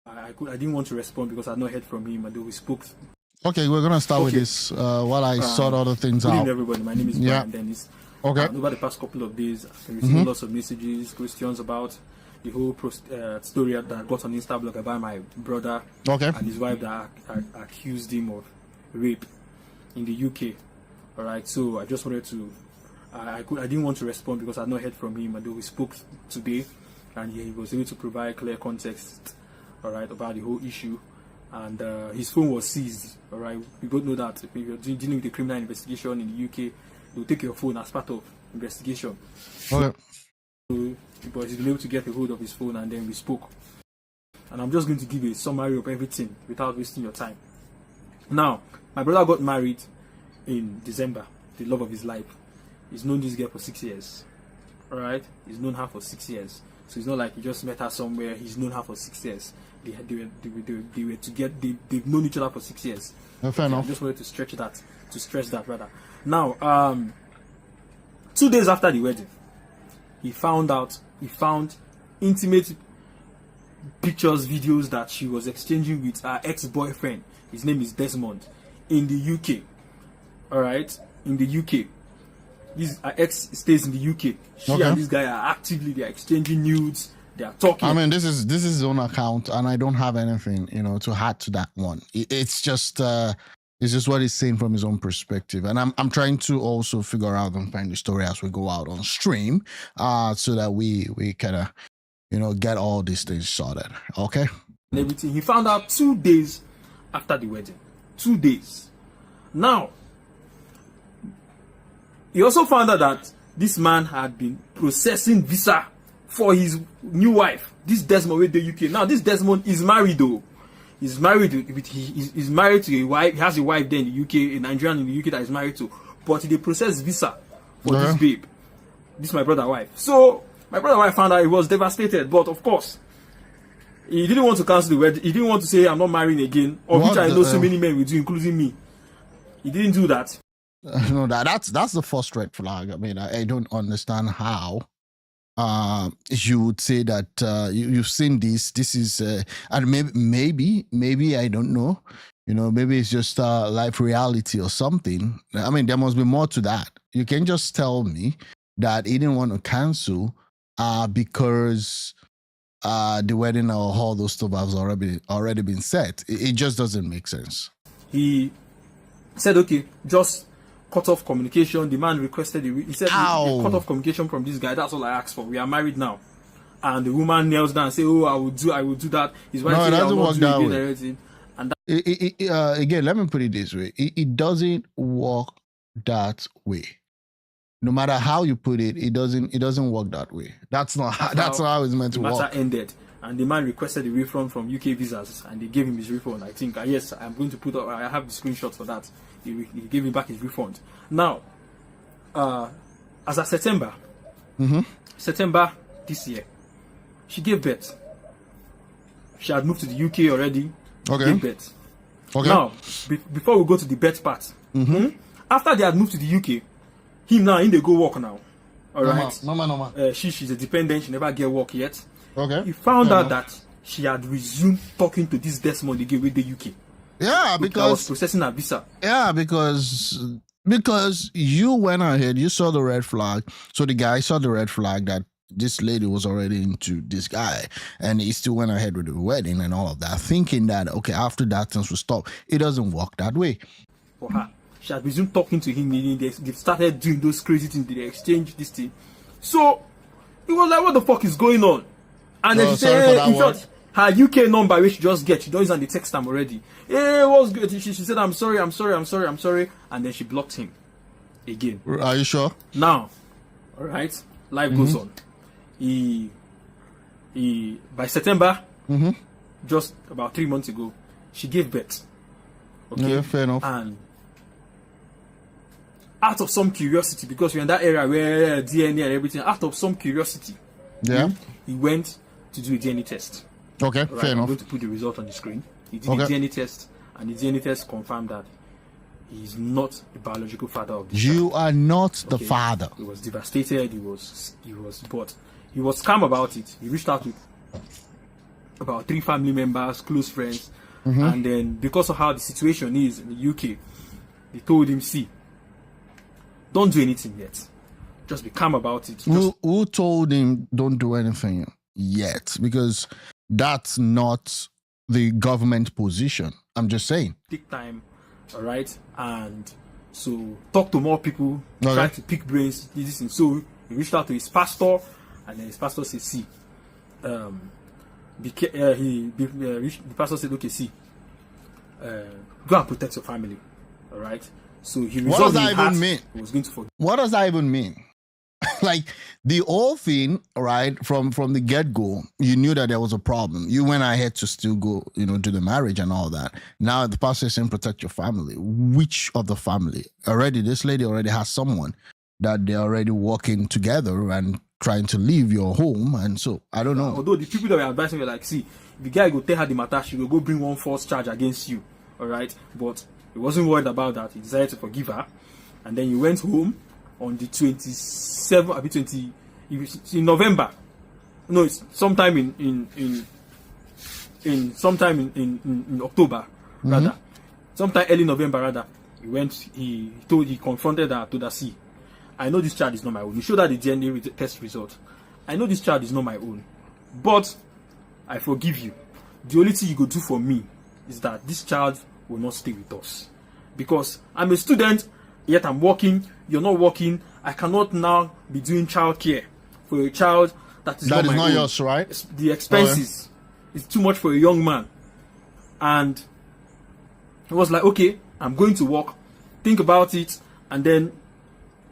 I didn't want to respond because I had not heard from him, and though we spoke. Okay, we're gonna start with this while I sort other things out. Good evening, everybody. My name is Brian Dennis. Okay. Over the past couple of days, I've been receiving lots of messages, questions about the whole story that got on Instablog about my brother and his wife that accused him of rape in the UK. All right. So I just wanted to. I didn't want to respond because I had not heard from him, and though we spoke today, and he was able to provide clear context, all right, about the whole issue. And his phone was seized. All right, we both know that if you're dealing with a criminal investigation in the UK, they'll take your phone as part of investigation. Okay. So, but he's been able to get a hold of his phone, and then we spoke. And I'm just going to give you a summary of everything without wasting your time. Now, my brother got married in December. The love of his life. He's known this girl for 6 years. All right, he's known her for 6 years. So it's not like he just met her somewhere. He's known her for 6 years. They were together. They've known each other for 6 years. Fair enough. I just wanted to stress that rather. Now, 2 days after the wedding, he found intimate pictures, videos that she was exchanging with her ex-boyfriend. His name is Desmond, in the UK. All right, in the UK. Her ex stays in the UK. She and this guy are they're exchanging nudes. They are talking. I mean, this is his own account, and I don't have anything, to add to that one. It's just what he's saying from his own perspective, and I'm trying to also figure out and find the story as we go out on stream, so that we kind of, get all these things sorted. Okay. And everything. He found out 2 days after the wedding. 2 days. Now, he also found out that this man had been processing visa for his new wife, this Desmond with the UK. Now, this Desmond is married though. He's married he's married to a wife. He has a wife there in the UK, a Nigerian in the UK that he's married to. But they processed visa for this babe. This is my brother's wife. So my brother's wife found out he was devastated. But of course, he didn't want to cancel the wedding. He didn't want to say I'm not marrying again, which I know so many men will do, including me. He didn't do that. No, that's the first red flag. I mean, I don't understand how you would say that you've seen this is and maybe I don't know, maybe it's just life reality or something. I mean, there must be more to that. You can just tell me that he didn't want to cancel because the wedding or all those stuff has already been set. It just doesn't make sense. He said, okay, just cut off communication. The man requested he said, cut off communication from this guy. That's all I asked for. We are married now. And the woman kneels down and say, oh, I will do that. His wife said, I will not do it. And again, let me put it this way. It doesn't work that way. No matter how you put it, it doesn't work that way. That's not how it's meant to work. The matter ended. And the man requested a refund from UK visas, and they gave him his refund. I think, yes, I'm going to put up, I have the screenshot for that. He gave him back his refund. Now, as of September this year, she gave birth. She had moved to the UK already. Gave birth. Now, before we go to the birth part, after they had moved to the UK, they go work now. All right. Normal. She's a dependent. She never get work yet. Okay. He found out that she had resumed talking to this Desmond again with the UK. Yeah, because I was processing her visa. Yeah, because you went ahead, you saw the red flag. So the guy saw the red flag that this lady was already into this guy, and he still went ahead with the wedding and all of that, thinking that okay, after that things will stop. It doesn't work that way. For her, she had resumed talking to him. They started doing those crazy things. They exchanged this thing. So he was like, "What the fuck is going on?" And then she said, in fact, her UK number, which she just get, she does on the text time already. Hey, what's good? She said, I'm sorry. And then she blocked him again. Are you sure? Now, all right, life goes on. He by September, just about 3 months ago, she gave birth. Okay, yeah, fair enough. And out of some curiosity, because we're in that area where DNA and everything, out of some curiosity, he went to do a DNA test. Okay, right, fair enough. I'm going to put the result on the screen. He did a DNA test, and the DNA test confirmed that he is not the biological father of the child. You are not the father. He was devastated. He was calm about it. He reached out to about 3 family members, close friends. And then because of how the situation is in the UK, they told him, see, don't do anything yet. Just be calm about it. Who told him don't do anything yet? Because that's not the government position. I'm just saying. Take time, all right? And so talk to more people, try to pick brains, this thing. So he reached out to his pastor, and then his pastor said, see, the pastor said, okay, see, go and protect your family, all right? So he resolved in his heart he was going to forgive. What does that even mean? Like the whole thing, right? From the get-go, you knew that there was a problem. You went ahead to still go, do the marriage and all that. Now the pastor is saying protect your family. Which of the family? Already, this lady already has someone that they're already working together and trying to leave your home. And so I don't know. Although the people that were advising were like, see, the guy go tell her the matter, she will go bring one false charge against you. All right, but he wasn't worried about that. He decided to forgive her, and then he went home on the 27th, in November. No, it's sometime in October, rather. Sometime early November, rather. He confronted her, told her, see, I know this child is not my own. He showed her the DNA test result. I know this child is not my own, but I forgive you. The only thing you go do for me is that this child will not stay with us. Because I'm a student, yet I'm working, you're not working. I cannot now be doing childcare for a child that is not my own. Yours, right? The expenses is too much for a young man. And it was like, okay, I'm going to work, think about it, and then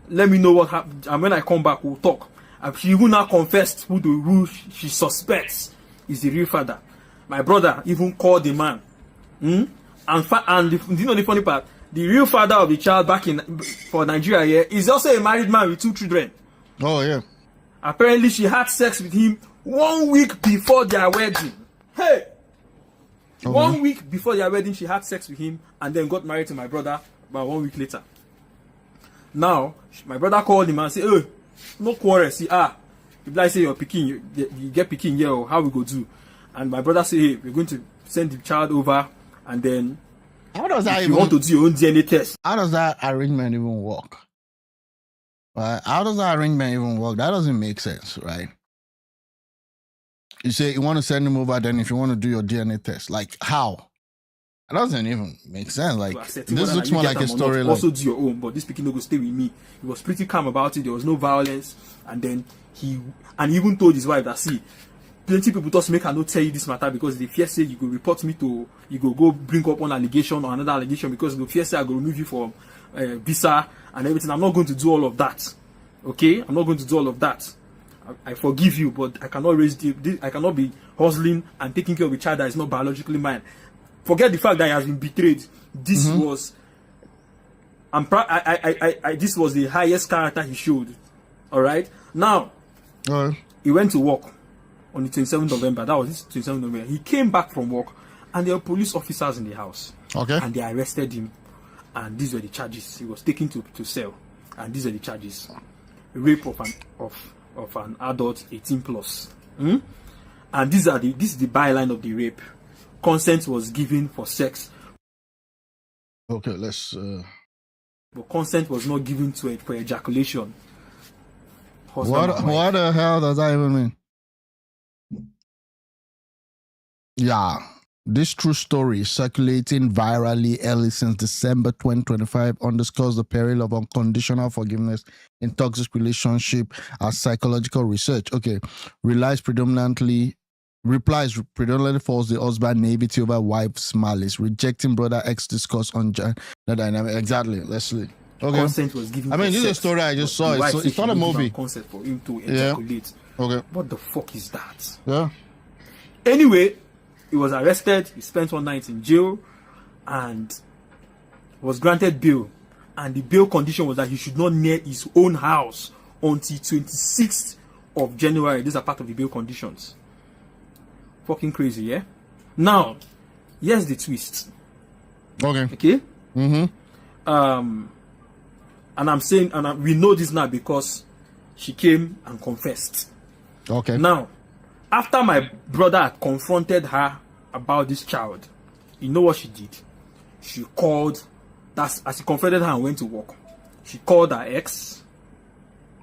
let me know what happened. And when I come back, we'll talk. And she even now confessed who she suspects is the real father. My brother even called the man. And the funny part, the real father of the child back for Nigeria here is also a married man with 2 children. Oh yeah. Apparently she had sex with him 1 week before their wedding. Hey! 1 week before their wedding, she had sex with him and then got married to my brother about 1 week later. Now, my brother called him and said, oh, no quarrel. See, if I say you're picking, you get picking here, or how we go do? And my brother said, hey, we're going to send the child over, and then how does that you want to do your own DNA test. How does that arrangement even work? Right? How does that arrangement even work? That doesn't make sense, right? You say you want to send him over, then if you want to do your DNA test, like how? That doesn't even make sense. Like this looks more like a story. Also do your own, but this speaking no go stay with me. He was pretty calm about it. There was no violence, and then he even told his wife that, see, plenty people just make her not tell you this matter because they fear say you go report me to, you go bring up one allegation or another allegation because they fear say I go remove you from visa and everything. I'm not going to do all of that. Okay, I'm not going to do all of that. I forgive you, but I cannot I cannot be hustling and taking care of a child that is not biologically mine. Forget the fact that he has been betrayed. This was, this was the highest character he showed. All right. Now, he went to work on the 27th of November. That was this 27th of November. He came back from work, and there were police officers in the house. Okay. And they arrested him, and these were the charges. He was taken to cell, and these are the charges: rape of an adult 18 plus. And this is the byline of the rape. Consent was given for sex. Okay, let's. But consent was not given to it for ejaculation. What the hell does that even mean? Yeah, this true story circulating virally early since December 2025 underscores the peril of unconditional forgiveness in toxic relationship as psychological research. Okay, replies predominantly falls the husband naivety over wife's malice, rejecting brother ex discourse on the dynamic. Exactly. Let's see. Okay. Consent was given. I mean, this is a story I just saw. It's not a movie. Consent for him to ejaculate. Okay. What the fuck is that? Yeah. Anyway, he was arrested. He spent 1 night in jail, and was granted bail. And the bail condition was that he should not near his own house until 26th of January. These are part of the bail conditions. Fucking crazy, yeah? Now, here's the twist. Okay? And I'm saying, we know this now because she came and confessed. Okay. Now, after my brother had confronted her about this child, you know what she did? She called, as he confronted her and went to work, she called her ex.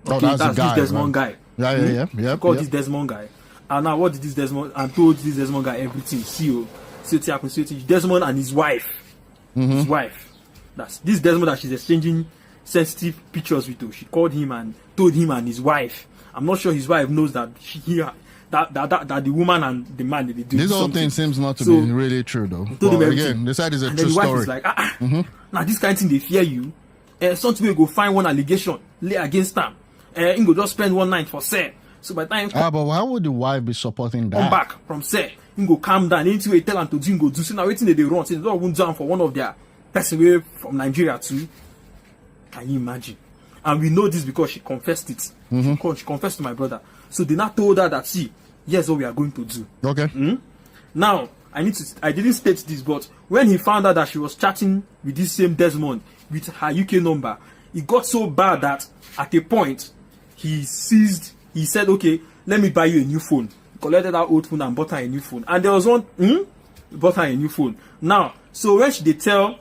Okay, that's the guy, this Desmond guy. Yeah. She called this Desmond guy. And now what did this Desmond, and told this Desmond guy everything. See what happened. Desmond and his wife. His wife. That's this Desmond that she's exchanging sensitive pictures with. She called him and told him and his wife. I'm not sure his wife knows that that the woman and the man they do. This whole thing seems not to be really true though. But again, this side is a true story. Is like, now this kind of thing they fear you. Something will go find one allegation, lay against them. He go just spend one night for sale. So by the time but why would the wife be supporting that? Come back from sale. He go calm down. Anything we tell him to do, he go do. So now waiting they run. So they don't jump for one of their person away from Nigeria too. Can you imagine? And we know this because she confessed it. She confessed to my brother. So they now told her that, see, here's what we are going to do. Okay. Now, I didn't state this, but when he found out that she was chatting with this same Desmond with her UK number, it got so bad that at a point, he said, okay, let me buy you a new phone. He collected that old phone and bought her a new phone. And there was one, bought her a new phone. Now, so when they tell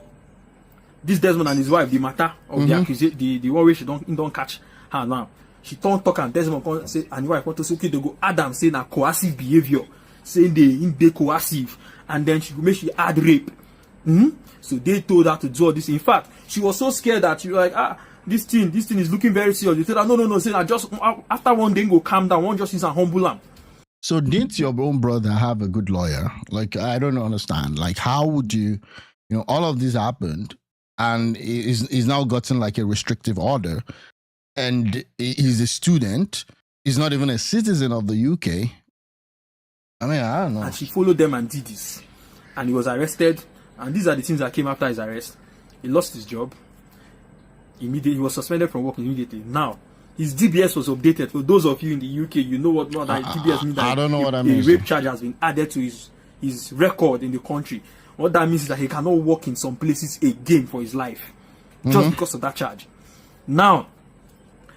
this Desmond and his wife the matter of the accusation, the one way she don't catch her now, she don't talk and Desmond say, and the wife want to say, okay, they go Adam saying a coercive behavior, saying they coercive, and then she make she add rape. So they told her to do all this. In fact, she was so scared that she was like, this thing is looking very serious. They told her, no, say I just after one day go calm down, one justice and humble him. So didn't your own brother have a good lawyer? Like, I don't understand. Like, how would you know, all of this happened and he's now gotten like a restrictive order and he's a student. He's not even a citizen of the UK. I mean, I don't know. And she followed them and did this. And he was arrested. And these are the things that came after his arrest. He lost his job. Immediately, he was suspended from work immediately. Now, his DBS was updated. For those of you in the UK, you know what DBS means. I don't know what that means. A rape charge has been added to his record in the country. What that means is that he cannot work in some places again for his life. Just because of that charge. Now,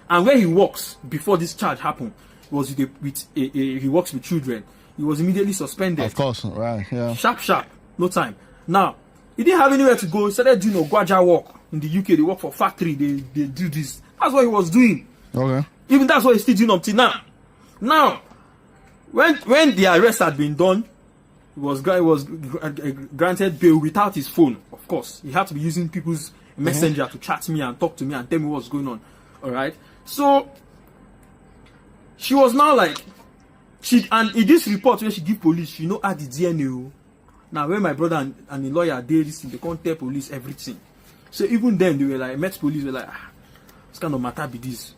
and where he works before this charge happened was he works with children. He was immediately suspended. Of course, right, yeah. Sharp, no time. Now, he didn't have anywhere to go. He started doing Ogwaja work in the UK. They work for factory. They do this. That's what he was doing. Okay. Even that's what he's still doing up till now. Now, when the arrest had been done, he was granted bail without his phone. Of course, he had to be using people's messenger to chat to me and talk to me and tell me what's going on. All right. So she was now like, and in this report when she give police, she add the DNA. Now when my brother and the lawyer did this, they can't tell police everything. So even then they were like, met police were like, this kind of matter be this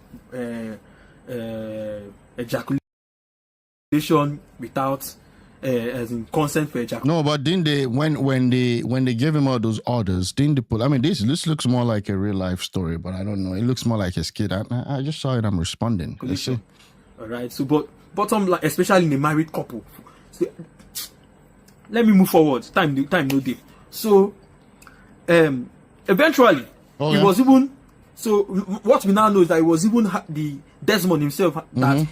ejaculation without as in consent for ejaculation. No, but didn't they when they gave him all those orders, didn't they put? I mean, this looks more like a real life story, but I don't know. It looks more like his kid. I just saw it. I'm responding. All right. So, but bottom line, especially in a married couple. So, let me move forward. Time no day. So, eventually, it was even. So what we now know is that it was even the Desmond himself that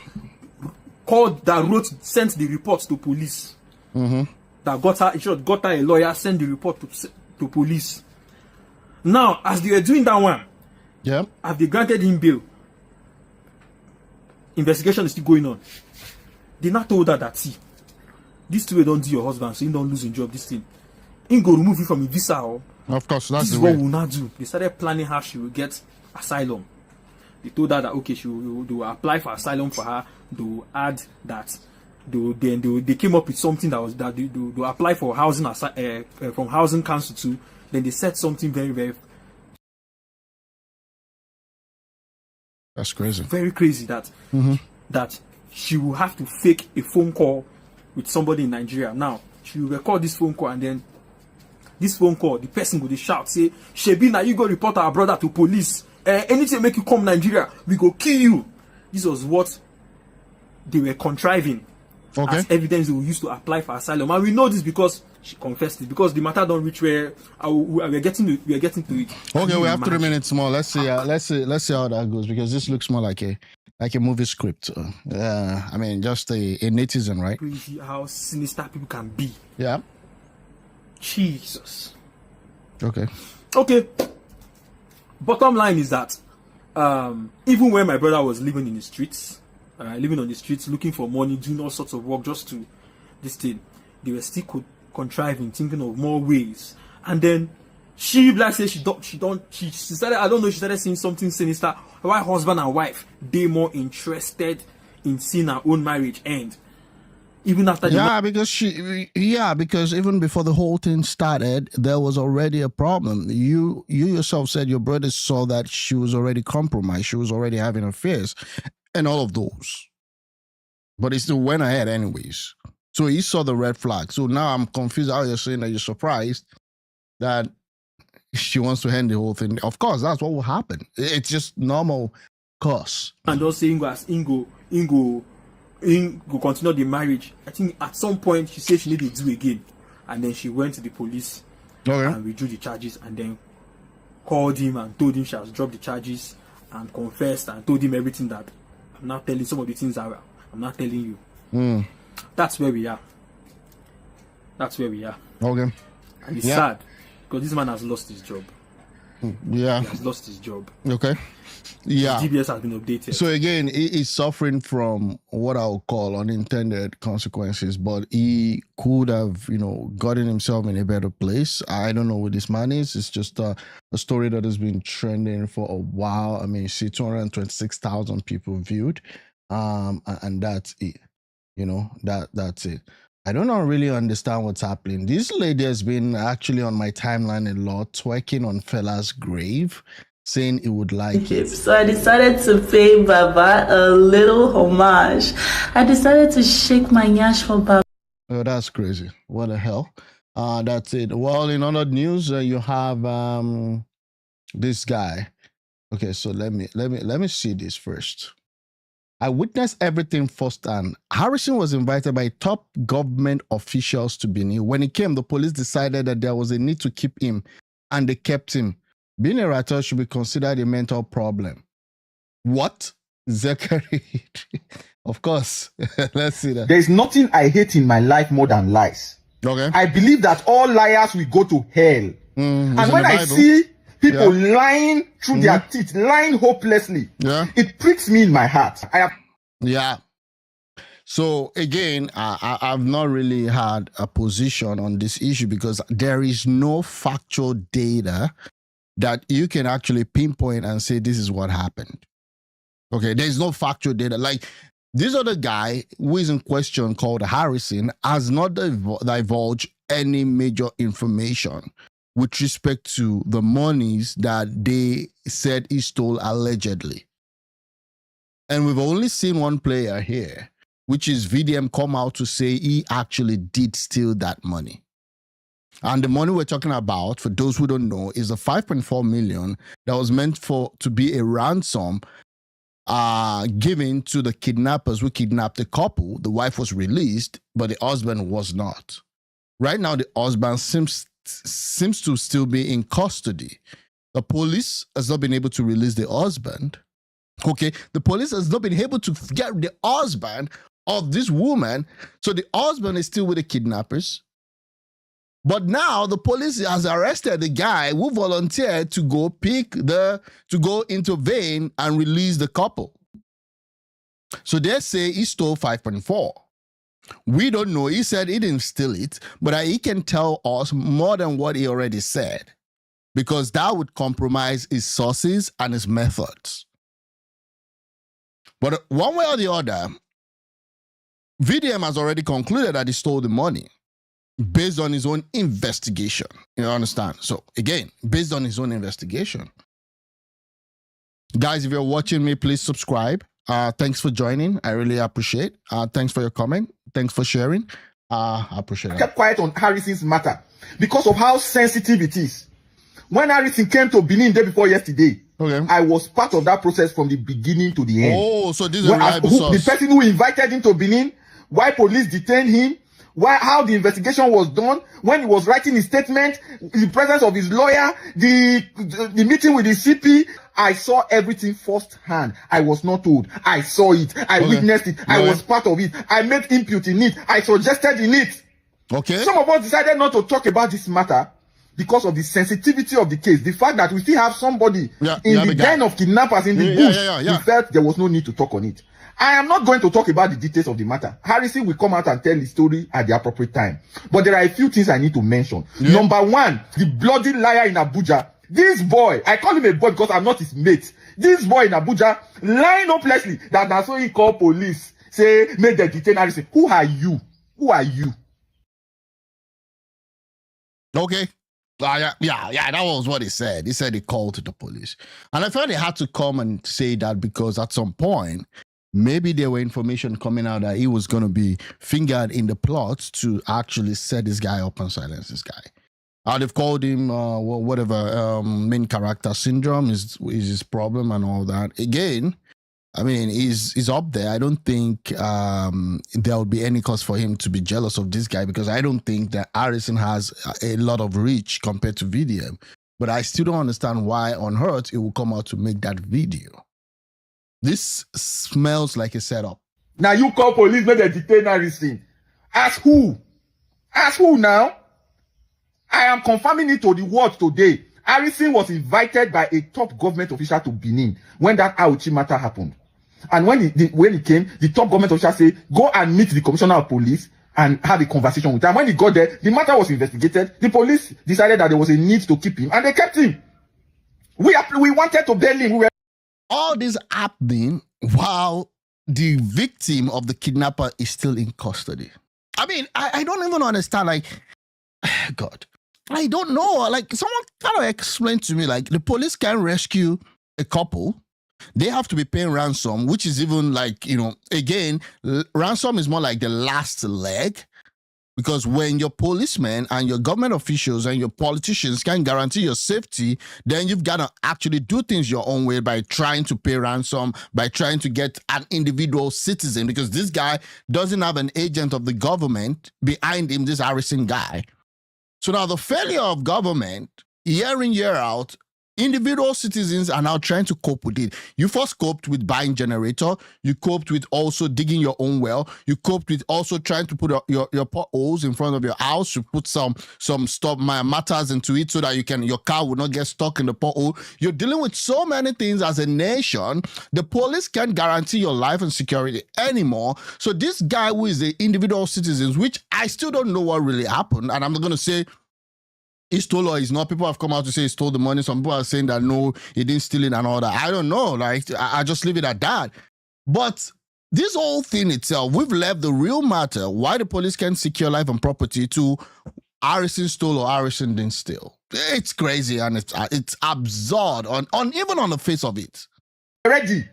sent the report to police. That got her a lawyer, sent the report to police. Now, as they were doing that one, have they granted him bail? Investigation is still going on. They now told her that, see, these two don't do your husband, so you don't lose your job. This thing, he go remove you from a visa. Of course, that's this is what we'll now do. They started planning how she will get asylum. They told her that okay, they will apply for asylum for her. They will add that. They came up with something that they apply for housing from housing council too. Then they said something very, very. That's crazy. Very crazy that that she will have to fake a phone call with somebody in Nigeria. Now she will record this phone call and then this phone call, the person will shout, say, Shebi, now you go report our brother to police. Anything make you come Nigeria, we go kill you. This was what they were contriving. as evidence they will use to apply for asylum. And we know this because she confessed it, because the matter don't reach where we are getting to it. Okay, we have 3 minutes more. Let's see how that goes, because this looks more like a movie script. I mean, just a netizen, right? Crazy how sinister people can be. Yeah. Jesus. Okay. Bottom line is that even when my brother was living in the streets, living on the streets, looking for money, doing all sorts of work just to this thing, they were still contriving, thinking of more ways. And then she started, I don't know, she started seeing something sinister. Why husband and wife, they more interested in seeing our own marriage end. Even after because even before the whole thing started, there was already a problem. You yourself said your brother saw that she was already compromised, she was already having affairs and all of those, but he still went ahead anyways. So he saw the red flag. So now I'm confused how you're saying that you're surprised that she wants to end the whole thing. Of course, that's what will happen. It's just normal course. And just saying as Ingo continue the marriage. I think at some point she said she needed to do again, and then she went to the police and withdrew the charges, and then called him and told him she has dropped the charges and confessed and told him everything that I'm not telling, some of the things that I'm not telling you. That's where we are. Okay. And it's sad because this man has lost his job. Yeah. He has lost his job. Okay. Yeah. GPS has been updated. So again, he is suffering from what I'll call unintended consequences, but he could have, gotten himself in a better place. I don't know what this man is. It's just a story that has been trending for a while. I mean, see, 226,000 people viewed, and that's it. That's it. I don't really understand what's happening. This lady has been actually on my timeline a lot, twerking on fella's grave, saying he would like it. So I decided to pay Baba a little homage. I decided to shake my nyash for Baba. Oh, that's crazy. What the hell? That's it. Well, in other news, you have this guy. Okay, so let me see this first. I witnessed everything firsthand. Harrison was invited by top government officials to Benin. When he came, the police decided that there was a need to keep him, and they kept him. Being a writer should be considered a mental problem. What? Zachary? Of course. Let's see that. There is nothing I hate in my life more than lies. Okay. I believe that all liars will go to hell. And when I see people lying through their teeth, lying hopelessly, it pricks me in my heart. Yeah. So again, I've not really had a position on this issue because there is no factual data that you can actually pinpoint and say this is what happened. Okay, there's no factual data. Like this other guy who is in question called Harrison has not divulged any major information with respect to the monies that they said he stole allegedly. And we've only seen one player here, which is VDM, come out to say he actually did steal that money. And the money we're talking about, for those who don't know, is the 5.4 million that was meant to be a ransom given to the kidnappers who kidnapped the couple. The wife was released, but the husband was not. Right now, the husband seems to still be in custody. The police has not been able to release the husband. Okay, the police has not been able to get the husband of this woman. So the husband is still with the kidnappers. But now the police has arrested the guy who volunteered to go intervene and release the couple. So they say he stole 5.4. We don't know. He said he didn't steal it, but he can tell us more than what he already said, because that would compromise his sources and his methods. But one way or the other, VDM has already concluded that he stole the money based on his own investigation. You understand? So again, based on his own investigation. Guys, if you're watching me, please subscribe. Thanks for joining. I really appreciate. Thanks for your comment. Thanks for sharing. I appreciate it. I kept quiet on Harrison's matter because of how sensitive it is. When Harrison came to Benin day before yesterday, I was part of that process from the beginning to the end. Oh, so this is a reliable source. The person who invited him to Benin why police detained him, how the investigation was done, when he was writing his statement, the presence of his lawyer, the meeting with the CP. I saw everything firsthand. I was not told. I saw it. I witnessed it. I was part of it. I made input in it. I suggested in it. Okay. Some of us decided not to talk about this matter because of the sensitivity of the case. The fact that we still have somebody in the den of kidnappers in the bush. We felt there was no need to talk on it. I am not going to talk about the details of the matter. Harrison will come out and tell the story at the appropriate time. But there are a few things I need to mention. Number one, the bloody liar in Abuja. This boy, I call him a boy because I'm not his mate. This boy in Abuja lying hopelessly that that's why he called police. Say, make the detain Harrison. Who are you? Who are you? Okay. Yeah, that was what he said. He said he called the police. And I felt they had to come and say that because at some point, maybe there were information coming out that he was going to be fingered in the plot to actually set this guy up and silence this guy. They've called him whatever, main character syndrome is his problem and all that. Again, I mean, he's up there. I don't think there would be any cause for him to be jealous of this guy because I don't think that Harrison has a lot of reach compared to VDM. But I still don't understand why on earth he will come out to make that video. This smells like a setup. Now you call police, make them detain Harrison. Ask who? Ask who now? I am confirming it to the world today. Harrison was invited by a top government official to Benin when that Auchi matter happened. And when he came, the top government official said, go and meet the commissioner of police and have a conversation with him. And when he got there, the matter was investigated. The police decided that there was a need to keep him, and they kept him. We wanted to bail him. All this happening while the victim of the kidnapper is still in custody. I mean, I don't even understand. Like, God, I don't know. Like, someone kind of explained to me, like, the police can rescue a couple. They have to be paying ransom, which is even like, you know, again, ransom is more like the last leg. Because when your policemen and your government officials and your politicians can't guarantee your safety, then you've got to actually do things your own way by trying to pay ransom, by trying to get an individual citizen, because this guy doesn't have an agent of the government behind him, this Harrison guy. So now the failure of government, year in, year out, individual citizens are now trying to cope with it. You first coped with buying generator. You coped with also digging your own well. You coped with also trying to put your potholes in front of your house. You put some stuff, matters into it so that your car will not get stuck in the pothole. You're dealing with so many things as a nation. The police can't guarantee your life and security anymore. So this guy who is the individual citizens, which I still don't know what really happened, and I'm not going to say he stole or he's not. People have come out to say he stole the money. Some people are saying that no, he didn't steal it and all that. I don't know. Like, I just leave it at that. But this whole thing itself, we've left the real matter, why the police can't secure life and property, to Harrison stole or Harrison didn't steal. It's crazy and it's absurd even on the face of it. Ready.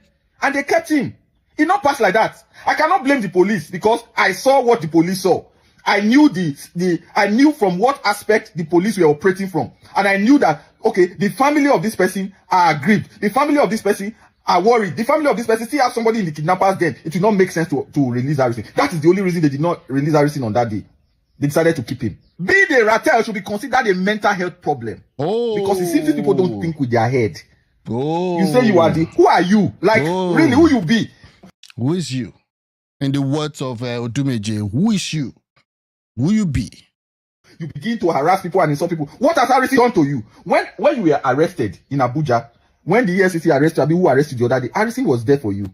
And they kept him. He not passed like that. I cannot blame the police because I saw what the police saw. I knew I knew from what aspect the police were operating from. And I knew that, okay, the family of this person are aggrieved. The family of this person are worried. The family of this person still have somebody in the kidnappers den. It will not make sense to release Harrison. That is the only reason they did not release Harrison on that day. They decided to keep him. Being a rattel should be considered a mental health problem. Oh. Because it seems people don't think with their head. Oh. You say you are who are you? Like, really, who you be? Who is you? In the words of Odumeje, who is you? Who you be? You begin to harass people and insult people. What has Harrison done to you? When you were arrested in Abuja, when the EFCC arrested who arrested you the other day, Harrison was there for you.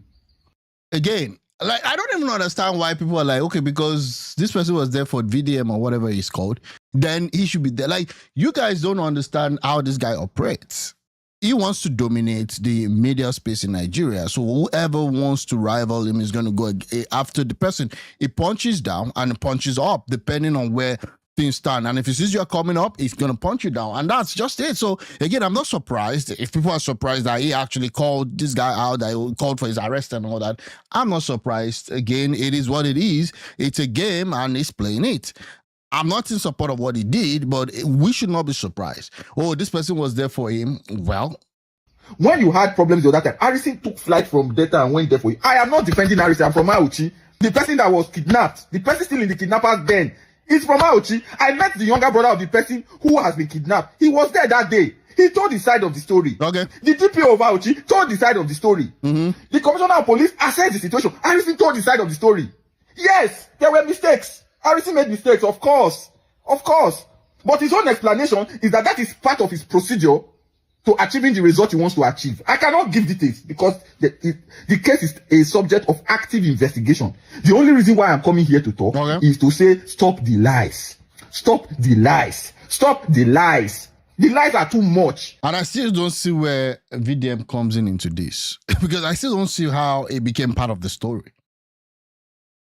Again, like, I don't even understand why people are like, okay, because this person was there for VDM or whatever it's called, then he should be there. Like, you guys don't understand how this guy operates. He wants to dominate the media space in Nigeria. So whoever wants to rival him is going to go after the person. He punches down and punches up, depending on where things stand. And if he sees you're coming up, he's going to punch you down. And that's just it. So again, I'm not surprised. If people are surprised that he actually called this guy out, that he called for his arrest and all that, I'm not surprised. Again, it is what it is. It's a game and he's playing it. I'm not in support of what he did, but we should not be surprised. Oh, this person was there for him. Well, when you had problems the other time, Harrison took flight from Delta and went there for you. I am not defending Harrison. I'm from Auchi. The person that was kidnapped, the person still in the kidnapper's den, is from Auchi. I met the younger brother of the person who has been kidnapped. He was there that day. He told the side of the story. Okay. The DPO of Auchi told the side of the story. The commissioner of police assessed the situation. Harrison told the side of the story. Yes, there were mistakes. Harrison made mistakes, of course. Of course. But his own explanation is that that is part of his procedure to achieving the result he wants to achieve. I cannot give details because the case is a subject of active investigation. The only reason why I'm coming here to talk is to say, stop the lies. Stop the lies. Stop the lies. The lies are too much. And I still don't see where VDM comes into this. Because I still don't see how it became part of the story.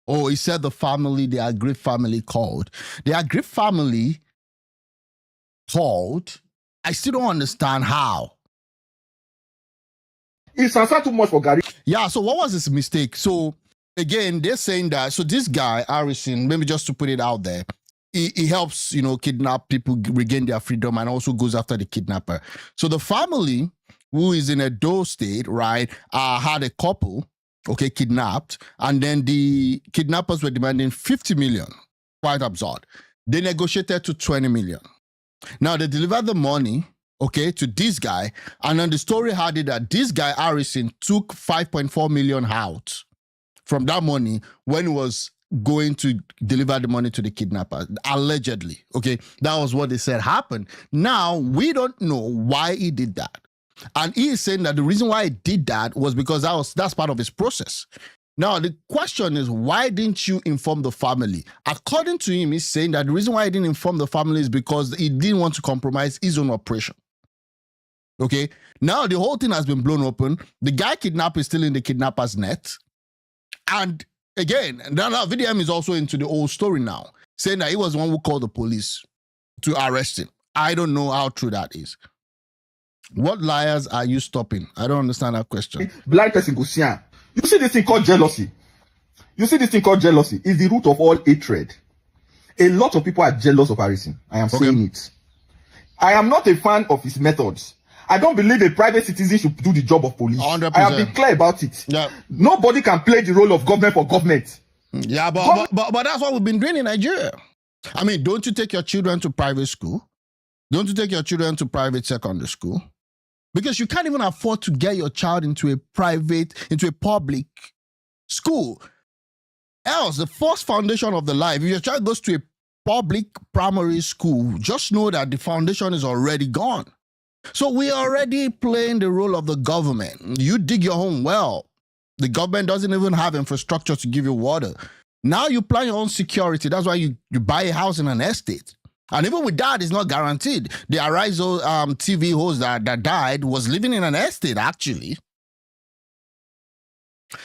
Oh, he said the family, the Agri family called. The Agri family called. I still don't understand how. It's answered too much for Gary. Yeah, so what was his mistake? So, again, they're saying that, so this guy, Harrison, maybe just to put it out there, he helps, kidnap people, regain their freedom, and also goes after the kidnapper. So the family, who is in a Edo state, right, had a couple, kidnapped, and then the kidnappers were demanding 50 million. Quite absurd. They negotiated to 20 million. Now, they delivered the money, to this guy, and then the story had it that this guy, Harrison, took 5.4 million out from that money when he was going to deliver the money to the kidnapper, allegedly, That was what they said happened. Now, we don't know why he did that. And he is saying that the reason why he did that was because that's part of his process. Now, the question is, why didn't you inform the family? According to him, he's saying that the reason why he didn't inform the family is because he didn't want to compromise his own operation. Now, the whole thing has been blown open. The guy kidnapped is still in the kidnapper's net. And again, now VDM is also into the old story now, saying that he was the one who called the police to arrest him. I don't know how true that is. What liars are you stopping? I don't understand that question. Blind person go see. You see this thing called jealousy. It's the root of all hatred. A lot of people are jealous of Harrison. I am saying it. I am not a fan of his methods. I don't believe a private citizen should do the job of police. 100%. I have been clear about it. Yeah. Nobody can play the role of government for government. Yeah, but that's what we've been doing in Nigeria. I mean, don't you take your children to private school? Don't you take your children to private secondary school? Because you can't even afford to get your child into a public school. Else, the first foundation of the life, if your child goes to a public primary school, just know that the foundation is already gone. So we are already playing the role of the government. You dig your own well. The government doesn't even have infrastructure to give you water. Now you plan your own security. That's why you buy a house in an estate. And even with that, it's not guaranteed. The Harisson TV host that died was living in an estate, actually.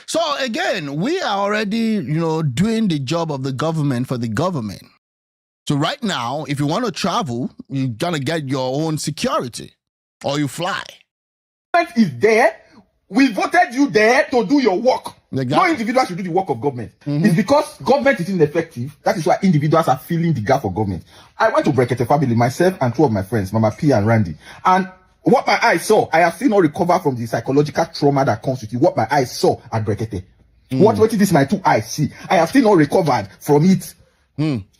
So again, we are already, doing the job of the government for the government. So right now, if you want to travel, you're going to get your own security or you fly. Is there. We voted you there to do your work. Exactly. No individual should do the work of government. It's because government is ineffective. That is why individuals are filling the gap for government. I went to Brekete family, myself and two of my friends, Mama P and Randy. And what my eyes saw, I have still not recovered from the psychological trauma that comes with it. What my eyes saw at Brekete. What this my two eyes see. I have still not recovered from it.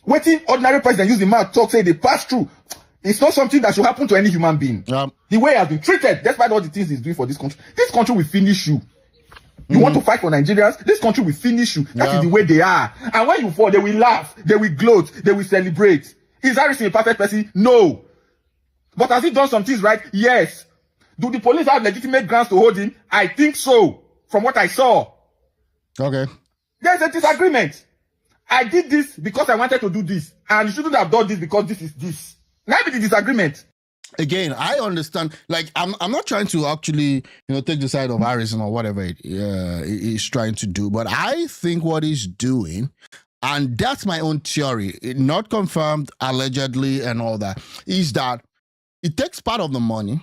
Waiting ordinary president use the mouth talk, say they pass through. It's not something that should happen to any human being. The way it has been treated, despite all the things he's doing for this country will finish you. You want to fight for Nigerians? This country will finish you. That is the way they are. And when you fall, they will laugh, they will gloat, they will celebrate. Is Harrison a perfect person? No. But has he done some things right? Yes. Do the police have legitimate grounds to hold him? I think so, from what I saw. Okay. There's a disagreement. I did this because I wanted to do this. And you shouldn't have done this because this is this. Now be the disagreement. Again, I understand. Like, I'm not trying to actually, take the side of Harrison or whatever he's trying to do. But I think what he's doing, and that's my own theory, not confirmed, allegedly, and all that, is that it takes part of the money,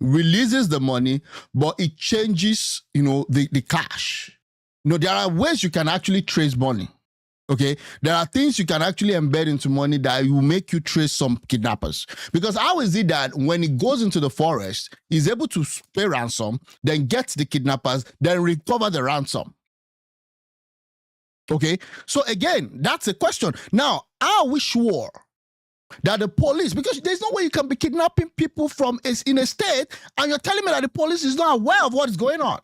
releases the money, but it changes, the cash. There are ways you can actually trace money. Okay, there are things you can actually embed into money that will make you trace some kidnappers. Because how is it that when he goes into the forest, he's able to pay ransom, then get the kidnappers, then recover the ransom? Okay, so again, that's a question. Now, are we sure that the police, because there's no way you can be kidnapping people from in a state and you're telling me that the police is not aware of what is going on?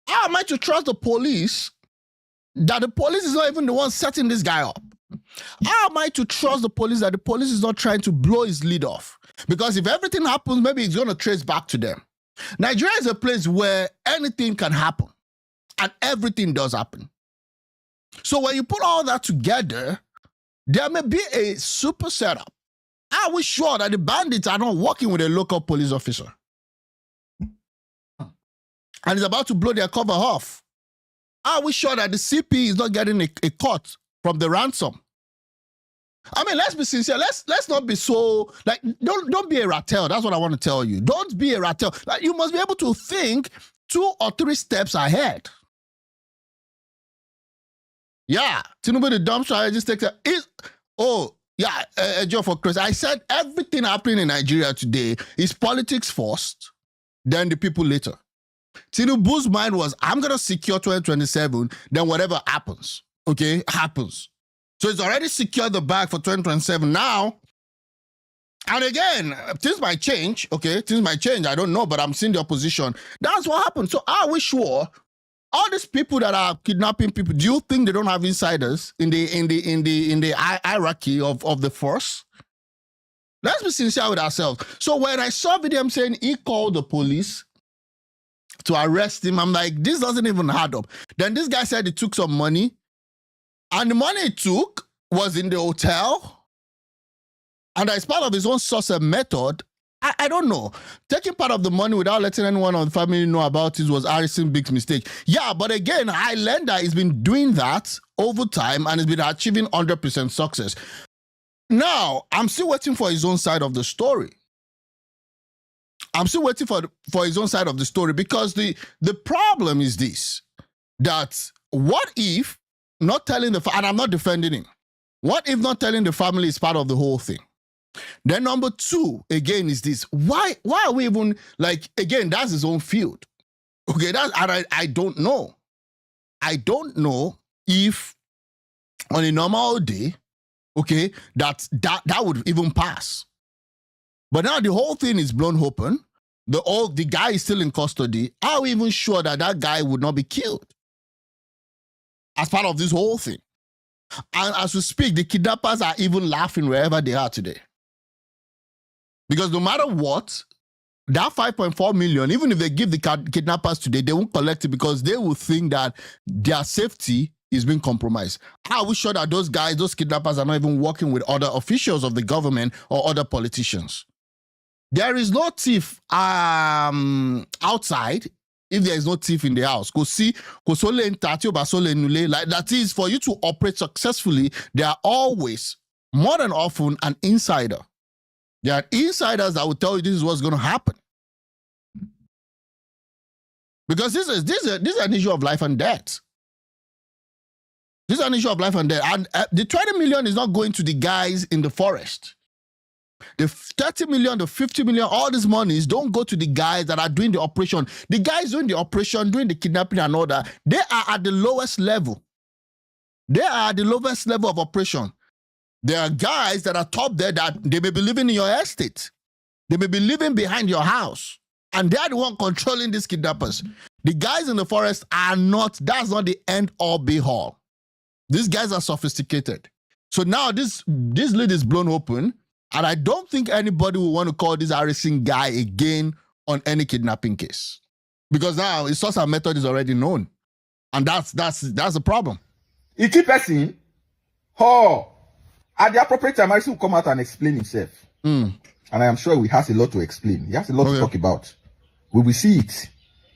How am I to trust the police that the police is not even the one setting this guy up? How am I to trust the police that the police is not trying to blow his lead off? Because if everything happens, maybe it's going to trace back to them. Nigeria is a place where anything can happen and everything does happen. So when you put all that together, there may be a super setup. Are we sure that the bandits are not working with a local police officer and is about to blow their cover off? Are we sure that the CP is not getting a cut from the ransom? I mean, let's be sincere. Let's not be so, like, don't be a rattel. That's what I want to tell you. Don't be a rattel. Like, you must be able to think 2 or 3 steps ahead. Yeah, Tinubu the dumb strategist takes Joe for Chris. I said everything happening in Nigeria today is politics first, then the people later. Tinubu's mind was, I'm going to secure 2027, then whatever happens, okay, happens. So it's already secured the bag for 2027 now. And again, things might change, okay? Things might change, I don't know, but I'm seeing the opposition. That's what happened. So are we sure all these people that are kidnapping people, do you think they don't have insiders in the hierarchy of the force? Let's be sincere with ourselves. So when I saw VDM saying he called the police to arrest him, I'm like, this doesn't even add up. Then this guy said he took some money, and the money he took was in the hotel, and as part of his own source and method, I don't know. Taking part of the money without letting anyone on the family know about it was Harrisson's big mistake. Yeah, but again, Highlander has been doing that over time and has been achieving 100% success. Now, I'm still waiting for his own side of the story. I'm still waiting for his own side of the story, because the problem is this, that what if not telling and I'm not defending him, what if not telling the family is part of the whole thing? Then number 2, again, is this. Why are we even, like, again, that's his own field. Okay, I don't know. I don't know if on a normal day, okay, that would even pass. But now the whole thing is blown open. The guy is still in custody. Are we even sure that that guy would not be killed as part of this whole thing? And as we speak, the kidnappers are even laughing wherever they are today. Because no matter what, that 5.4 million, even if they give the kidnappers today, they won't collect it because they will think that their safety is being compromised. Are we sure that those kidnappers are not even working with other officials of the government or other politicians? There is no thief outside if there is no thief in the house. Like, that is, for you to operate successfully, there are always, more than often, an insider. There are insiders that will tell you this is what's going to happen. Because this is an issue of life and death. This is an issue of life and death. And the 20 million is not going to the guys in the forest. The 30 million, the 50 million, all these monies don't go to the guys that are doing the operation. The guys doing the operation, doing the kidnapping and all that, they are at the lowest level. They are at the lowest level of operation. There are guys that are top there that they may be living in your estate. They may be living behind your house. And they are the one controlling these kidnappers. The guys in the forest are not, that's not the end all be all. These guys are sophisticated. So now this lid is blown open, and I don't think anybody will want to call this Harrisson guy again on any kidnapping case. Because now his source and method is already known. And that's the problem. It's a person, at the appropriate time, Harrisson will come out and explain himself. And I am sure he has a lot to explain. He has a lot to talk about. We will see it.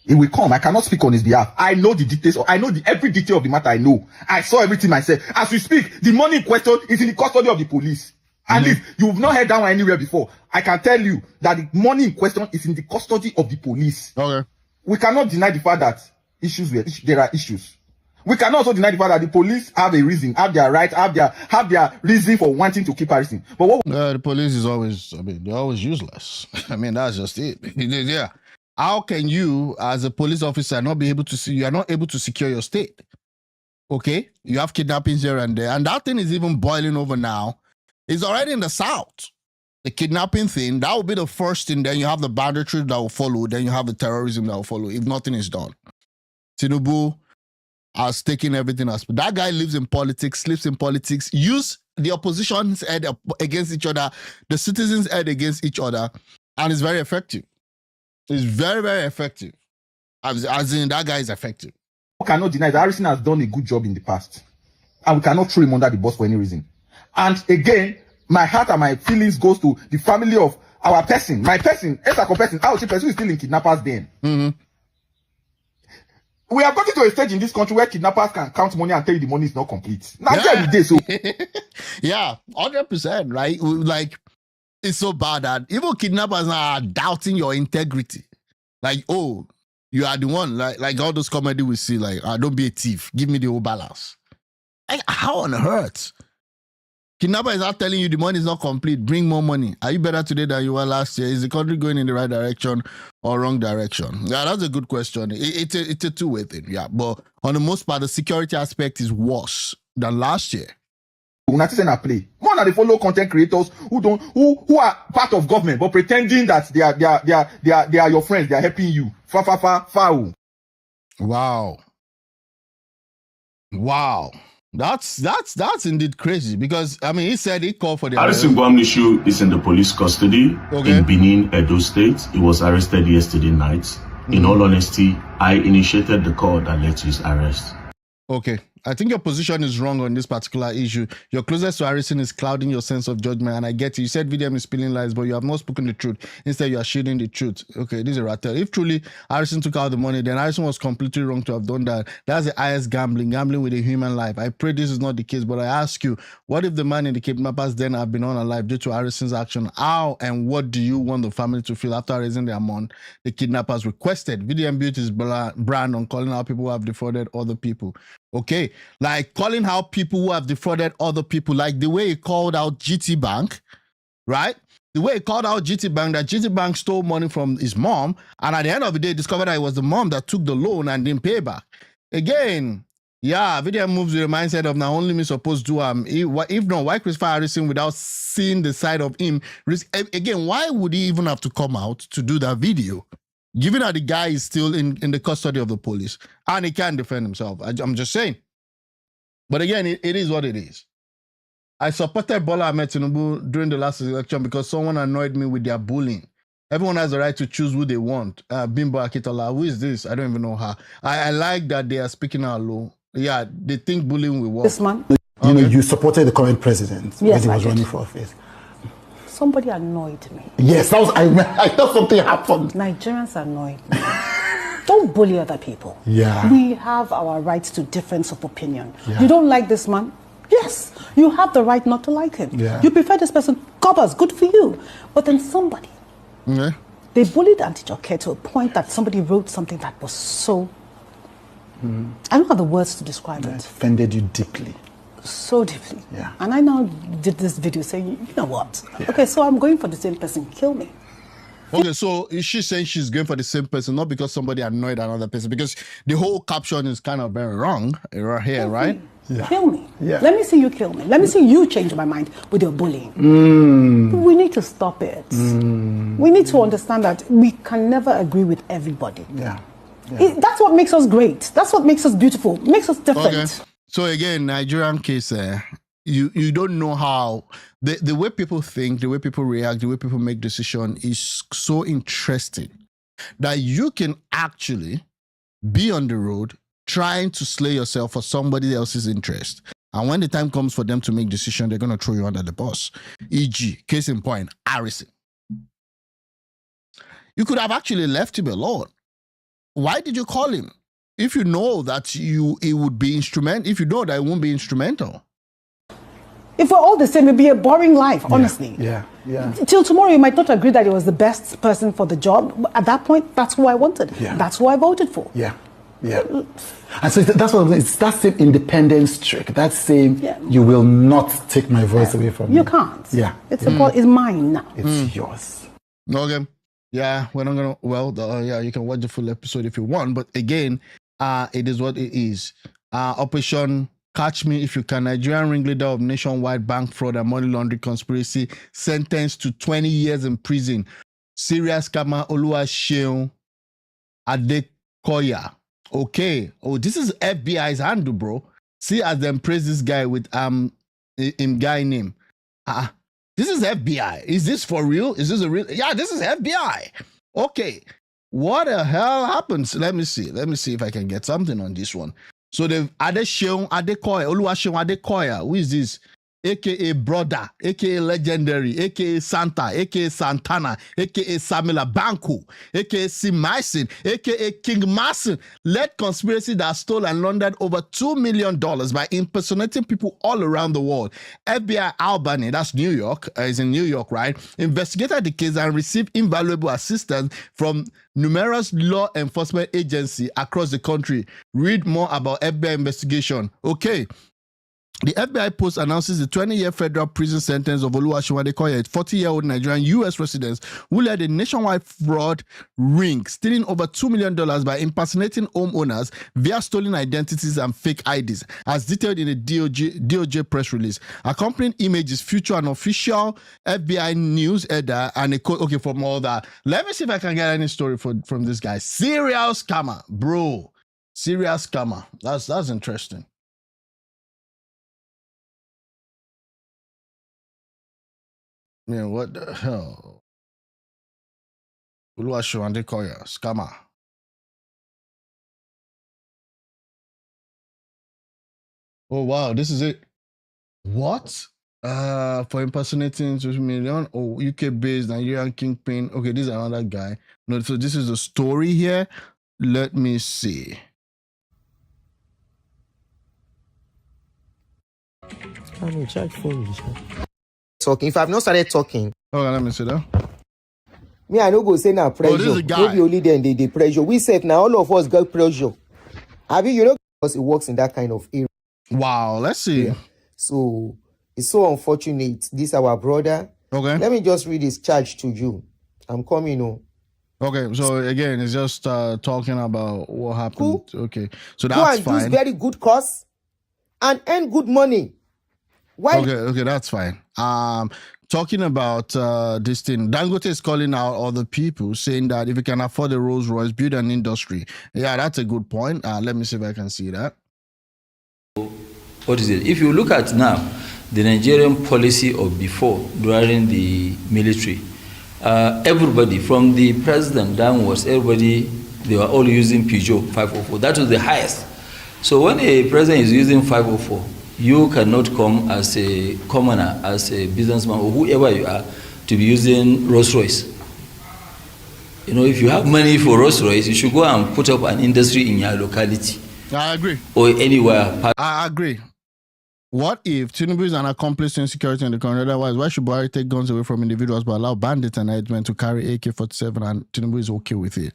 It will come. I cannot speak on his behalf. I know the details. I know every detail of the matter. I know. I saw everything myself. As we speak, the money in question is in the custody of the police. And if you've not heard that one anywhere before, I can tell you that the money in question is in the custody of the police. Okay. We cannot deny the fact that there are issues. We cannot also deny the fact that the police have a reason, have their right, have their reason for wanting to keep Harrisson. But what the police is always, they're always useless. That's just it. Yeah. How can you, as a police officer, not be able to see? You are not able to secure your state. Okay, you have kidnappings here and there, and that thing is even boiling over now. It's already in the South. The kidnapping thing, that will be the first thing. Then you have the banditry that will follow. Then you have the terrorism that will follow if nothing is done. Tinubu has taken everything else. But that guy lives in politics, sleeps in politics, use the opposition's head against each other, the citizens' head against each other, and it's very effective. It's very, very effective. As in, that guy is effective. We cannot deny that Harrison has done a good job in the past. And we cannot throw him under the bus for any reason. And again, my heart and my feelings goes to the family of our person. My person, Esako person, our person who is still in kidnappers den. We have gotten to a stage in this country where kidnappers can count money and tell you the money is not complete. Now, every day, so. Yeah, 100%, right? Like, it's so bad that even kidnappers are doubting your integrity. Like, oh, you are the one, like all those comedy we see, like, don't be a thief, give me the whole balance. Like, how on earth? Kidnapper is not telling you the money is not complete, bring more money. Are you better today than you were last year? Is the country going in the right direction or wrong direction? Yeah, that's a good question. It's a two-way thing, yeah. But on the most part, the security aspect is worse than last year. Play. More than the follow content creators who are part of government but pretending that they are your friends, they are helping you. Foul. Wow. That's indeed crazy because I mean he said he called for the Harrison Gwamnishu is in the police custody in Benin, Edo State. He was arrested yesterday night. In all honesty, I initiated the call that led to his arrest. Okay. I think your position is wrong on this particular issue. Your closest to Harrison is clouding your sense of judgment, and I get it. You said VDM is spilling lies, but you have not spoken the truth. Instead, you are shielding the truth. Okay, this is a rattle. If truly Harrison took out the money, then Harrison was completely wrong to have done that. That's the highest gambling with a human life. I pray this is not the case, but I ask you, what if the man in the kidnappers then have been unalive due to Harrison's action? How and what do you want the family to feel after raising the amount the kidnappers requested? VDM built his brand on calling out people who have defrauded other people. Okay, like calling out people who have defrauded other people, like the way he called out GT Bank, right? The way he called out GT Bank, that GT Bank stole money from his mom, and at the end of the day, discovered that it was the mom that took the loan and didn't pay back. Again, yeah, VDM moves with the mindset of now only me supposed to if not, why crucify Harrison without seeing the side of him? Again, why would he even have to come out to do that video? Given that the guy is still in the custody of the police and he can't defend himself. I'm just saying. But again, it is what it is. I supported Bola Ahmed Tinubu during the last election because someone annoyed me with their bullying. Everyone has the right to choose who they want. Bimbo Akitola, who is this? I don't even know her. I like that they are speaking out low. Yeah, they think bullying will work. This man. You know, you supported the current president when he was running for office. Somebody annoyed me. Yes, I thought something happened. Nigerians annoyed me. Don't bully other people. Yeah. We have our rights to difference of opinion. Yeah. You don't like this man? Yes. You have the right not to like him. Yeah. You prefer this person? Gobbers, good for you. But then somebody, they bullied Auntie Joke to a point that somebody wrote something that was so... I don't have the words to describe it. Offended you deeply. So deeply. Yeah. And I now did this video saying, you know what? Yeah. Okay, so I'm going for the same person. Kill me. Okay, so is she saying she's going for the same person, not because somebody annoyed another person? Because the whole caption is kind of very wrong right here, right? Yeah. Kill me. Yeah. Let me see you kill me. Let me see you change my mind with your bullying. We need to stop it. We need to understand that we can never agree with everybody. Yeah. That's what makes us great. That's what makes us beautiful. Makes us different. Okay. So again, Nigerian case, you don't know how the way people think, the way people react, the way people make decisions is so interesting that you can actually be on the road trying to slay yourself for somebody else's interest. And when the time comes for them to make decision, they're going to throw you under the bus. E.g., case in point, Harrison. You could have actually left him alone. Why did you call him? If you know that it would be instrumental, if you know that it won't be instrumental. If we're all the same, it'd be a boring life, honestly. Yeah. Till tomorrow, you might not agree that he was the best person for the job. But at that point, that's who I wanted. Yeah. That's who I voted for. Yeah. And so that's what it's that same independence trick. That same, you will not take my voice away from me. You can't. Yeah. It's mine now. It's yours. Okay. Yeah, we're not gonna. Well, you can watch the full episode if you want. But again, it is what it is. Operation Catch Me If You Can. Nigerian ringleader of nationwide bank fraud and money laundering conspiracy sentenced to 20 years in prison. Serious scammer Oluwaseun Adekoya. Okay. Oh, this is FBI's handle, bro. See as them praise this guy with in guy name. This is FBI. Is this for real? Is this a real? Yeah, this is FBI. Okay. What the hell happens? Let me see. Let me see if I can get something on this one. So they've Adeseun Adekoya, Oluwaseun Adekoya. Who is this? AKA Brother, AKA Legendary, AKA Santa, AKA Santana, AKA Samila Banku, AKA Simaisin, AKA King Masin, led conspiracy that stole and laundered over $2 million by impersonating people all around the world. FBI Albany, that's New York, is in New York, right? Investigated the case and received invaluable assistance from numerous law enforcement agencies across the country. Read more about FBI investigation. Okay. The FBI post announces the 20-year federal prison sentence of Oluwaseun Adekoya, a 40-year-old Nigerian U.S. resident who led a nationwide fraud ring, stealing over $2 million by impersonating homeowners via stolen identities and fake IDs, as detailed in a DOJ press release. Accompanying images feature an official FBI news header and a code. Okay, from all that. Let me see if I can get any story from this guy. Serial scammer, bro. Serial scammer. That's interesting. Man, what the hell? Oluwaseun Adekoya, scammer. Oh wow, this is it. What? For impersonating social media. Oh, UK-based Nigerian kingpin. Okay, this is another guy. No, so this is a story here. Let me see. I'm in charge phone. Talking. If I've not started talking, okay, let me see that. Me, I no go say now pressure. This is a guy. Maybe only then they pressure. We said now all of us got pressure. Have you know because it works in that kind of area. Wow, let's see. Yeah. So it's so unfortunate. This our brother. Okay. Let me just read his charge to you. I'm coming on. Okay, so again, it's just talking about what happened. Cool. Okay, so that's fine. Go and do very good cause and earn good money. Why? Okay, that's fine. Talking about this thing, Dangote is calling out other people, saying that if you can afford a Rolls Royce, build an industry. Yeah, that's a good point. Let me see if I can see that. What is it? If you look at now, the Nigerian policy of before, during the military, everybody from the president downwards, everybody, they were all using Peugeot 504. That was the highest. So when a president is using 504, you cannot come as a commoner, as a businessman, or whoever you are, to be using Rolls Royce. You know, if you have money for Rolls Royce, you should go and put up an industry in your locality. I agree. Or anywhere. I agree. What if Tinubu is an accomplice to insecurity in the country? Otherwise, why should Buhari take guns away from individuals but allow bandits and headsmen to carry AK-47 and Tinubu is okay with it?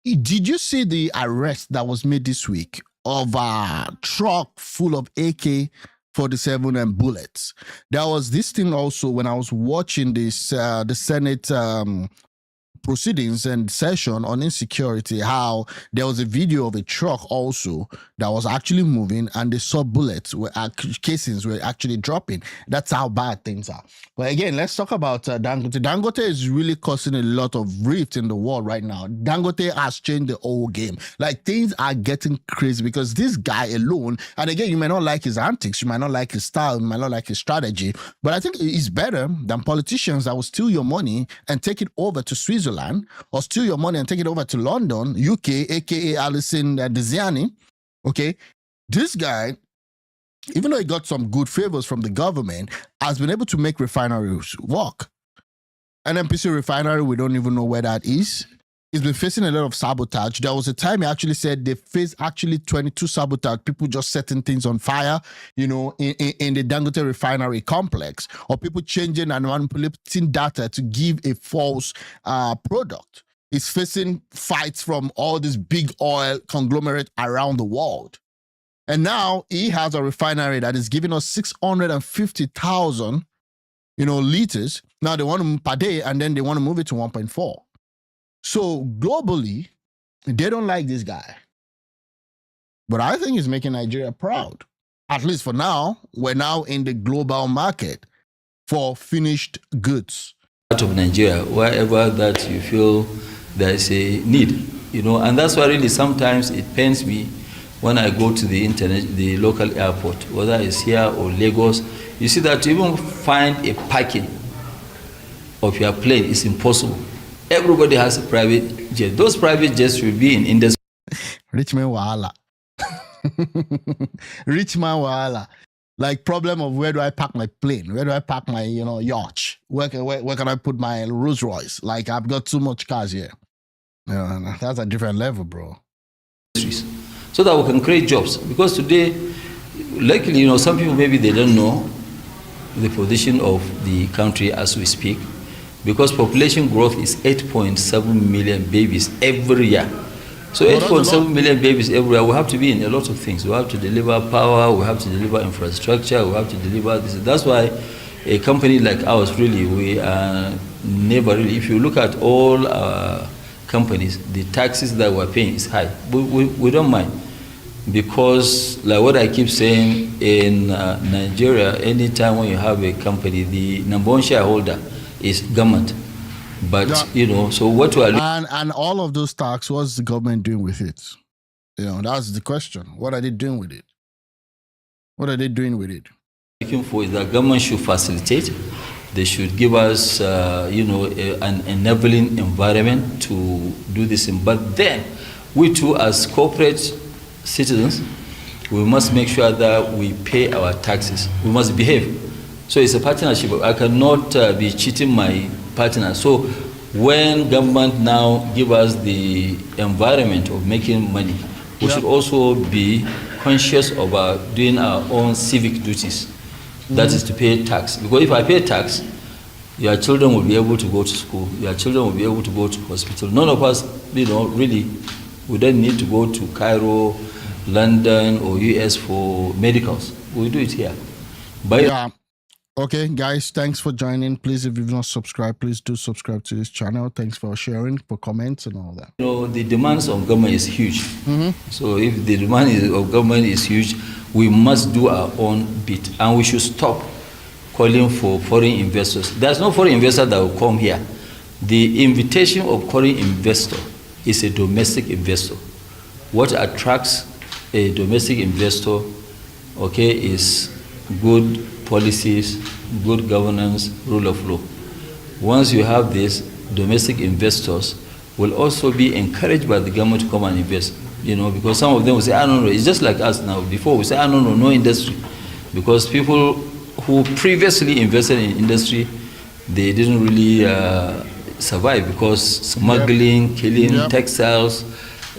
Did you see the arrest that was made this week of a truck full of AK-47 and bullets? There was this thing also when I was watching this the Senate proceedings and session on insecurity, how there was a video of a truck also that was actually moving and they saw bullets, casings were actually dropping. That's how bad things are. But again, let's talk about Dangote. Dangote is really causing a lot of rift in the world right now. Dangote has changed the whole game. Like, things are getting crazy because this guy alone, and again, you might not like his antics, you might not like his style, you might not like his strategy, but I think he's better than politicians that will steal your money and take it over to Switzerland, or steal your money and take it over to London, UK, aka Alison Desiani. Okay, this guy, even though he got some good favors from the government, has been able to make refineries work. NNPC refinery, we don't even know where that is. He's been facing a lot of sabotage. There was a time he actually said they faced actually 22 sabotage, people just setting things on fire, you know, in the Dangote refinery complex, or people changing and manipulating data to give a false product. He's facing fights from all this big oil conglomerate around the world. And now he has a refinery that is giving us 650,000, liters. Now they want to per day, and then they want to move it to 1.4. So globally, they don't like this guy. But I think it's making Nigeria proud. At least for now, we're now in the global market for finished goods. Out of Nigeria, wherever that you feel there's a need, and that's why really sometimes it pains me when I go to the local airport, whether it's here or Lagos, you see that to even find a parking of your plane is impossible. Everybody has a private jet. Those private jets should be in industry. Rich man wahala. Rich man wahala. Like problem of where do I park my plane? Where do I park my yacht? Where can I put my Rolls Royce? Like I've got too much cars here. That's a different level, bro. So that we can create jobs. Because today, luckily, some people maybe they don't know the position of the country as we speak. Because population growth is 8.7 million babies every year. So 8.7 million babies every year, we have to be in a lot of things. We have to deliver power, we have to deliver infrastructure, we have to deliver this. That's why a company like ours, really, we are never really, if you look at all our companies, the taxes that we're paying is high. We don't mind. Because, like what I keep saying, in Nigeria, anytime when you have a company, the number one shareholder is government. But, so what we are... And all of those tax, what's the government doing with it? That's the question. What are they doing with it? What are they doing with it? Looking for is that government should facilitate. They should give us, an enabling environment to do this. But then, we too, as corporate citizens, we must make sure that we pay our taxes. We must behave. So it's a partnership. I cannot be cheating my partner. So when government now give us the environment of making money, we should also be conscious about doing our own civic duties. That is to pay tax. Because if I pay tax, your children will be able to go to school. Your children will be able to go to hospital. None of us, really, we don't need to go to Cairo, London, or US for medicals. We do it here. Okay, guys, thanks for joining. Please, if you've not subscribed, please do subscribe to this channel. Thanks for sharing, for comments and all that. The demands on government is huge. So if the demand of government is huge, we must do our own bit. And we should stop calling for foreign investors. There's no foreign investor that will come here. The invitation of foreign investor is a domestic investor. What attracts a domestic investor, is good policies, good governance, rule of law. Once you have this, domestic investors will also be encouraged by the government to come and invest. Because some of them will say, no, it's just like us now. Before we say, no industry. Because people who previously invested in industry, they didn't really survive because smuggling, killing, textiles,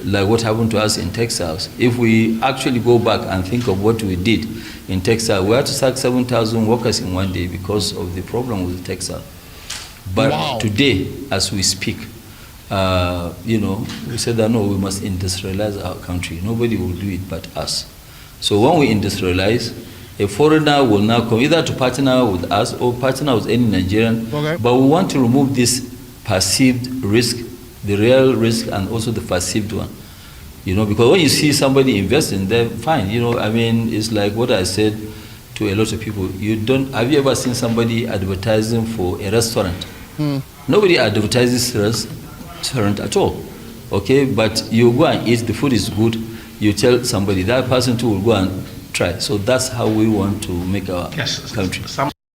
like what happened to us in textiles. If we actually go back and think of what we did in textile, we had to sack 7,000 workers in one day because of the problem with the textile. But today, as we speak, we said that no, we must industrialize our country. Nobody will do it but us. So when we industrialize, a foreigner will now come either to partner with us or partner with any Nigerian. But we want to remove this perceived risk, the real risk, and also the perceived one. Because when you see somebody investing, then fine. It's like what I said to a lot of people. Have you ever seen somebody advertising for a restaurant? Nobody advertises restaurant at all. But you go and eat, the food is good, you tell somebody, that person too will go and try. So that's how we want to make our country.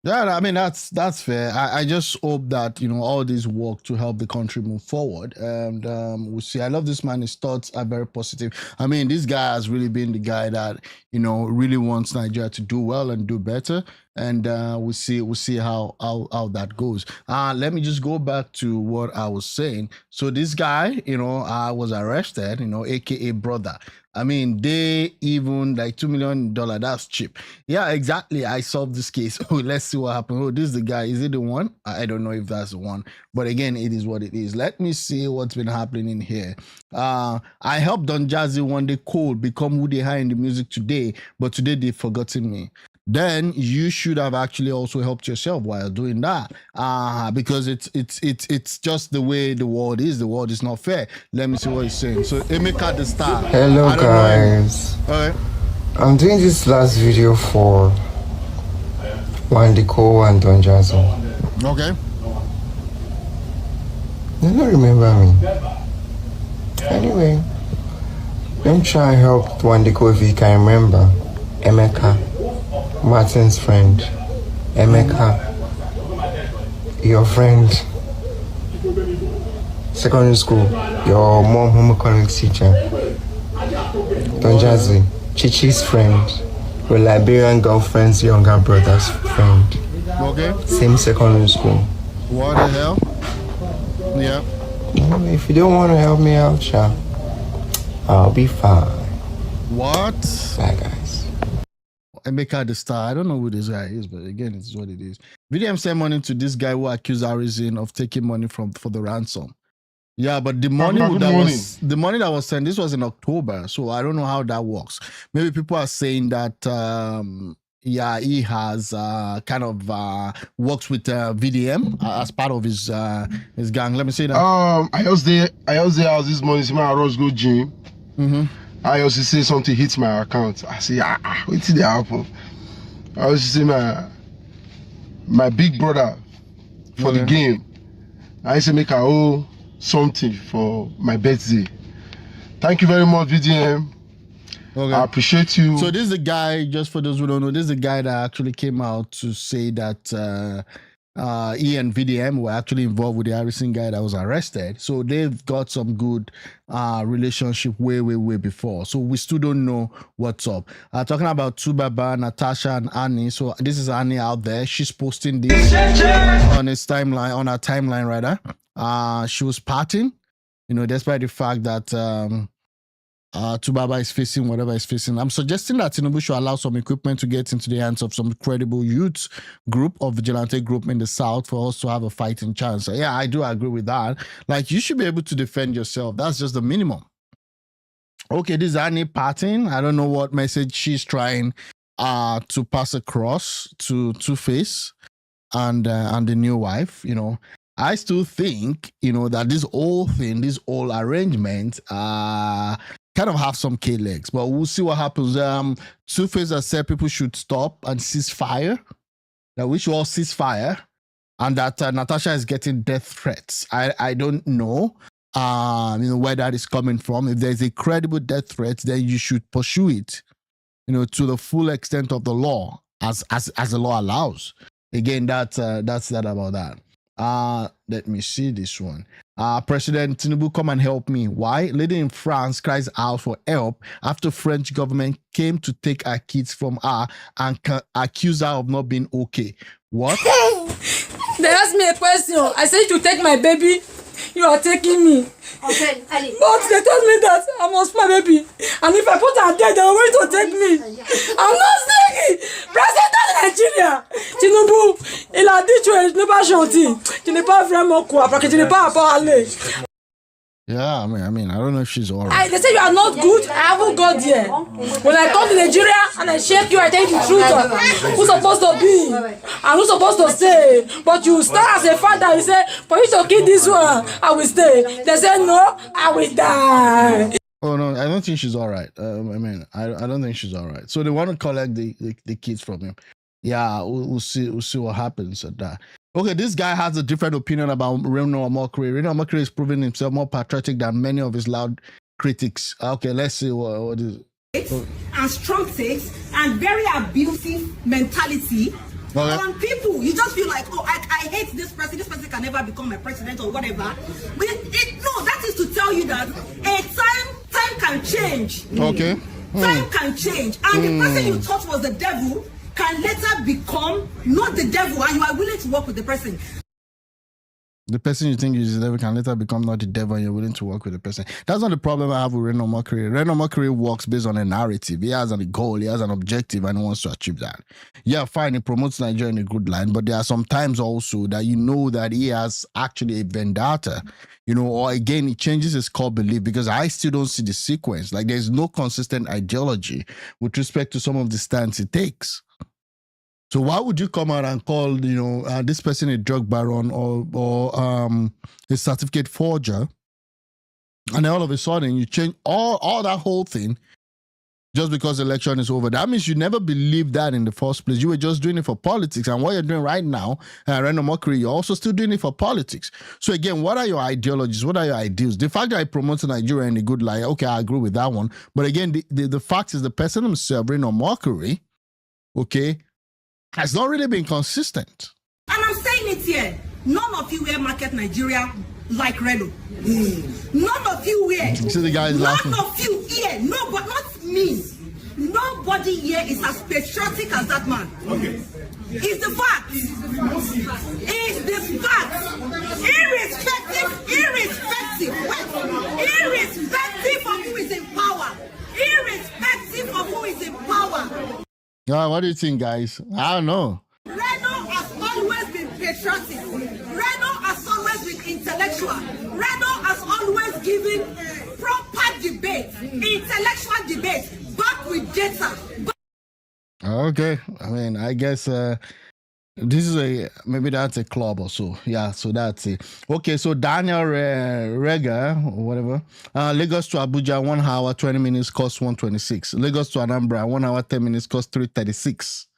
Yeah, that's fair. I just hope that all this work to help the country move forward, and we'll see. I love this man. His thoughts are very positive. This guy has really been the guy that really wants Nigeria to do well and do better. And we'll see how that goes. Let me just go back to what I was saying. So this guy, was arrested, aka brother. They even like $2 million. That's cheap. Yeah, exactly. I solved this case. Let's see what happened. This is the guy. Is it the one? I don't know if that's the one. But again, it is what it is. Let me see what's been happening in here. I helped Don Jazzy one day Cole become who they are in the music today, but today they've forgotten me. then you should have actually also helped yourself while doing that. Because it's just the way the world is. The world is not fair. Let me see what he's saying. So Emeka the Star. Hello guys. Okay. I'm doing this last video for Wandiko and Don Jazzo. Okay. They don't remember me. Anyway, let me try and help Wandiko if he can remember. Emeka, Martin's friend. Emeka, your friend. Secondary school, your mom home economics teacher. Don Jazzy, Chichi's friend. Your Liberian girlfriend's younger brother's friend. Okay. Same secondary school. What the hell? Yeah. If you don't want to help me out, child, I'll be fine. What? Bye, guys. Emeka the Star. I don't know who this guy is, but again, it's what it is. VDM sent money to this guy who accused HARISSON of taking money for the ransom. Yeah, but the money that was sent, this was in October, so I don't know how that works. Maybe people are saying that yeah, he has kind of works with VDM as part of his gang. Let me say that. I was there this morning. See my Rose go gym. I also say something hits my account. I say, what did happen? I also say my big brother for the game. I say make a whole something for my birthday. Thank you very much, VDM. Okay. I appreciate you. So this is the guy, just for those who don't know, this is the guy that actually came out to say that he and VDM were actually involved with the HARISSON guy that was arrested. So they've got some good relationship way before. So we still don't know what's up. Talking about Tubaba, Natasha, and Annie. So this is Annie out there. She's posting this on his timeline, on her timeline rather. She was partying, despite the fact that Tubaba is facing whatever he's facing. I'm suggesting that Tinubu should allow some equipment to get into the hands of some credible youth group or vigilante group in the South for us to have a fighting chance. So yeah, I do agree with that. Like, you should be able to defend yourself. That's just the minimum. Okay, this is Annie partying. I don't know what message she's trying to pass across to TUFACE and the new wife. I still think, that this whole thing, this whole arrangement, kind of have some K-legs, but we'll see what happens. TUFACE has said people should stop and cease fire, that we should all cease fire, and that Natasha is getting death threats. I don't know, where that is coming from. If there's a credible death threat, then you should pursue it, to the full extent of the law, as the law allows. Again, that's that about that. Let me see this one. President Tinubu, come and help me. Why? Lady in France cries out for help after French government came to take her kids from her and accuse her of not being okay. What? They asked me a question. I said to take my baby. You are taking me. Okay, Ali. But they told me that I must my baby. And if I put her there, they are going to take me. I'm not saying President of Nigeria. Tinubu, il a dit tu n'es pas gentil. Tu n'es pas vraiment quoi. Parce que tu n'es pas à parler. Yeah, I mean, I don't know if she's all right. They say you are not good. I haven't got there. When I come to Nigeria and I shake you, I tell you the truth. Who's supposed to be and who's supposed to stay? But you stand as a father, you say, for you to kill this one, I will stay. They say, no, I will die. Oh, no, I don't think she's all right. I don't think she's all right. So they want to collect the kids from him. Yeah, we'll see what happens at that. Okay, this guy has a different opinion about Reno Omokri. Reno Omokri is proving himself more patriotic than many of his loud critics. Okay, let's see what is it. And strong takes and very abusive mentality on people. You just feel like, oh, I hate this person can never become my president or whatever. But no, that is to tell you that time can change. Okay. Time can change. And the person you thought was the devil can later become not the devil, and you are willing to work with the person. The person you think is the devil can later become not the devil, and you're willing to work with the person. That's not the problem I have with Reno Omokri. Reno Omokri works based on a narrative. He has a goal, he has an objective, and he wants to achieve that. Yeah, fine, he promotes Nigeria in a good line, but there are some times also that that he has actually a vendetta, or again, he changes his core belief, because I still don't see the sequence. Like, there's no consistent ideology with respect to some of the stands he takes. So why would you come out and call, this person a drug baron or a certificate forger, and then all of a sudden you change all that whole thing just because the election is over? That means you never believed that in the first place. You were just doing it for politics. And what you're doing right now, random mockery, you're also still doing it for politics. So again, what are your ideologies? What are your ideals? The fact that I promote Nigeria in a good light, okay, I agree with that one. But again, the fact is the person himself, random mockery, okay, has not really been consistent. And I'm saying it here. None of you will market Nigeria like Reno. None of you will. See the guy is laughing. None of you here. No, but not me. Nobody here is as patriotic as that man. Okay. It's the fact. It's the fact. Irrespective of who is in power. Irrespective of who is in power. What do you think, guys? I don't know. Reno has always been patriotic. Reno has always been intellectual. Reno has always given proper debate, intellectual debate, back with data. Okay, I mean, I guess this is maybe that's a club or so. Yeah, so that's it. Okay, so Daniel Rega or whatever. Lagos to Abuja, 1 hour 20 minutes cost 126. Lagos to Anambra, 1 hour 10 minutes cost 336.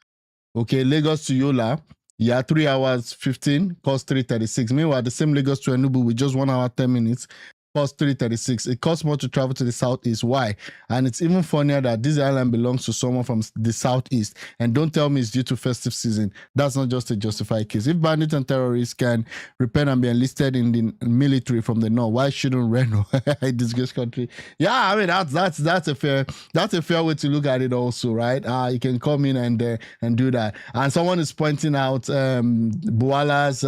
Okay, Lagos to Yola, 3 hours 15 cost 336. Meanwhile, the same Lagos to Enugu with just 1 hour 10 minutes cost 336. It costs more to travel to the southeast. Why? And it's even funnier that this island belongs to someone from the southeast. And don't tell me it's due to festive season. That's not just a justified case. If bandits and terrorists can repent and be enlisted in the military from the north, why shouldn't Reno, a disgraced country? Yeah, I mean that's a fair way to look at it also, right? You can come in and do that. And someone is pointing out Buala's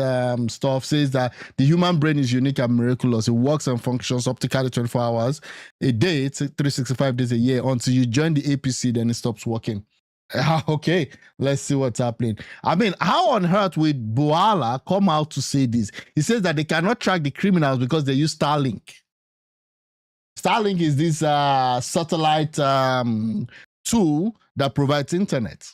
stuff, says that the human brain is unique and miraculous. It works and functions optically 24 hours a day, it's 365 days a year. Until you join the APC, then it stops working. Okay, let's see what's happening. I mean, how on earth would Buala come out to say this? He says that they cannot track the criminals because they use Starlink. Starlink is this satellite tool that provides internet.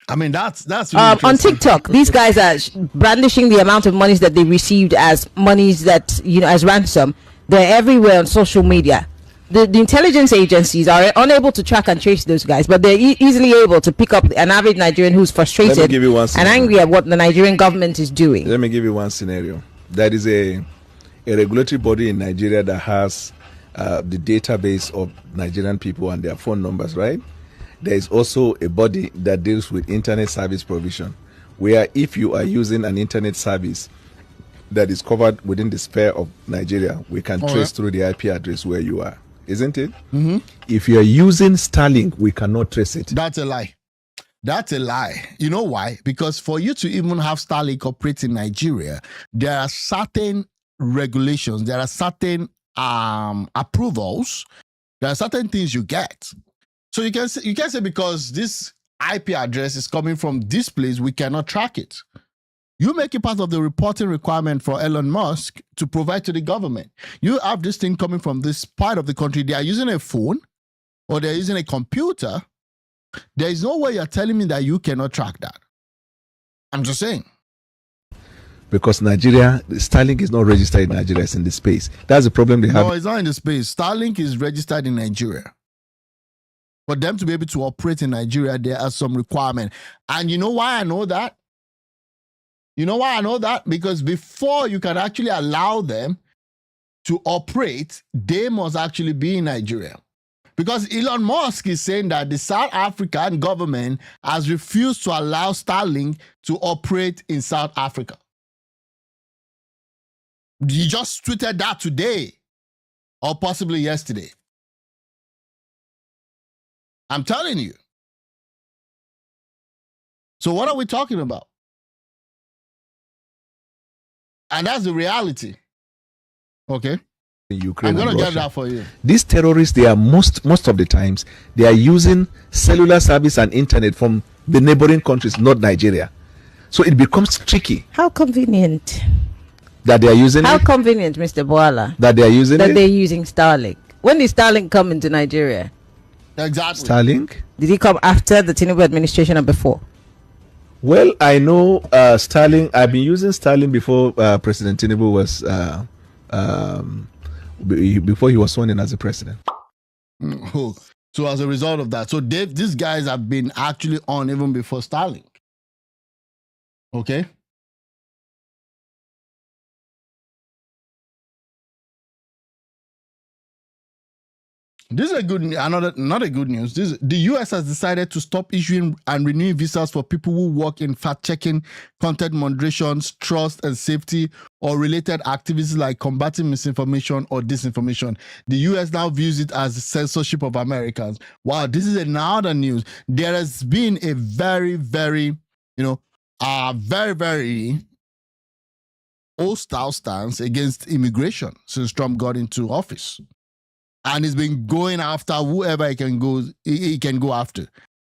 I mean, that's really on TikTok, these guys are brandishing the amount of monies that they received as monies that, as ransom. They're everywhere on social media. The intelligence agencies are unable to track and trace those guys, but they're easily able to pick up an average Nigerian who's frustrated and angry at what the Nigerian government is doing. Let me give you one scenario. There is a regulatory body in Nigeria that has the database of Nigerian people and their phone numbers, right? There is also a body that deals with internet service provision, where if you are using an internet service that is covered within the sphere of Nigeria, we can trace through the IP address where you are, isn't it? Mm-hmm. If you are using Starlink, we cannot trace it. That's a lie. That's a lie. You know why? Because for you to even have Starlink operate in Nigeria, there are certain regulations, there are certain approvals, there are certain things you get. So you can say because this IP address is coming from this place, we cannot track it. You make it part of the reporting requirement for Elon Musk to provide to the government. You have this thing coming from this part of the country. They are using a phone or they're using a computer. There is no way you're telling me that you cannot track that. I'm just saying. Because Nigeria, Starlink is not registered in Nigeria, it's in the space. That's the problem they have. No, it's not in the space. Starlink is registered in Nigeria. For them to be able to operate in Nigeria, there are some requirements. And you know why I know that? You know why I know that? Because before you can actually allow them to operate, they must actually be in Nigeria. Because Elon Musk is saying that the South African government has refused to allow Starlink to operate in South Africa. He just tweeted that today or possibly yesterday. I'm telling you. So what are we talking about? And that's the reality. Okay. Ukraine, I'm going to get that for you. These terrorists, they are most of the times, they are using cellular service and internet from the neighboring countries, not Nigeria. So it becomes tricky. How convenient. That they are using How convenient, Mr. Boala. That they are using That they're using Starlink. When did Starlink come into Nigeria? Exactly. Starlink? Did he come after the Tinubu administration or before? Well, I know Starlink. I've been using Starlink before President Tinubu was before he was sworn in as a president. So as a result of that, so these guys have been actually on even before Starlink. Okay. This is not a good news. The US has decided to stop issuing and renewing visas for people who work in fact-checking, content moderation, trust and safety, or related activities like combating misinformation or disinformation. The US now views it as censorship of Americans. Wow, this is another news. There has been a very, very, very hostile stance against immigration since Trump got into office. And he's been going after whoever he can go after.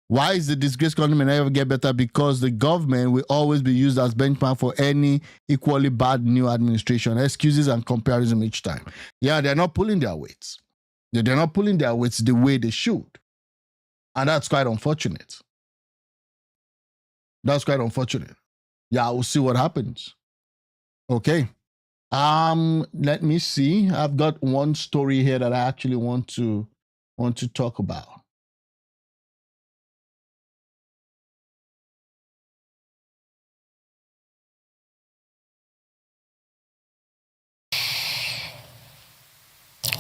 Why is the disgrace economy never get better? Because the government will always be used as benchmark for any equally bad new administration. Excuses and comparison each time. Yeah, they're not pulling their weights. They're not pulling their weights the way they should. And that's quite unfortunate. That's quite unfortunate. Yeah, we'll see what happens. Okay. Let me see. I've got one story here that I actually want to talk about.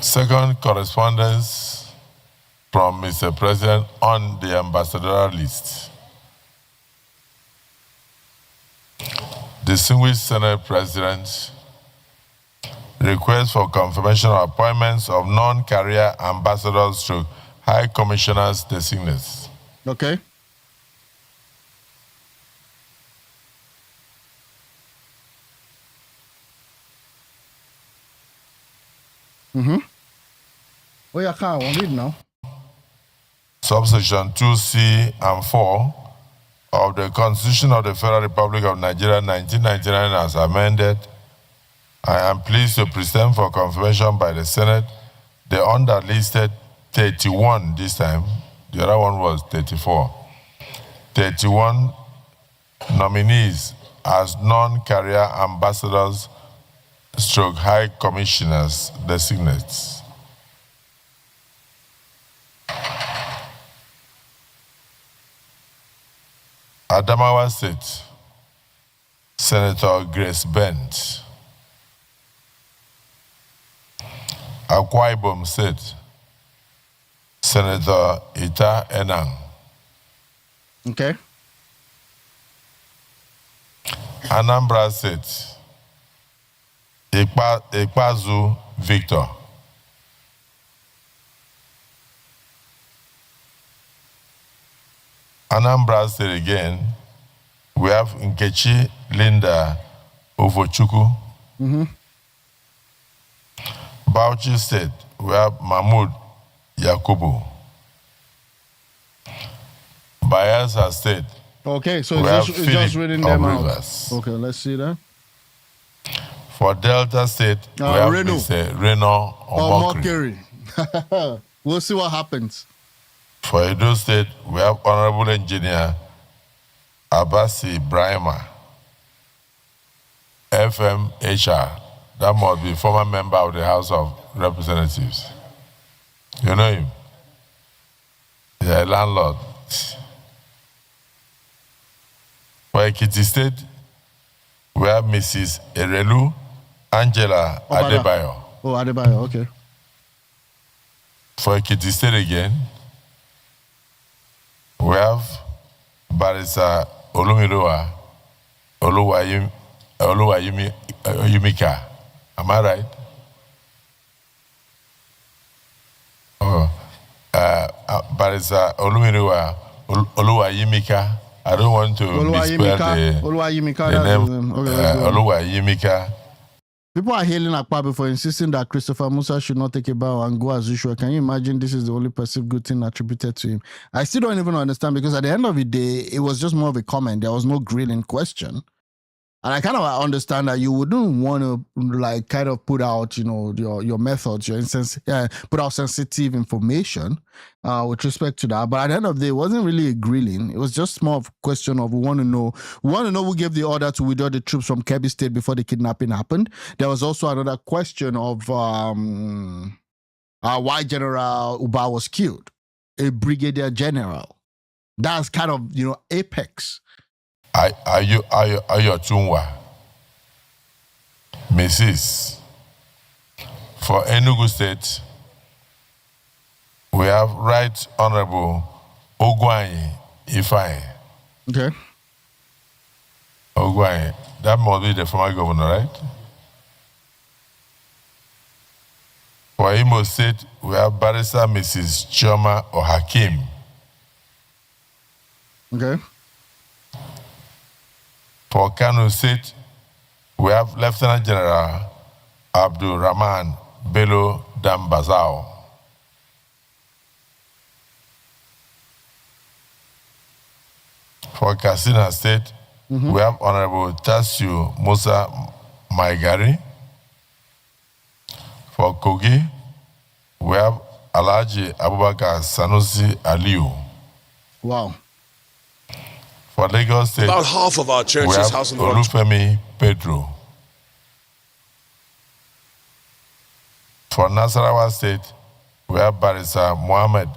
Second correspondence from Mr. President on the ambassadorial list. Distinguished Senate President, request for confirmation of appointments of non-career ambassadors to high commissioners designates. Okay. Oh, yeah, I want read now. Subsection 2C and 4 of the Constitution of the Federal Republic of Nigeria 1999 as amended, I am pleased to present for confirmation by the Senate the underlisted 31 this time. The other one was 34. 31 nominees as non-career ambassadors stroke high commissioners designates. Adamawa State, Senator Grace Bent. Akwa Ibom State, Senator Ita Enang. Okay. Anambra State, Ikpazu Victor. Anambra State again, we have Nkechi Linda Ovochukwu. Bauchi State, we have Mahmoud Yakubu. Bayelsa State. Okay, so it's just reading them out. Okay, let's see that. For Delta State, we have Mr. Reno Omokri. We'll see what happens. For Edo State, we have Honorable Engineer Abasi Brahima, FMHR. That must be former member of the House of Representatives. You know him? He's a landlord. For Ekiti State, we have Mrs. Erelu Angela Adebayo. Oh, Adebayo, okay. For Ekiti State again, we have Barrister Olumiroa Oluwayimika. Am I right? Oh, Barrister Olumiroa Oluwayimika. I don't want to misspell the name. Oluwayimika. People are hailing Akpabi for insisting that Christopher Musa should not take a bow and go as usual. Can you imagine this is the only perceived good thing attributed to him? I still don't even understand, because at the end of the day, it was just more of a comment. There was no grilling question. And I kind of understand that you wouldn't want to like kind of put out, your methods, your instance, put out sensitive information with respect to that. But at the end of the day, it wasn't really a grilling. It was just more of a question of we want to know who gave the order to withdraw the troops from Kebbi State before the kidnapping happened. There was also another question of why General Uba was killed, a brigadier general. That's kind of, apex. Ayotunwa, Mrs. For Enugu State, we have Right Honorable Ogwani Ifeanyi. Okay. Ogwani, that must be the former governor, right? For Imo State, we have Barrister Mrs. Chioma Ohakim. Okay. For Kano State, we have Lieutenant General Abdul Rahman Bello Dambazao. For Katsina State, we have Honorable Tasiu Musa Maigari. For Kogi, we have Alhaji Abubakar Sanusi Aliu. Wow. For Lagos State, about half of our churches, we have house and Olufemi Pedro. For Nasarawa State, we have Barrister Mohammed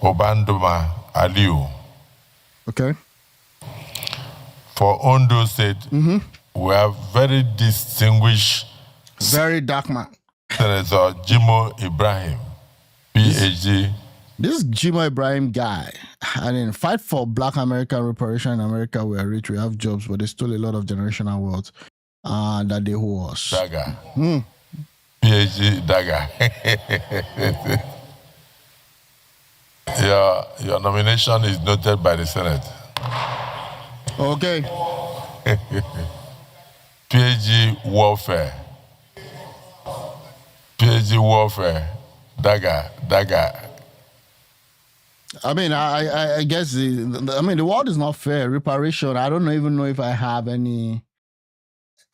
Obandoma Aliu. Okay. For Ondo State, we have very distinguished, very dark man, Senator Jimo Ibrahim, PhD. This Jimo Ibrahim guy, fight for Black American reparation in America. We are rich, we have jobs, but they stole a lot of generational wealth that they owe us. Daga. PhD Daga. Your nomination is noted by the Senate. Okay. PhD Warfare. PhD Warfare. Daga. I mean, I guess the world is not fair. Reparation, I don't even know if I have any.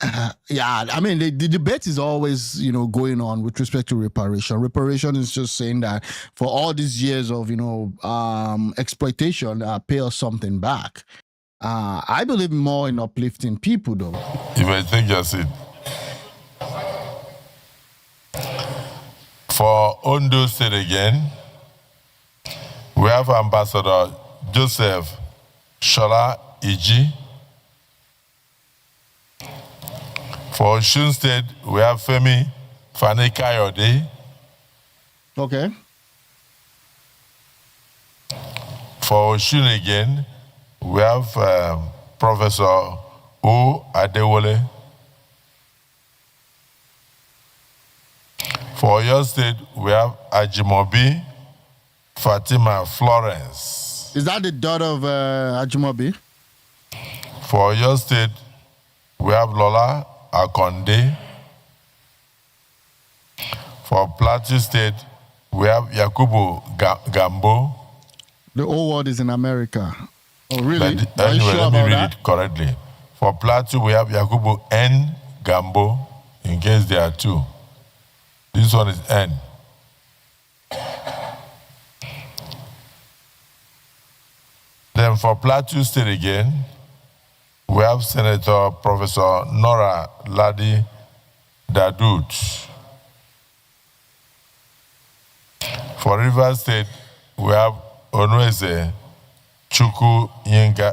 I mean, the debate is always, going on with respect to reparation. Reparation is just saying that for all these years of, exploitation, pay us something back. I believe more in uplifting people, though. If I take your seat. For Ondo State again, we have Ambassador Joseph Shola Iji. For Osun State, we have Femi Fani-Kayode. Okay. For Osun again, we have Professor O Adewole. For Oyo State, we have Ajimobi Fatima Florence. Is that the daughter of Ajimobi? For Oyo State, we have Lola Akonde. For Plateau State, we have Yakubu Gambo. The whole world is in America. Oh, really? Anyway, sure let me read that? it correctly. For Plateau, we have Yakubu N. Gambo, in case there are two. This one is N. Then for Plateau State again, we have Senator Professor Nora Ladi Dadut. For Rivers State, we have Onweze Chukujinga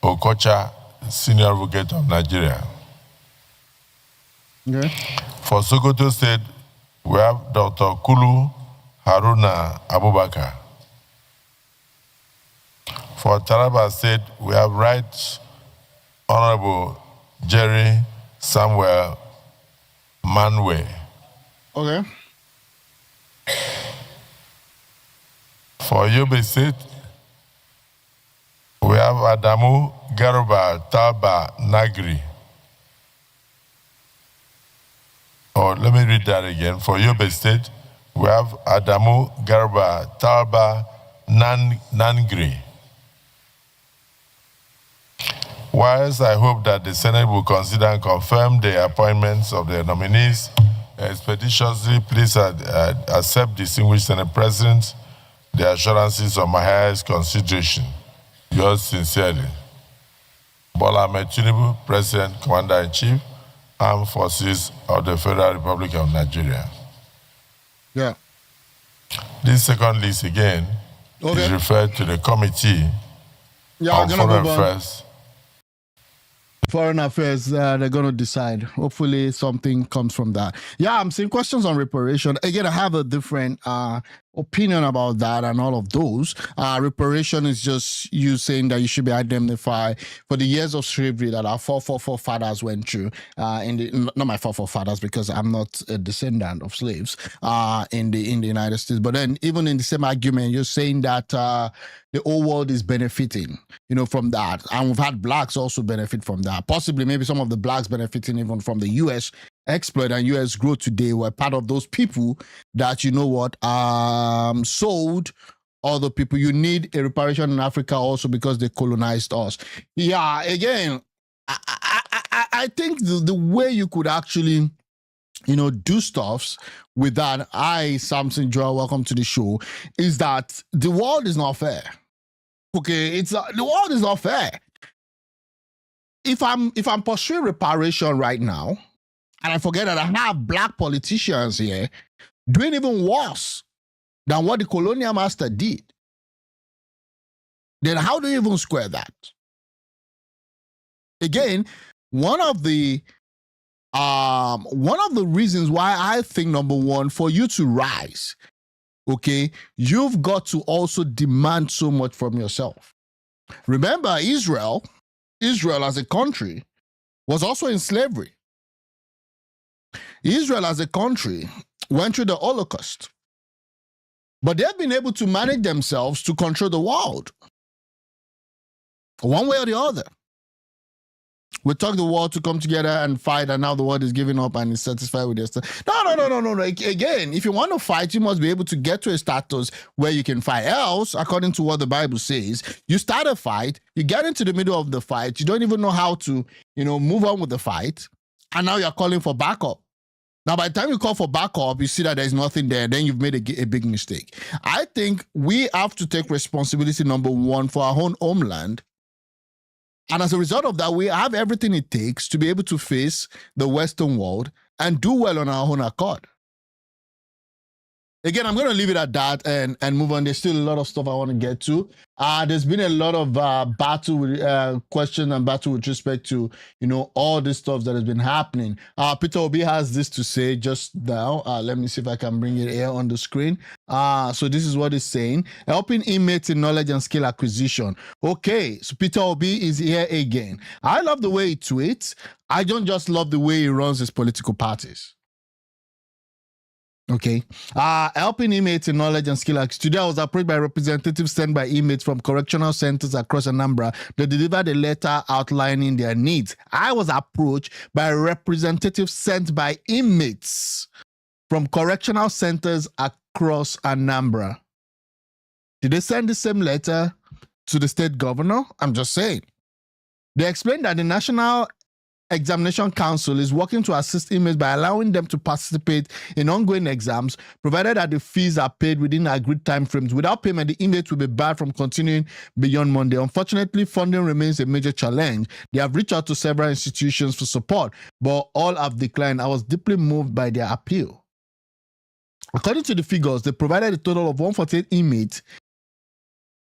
Okocha, Senior Advocate of Nigeria. Okay. For Sokoto State, we have Dr. Kulu Haruna Abubakar. For Taraba State, we have Right Honorable Jerry Samuel Manwe. Okay. For Yobe State, we have Adamu Garuba Taba Nagri. Let me read that again. For Yobe State, we have Adamu Garuba Taba Nangri. Whilst I hope that the Senate will consider and confirm the appointments of the nominees expeditiously, please accept, distinguished Senate President, the assurances of my highest consideration. Yours sincerely, Bola Ahmed Tinubu, President, Commander-in-Chief, Armed Forces of the Federal Republic of Nigeria. Yeah. This second list again is referred to the Committee on Foreign Affairs. Foreign Affairs, they're going to decide. Hopefully something comes from that. Yeah, I'm seeing questions on reparation. Again, I have a different opinion about that and all of those. Reparation is just you saying that you should be indemnified for the years of slavery that our forefathers went through. Not my forefathers, because I'm not a descendant of slaves in the United States. But then even in the same argument, you're saying that the whole world is benefiting, from that. And we've had blacks also benefit from that. Possibly maybe some of the blacks benefiting even from the U.S. exploit and U.S. growth today were part of those people that, sold other people. You need a reparation in Africa also because they colonized us. Yeah, again, I think the way you could actually, do stuffs with that, Samson Joel, welcome to the show, is that the world is not fair. Okay, the world is not fair. If I'm pursuing reparation right now, and I forget that I have black politicians here doing even worse than what the colonial master did, then how do you even square that? Again, one of the reasons why I think, number one, for you to rise, okay, you've got to also demand so much from yourself. Remember, Israel as a country was also in slavery. Israel as a country went through the Holocaust, but they've been able to manage themselves to control the world, one way or the other. We took the world to come together and fight, and now the world is giving up and is satisfied with their stuff. No. Again, if you want to fight, you must be able to get to a status where you can fight. Else, according to what the Bible says, you start a fight, you get into the middle of the fight, you don't even know how to, move on with the fight, and now you're calling for backup. Now, by the time you call for backup, you see that there's nothing there, then you've made a big mistake. I think we have to take responsibility, number one, for our own homeland. And as a result of that, we have everything it takes to be able to face the Western world and do well on our own accord. Again, I'm going to leave it at that and move on. There's still a lot of stuff I want to get to. There's been a lot of question and battle with respect to, all this stuff that has been happening. Peter Obi has this to say just now. Let me see if I can bring it here on the screen. So this is what it's saying. Helping inmates in knowledge and skill acquisition. Okay, so Peter Obi is here again. I love the way he tweets. I don't just love the way he runs his political parties. Okay. Helping inmates in knowledge and skill acquisition. Today I was approached by representatives sent by inmates from correctional centers across Anambra. They delivered a letter outlining their needs. I was approached by representatives sent by inmates from correctional centers across Anambra. Did they send the same letter to the state governor? I'm just saying. They explained that the National Examination Council is working to assist inmates by allowing them to participate in ongoing exams, provided that the fees are paid within agreed time frames. Without payment, the inmates will be barred from continuing beyond Monday. Unfortunately, funding remains a major challenge. They have reached out to several institutions for support, but all have declined. I was deeply moved by their appeal. According to the figures, they provided a total of 148 inmates.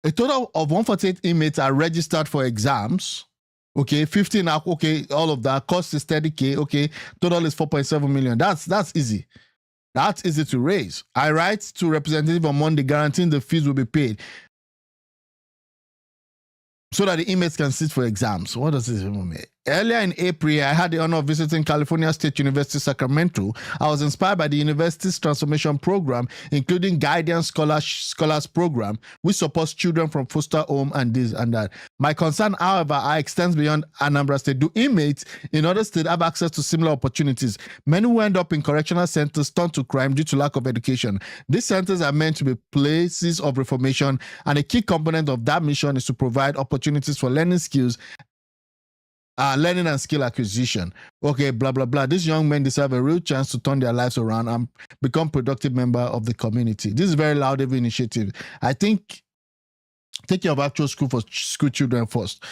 A total of 148 inmates are registered for exams. Okay, 15, okay, all of that. Cost is 30K, okay. Total is 4.7 million. That's easy. That's easy to raise. I write to representative on Monday guaranteeing the fees will be paid so that the inmates can sit for exams. What does this even mean? Earlier in April, I had the honor of visiting California State University, Sacramento. I was inspired by the university's transformation program, including Guidance Scholars Program, which supports children from foster home and this and that. My concern, however, extends beyond Anambra State. Do inmates in other states have access to similar opportunities? Many who end up in correctional centers turn to crime due to lack of education. These centers are meant to be places of reformation, and a key component of that mission is to provide opportunities for learning skills Learning and skill acquisition. Okay, blah, blah, blah. These young men deserve a real chance to turn their lives around and become productive member of the community. This is a very laudable initiative. I think take care of actual school for school children first.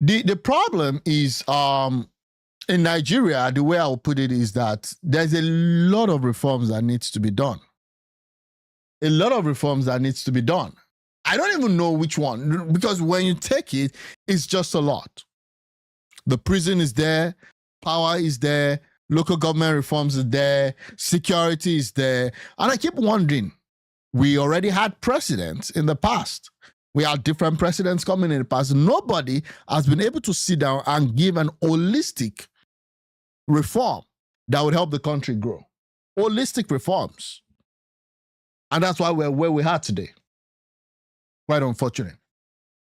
The problem is in Nigeria, the way I will put it is that there's a lot of reforms that needs to be done. A lot of reforms that needs to be done. I don't even know which one, because when you take it, it's just a lot. The prison is there, power is there, local government reforms is there, security is there. And I keep wondering, we already had presidents in the past. We had different presidents coming in the past. Nobody has been able to sit down and give an holistic reform that would help the country grow. Holistic reforms. And that's why we're where we are today. Quite unfortunate.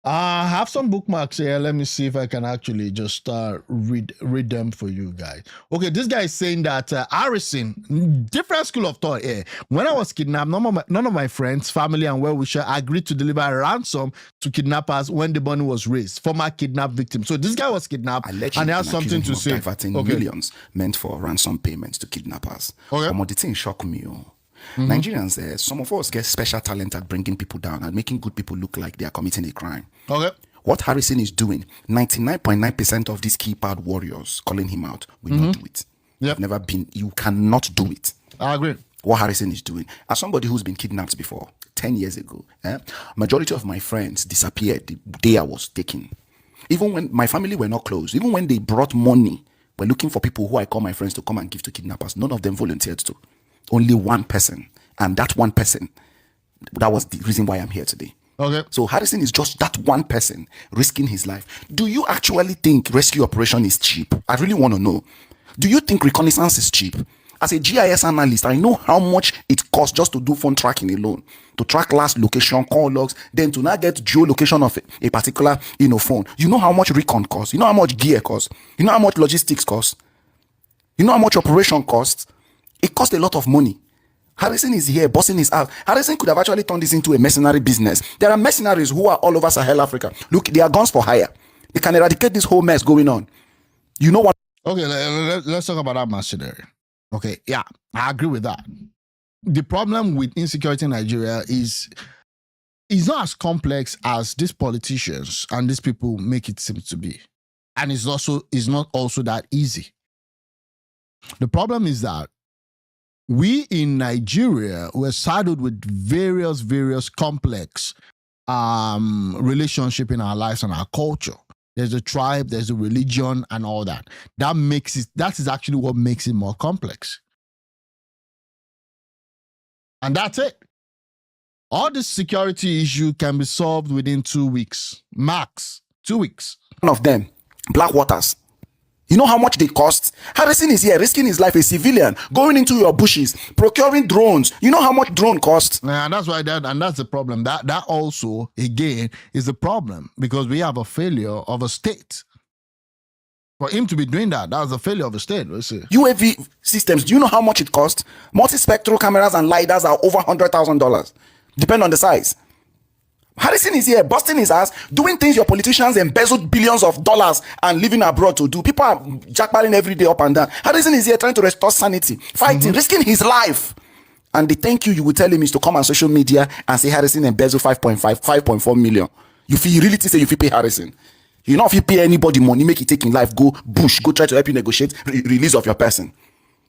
I have some bookmarks here. Let me see if I can actually just read them for you guys. Okay, this guy is saying that HARISSON, different school of thought here. When I was kidnapped, none of my friends, family, and well-wisher agreed to deliver a ransom to kidnappers when the money was raised. Former kidnapped victim. So this guy was kidnapped allegedly, and he has something to say. Diverting millions meant for ransom payments to kidnappers. Okay. The thing shocked me. Nigerians, some of us get special talent at bringing people down and making good people look like they are committing a crime. Okay. What HARISSON is doing, 99.9% of these keypad warriors calling him out will not do it. Yep. Never been. You cannot do it. I agree. What HARISSON is doing. As somebody who's been kidnapped before, 10 years ago, majority of my friends disappeared the day I was taken. Even when my family were not close, even when they brought money, we're looking for people who I call my friends to come and give to kidnappers. None of them volunteered to. Only one person. And that one person, that was the reason why I'm here today. Okay. So HARISSON is just that one person risking his life. Do you actually think rescue operation is cheap? I really want to know. Do you think reconnaissance is cheap? As a GIS analyst, I know how much it costs just to do phone tracking alone. To track last location, call logs, then to now get geolocation of a particular phone. You know how much recon costs. You know how much gear costs. You know how much logistics costs. You know how much operation costs. It costs a lot of money. HARISSON is here busting his ass. HARISSON could have actually turned this into a mercenary business. There are mercenaries who are all over Sahel Africa. Look, they are guns for hire. They can eradicate this whole mess going on. You know what? Okay, let's talk about that mercenary. Okay, yeah, I agree with that. The problem with insecurity in Nigeria is not as complex as these politicians and these people make it seem to be. And it's not also that easy. The problem is that we in Nigeria were saddled with various complex relationship in our lives and our culture. There's a tribe, there's a religion, and all that. That is actually what makes it more complex. And that's it. All this security issue can be solved within 2 weeks, max 2 weeks. One of them, Black Waters. You know how much they cost? HARISSON is here risking his life, a civilian, going into your bushes, procuring drones. You know how much drone costs? And that's why that's the problem. That also, again, is the problem because we have a failure of a state. For him to be doing that's a failure of a state. Let's see. UAV systems, do you know how much it costs? Multispectral cameras and LiDARs are over $100,000. Depend on the size. HARISSON is here busting his ass, doing things your politicians embezzled billions of dollars and living abroad to do. People are jackballing every day up and down. HARISSON is here trying to restore sanity, fighting, risking his life. And the thank you will tell him is to come on social media and say HARISSON embezzled 5.4 million. You really say you pay HARISSON. You know if you pay anybody money, make it take in life, go bush, go try to help you negotiate release of your person.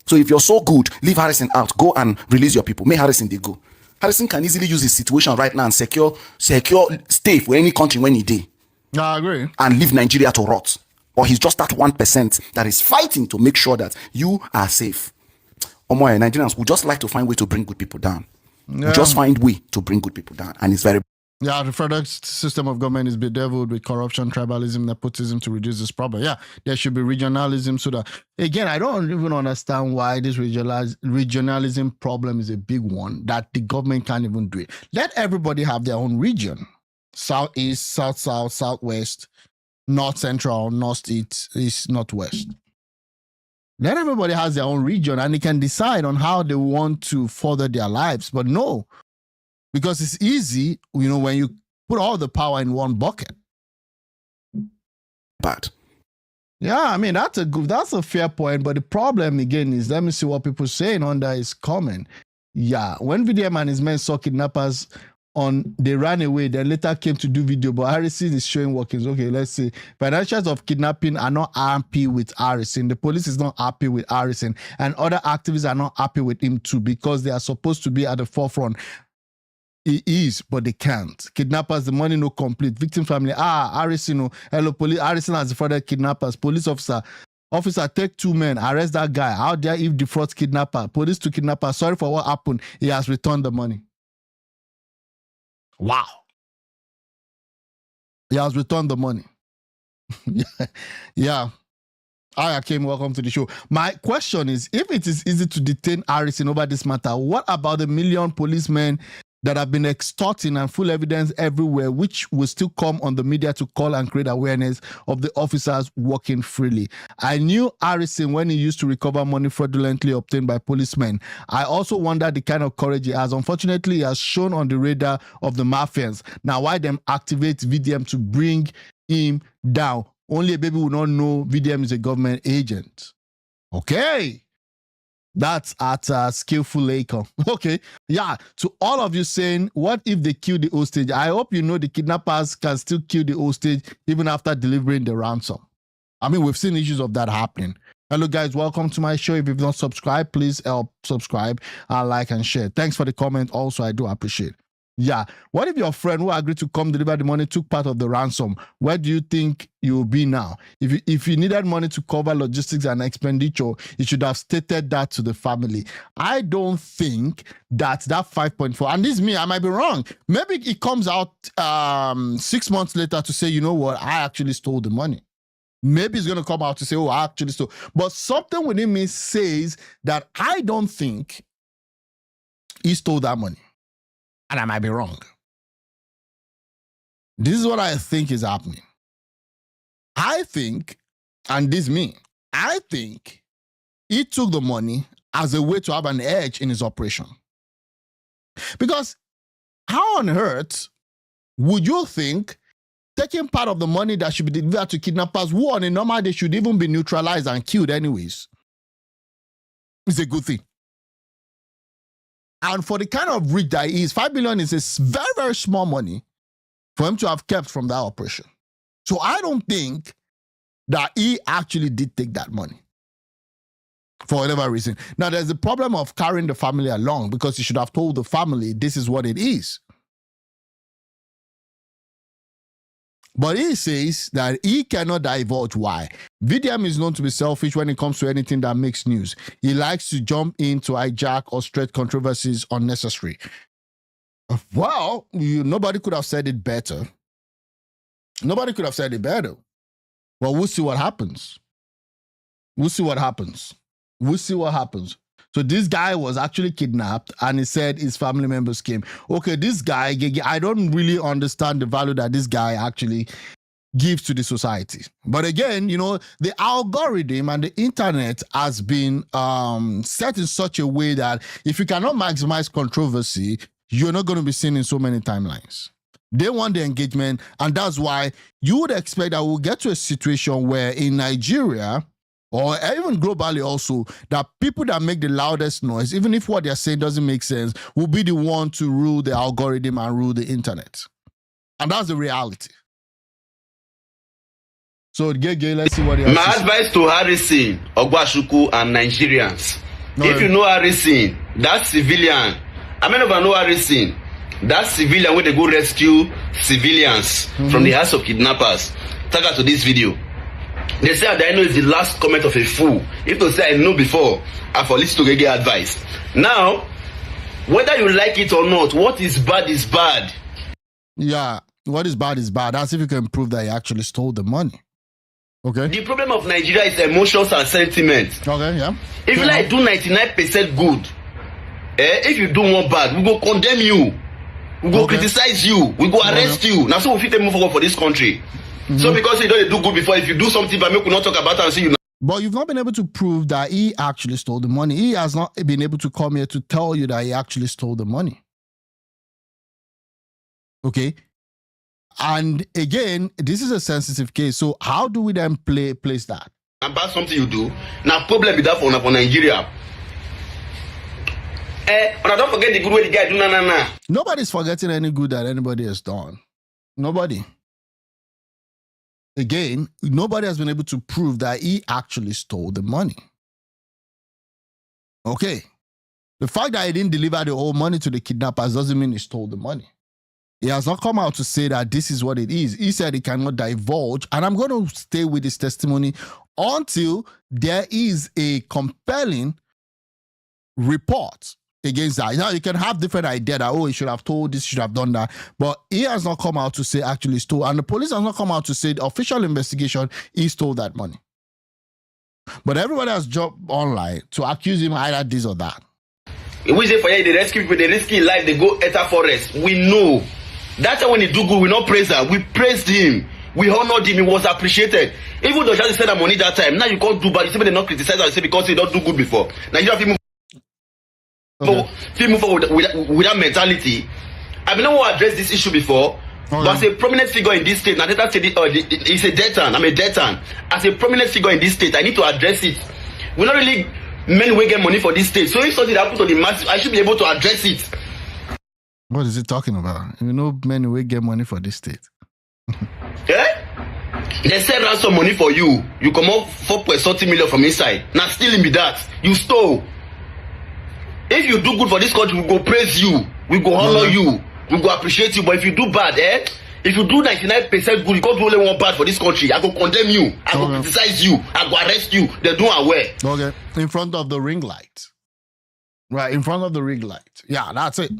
So if you're so good, leave HARISSON out, go and release your people. Make HARISSON they go. HARISSON can easily use his situation right now and secure stay for any country when he did. I agree. And leave Nigeria to rot. Or he's just that 1% that is fighting to make sure that you are safe. Nigerians would just like to find way to bring good people down. Yeah. We just find way to bring good people down. And it's very... Yeah, the federal system of government is bedeviled with corruption, tribalism, nepotism to reduce this problem. Yeah, there should be regionalism so that... Again, I don't even understand why this regionalism problem is a big one, that the government can't even do it. Let everybody have their own region. Southeast, South-South, Southwest, North-Central, North-East, Northwest. Let everybody has their own region and they can decide on how they want to further their lives. But no, because it's easy, when you put all the power in one bucket. Bad. Yeah, I mean, that's a fair point. But the problem again is, let me see what people saying under his comment. Yeah, when VDM and his men saw kidnappers they ran away, then later came to do video, but Harrison is showing workings. Okay, let's see. Financials of kidnapping are not happy with Harrison. The police is not happy with Harrison, and other activists are not happy with him too, because they are supposed to be at the forefront. He is, but they can't. Kidnappers, the money no complete. Victim family, Harrison, hello, police. Harrison has defrauded kidnappers. Police officer, take 2 men, arrest that guy. How dare he defraud kidnapper? Police to kidnapper, sorry for what happened. He has returned the money. Wow. He has returned the money. Yeah. Hi, Akim, welcome to the show. My question is, if it is easy to detain Harrison over this matter, what about the million policemen that have been extorting and full evidence everywhere, which will still come on the media to call and create awareness of the officers working freely? I knew Harrison when he used to recover money fraudulently obtained by policemen. I also wonder the kind of courage he has. Unfortunately, he has shown on the radar of the mafians. Now, why them activate VDM to bring him down? Only a baby will not know VDM is a government agent. Okay. That's at Skillful Laker. Okay. Yeah. To all of you saying, what if they kill the hostage? I hope you know the kidnappers can still kill the hostage even after delivering the ransom. I mean, we've seen issues of that happening. Hello, guys. Welcome to my show. If you've not subscribed, please help subscribe, like, and share. Thanks for the comment. Also, I do appreciate it. Yeah. What if your friend who agreed to come deliver the money took part of the ransom? Where do you think you will be now? If you needed money to cover logistics and expenditure, you should have stated that to the family. I don't think that 5.4, and this is me, I might be wrong. Maybe it comes out 6 months later to say, you know what, I actually stole the money. Maybe it's going to come out to say, oh, I actually stole. But something within me says that I don't think he stole that money. And I might be wrong. This is what I think is happening. I think, and this is me, I think he took the money as a way to have an edge in his operation. Because how on earth would you think taking part of the money that should be delivered to kidnappers who on a normal day should even be neutralized and killed anyways is a good thing? And for the kind of rich that he is, 5 billion is a very, very small money for him to have kept from that operation. So I don't think that he actually did take that money for whatever reason. Now, there's the problem of carrying the family along, because he should have told the family this is what it is. But he says that he cannot divulge why. VDM is known to be selfish when it comes to anything that makes news. He likes to jump in to hijack or stretch controversies unnecessary. Well, nobody could have said it better. Nobody could have said it better. Well, we'll see what happens. We'll see what happens. We'll see what happens. So this guy was actually kidnapped, and he said his family members came. Okay, this guy, I don't really understand the value that this guy actually gives to the society. But again, you know, the algorithm and the internet has been set in such a way that if you cannot maximize controversy, you're not going to be seen in so many timelines. They want the engagement, and that's why you would expect that we'll get to a situation where in Nigeria, or even globally also, that people that make the loudest noise, even if what they're saying doesn't make sense, will be the one to rule the algorithm and rule the internet. And that's the reality. So, Gege, let's see what he has My advice to Harrison, Ogwashuku, and Nigerians. If you know Harrison, that civilian, I mean, if I know Harrison, that civilian where they go rescue civilians from the hands of kidnappers, take her to this video. They say that I know is the last comment of a fool. If they say I know before, I for listen to Gege advice. Now, whether you like it or not, what is bad is bad. Yeah, what is bad is bad. That's if you can prove that he actually stole the money. Okay. The problem of Nigeria is emotions and sentiment. Okay, yeah. If you like do 99% good, if you do one bad, we go condemn you. We go criticize you. We go arrest you. Now, so we fit move forward for this country. So because you don't do good before, if you do something, but we could not talk about it and see you. But you've not been able to prove that he actually stole the money. He has not been able to come here to tell you that he actually stole the money. Okay? And again, this is a sensitive case. So how do we then place that? About something you do. Now problem with that for Nigeria. But I don't forget the good way the guy do na. Nobody's forgetting any good that anybody has done. Nobody. Again, nobody has been able to prove that he actually stole the money. Okay. The fact that he didn't deliver the whole money to the kidnappers doesn't mean he stole the money. He has not come out to say that this is what it is. He said he cannot divulge, and I'm going to stay with his testimony until there is a compelling report against that. Now, you can have different ideas that, he should have told this, should have done that, but he has not come out to say actually stole, and the police has not come out to say the official investigation, he stole that money. But everybody has jumped online to accuse him either this or that. We say for you, they rescue people, they rescue life, they go enter forest. We know. That's why when he do good, we not praise her. We praised him. We honored him. He was appreciated. Even though just send money that time, now you can't do bad. You say they not criticize and say because he don't do good before. Nigeria people move forward with that mentality. I've never addressed this issue before. But as a prominent figure in this state, NNATASHA said it's a dead hand. I'm a dead hand. As a prominent figure in this state, I need to address it. We're not really men who get money for this state. So if something happens to the masses, I should be able to address it. What is he talking about? You know, men who get money for this state. They sell ransom money for you. You come up 4.something million from inside. Now stealing me that. You stole. If you do good for this country, we go praise you. We go honor you. We go appreciate you. But if you do bad, if you do 99% good, you can't do only one bad for this country. I go condemn you. I go criticize you. I go arrest you. They don't aware. Okay. In front of the ring light. Right, in front of the ring light. Yeah, that's it.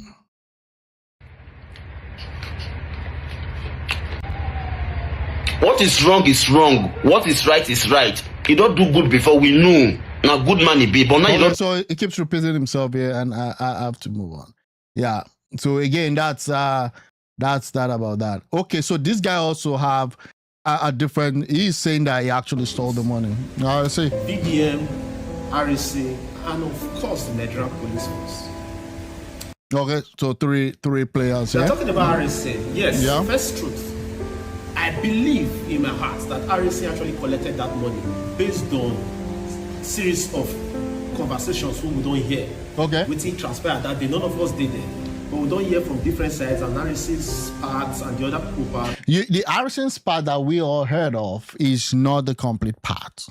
What is wrong is wrong. What is right is right. He don't do good before, we know. Now good man he be, but now you don't. So he keeps repeating himself here, and I have to move on. Yeah. So again, that's that about that. Okay, so this guy also have a different. He's saying that he actually stole the money. Now I see VDM, HARISSON, and of course the Nigerian police force. Okay, so three players. We're talking about HARISSON. Yes. Yeah. First truth. I believe in my heart that HARISSON actually collected that money based on series of conversations who we don't hear. Okay. We think transpired that day. None of us did it. But we don't hear from different sides, and HARISSON's parts and the other people part. The HARISSON's part that we all heard of is not the complete part.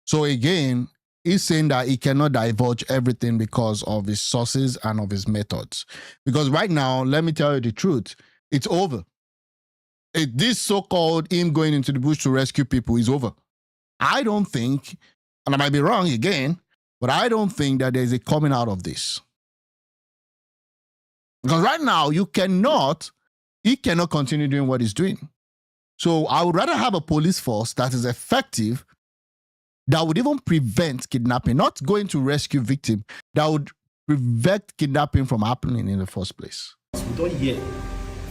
So again, he's saying that he cannot divulge everything because of his sources and of his methods. Because right now, let me tell you the truth, it's over. This so-called him going into the bush to rescue people is over. I don't think, and I might be wrong again, but I don't think that there's a coming out of this. Because right now, he cannot continue doing what he's doing. So I would rather have a police force that is effective, that would even prevent kidnapping, not going to rescue victims, that would prevent kidnapping from happening in the first place. We don't hear.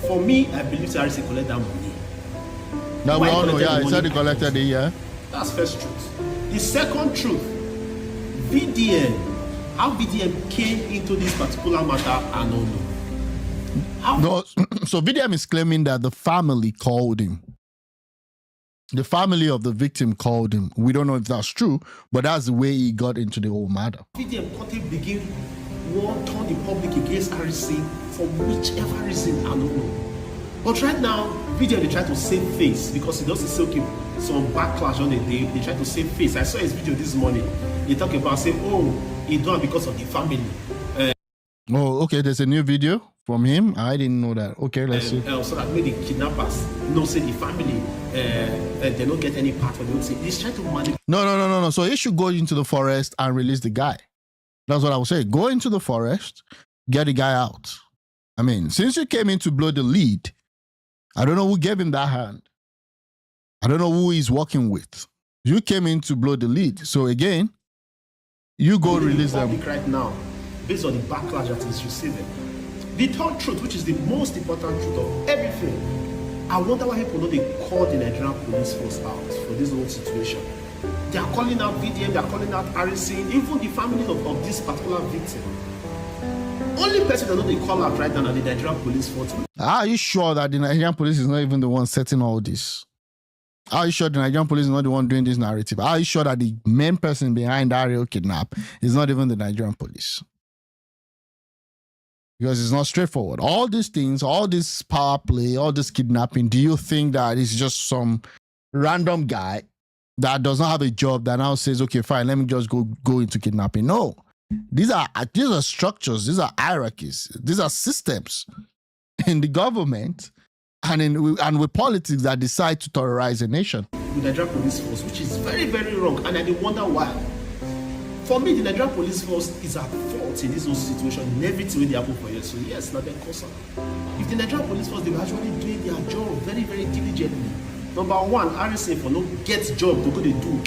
For me, I believe HARISSON collected that money. Now we all know, yeah, he said he collected it, yeah. That's first truth. The second truth, VDM, how VDM came into this particular matter, I don't know. No, so VDM is claiming that the family called him. The family of the victim called him. We don't know if that's true, but that's the way he got into the whole matter. VDM content begin one turn the public against HARISSON for whichever reason, I don't know. But right now, VDM, they try to save face because he doesn't say, okay, some backlash on the day, they try to save face. I saw his video this morning. He talk about saying, he done because of the family. Okay, there's a new video from him. I didn't know that. Okay, let's see. So that maybe the kidnappers know say the family, they don't get any part of it. He's trying to manipulate. No. So he should go into the forest and release the guy. That's what I would say. Go into the forest, get the guy out. I mean, since you came in to blow the lead, I don't know who gave him that hand. I don't know who he's working with. You came in to blow the lead. So again, you go release them. Right now, based on the backlash that he's receiving. The third truth, which is the most important truth of everything, I wonder why people know they call the Nigerian police force out for this whole situation. They are calling out VDM, they are calling out HARISSON, even the family of this particular victim. only person that know they call out right now are the Nigerian police force. Are you sure that the Nigerian police is not even the one setting all this? Are you sure the Nigerian police is not the one doing this narrative? Are you sure that the main person behind that real kidnap is not even the Nigerian police? Because it's not straightforward. All these things, all this power play, all this kidnapping, do you think that it's just some random guy that does not have a job that now says, okay, fine, let me just go into kidnapping? No. These are structures, these are hierarchies, these are systems in the government and with politics that decide to terrorize a nation. The Nigerian police force, which is very, very wrong, and I wonder why. For me, the Nigerian police force is at fault in this whole situation, in everything they happen for years. So yes, not their cause. If the Nigerian police force, they were actually doing their job very, very diligently. Number one, HARISSON for no get job to go they do.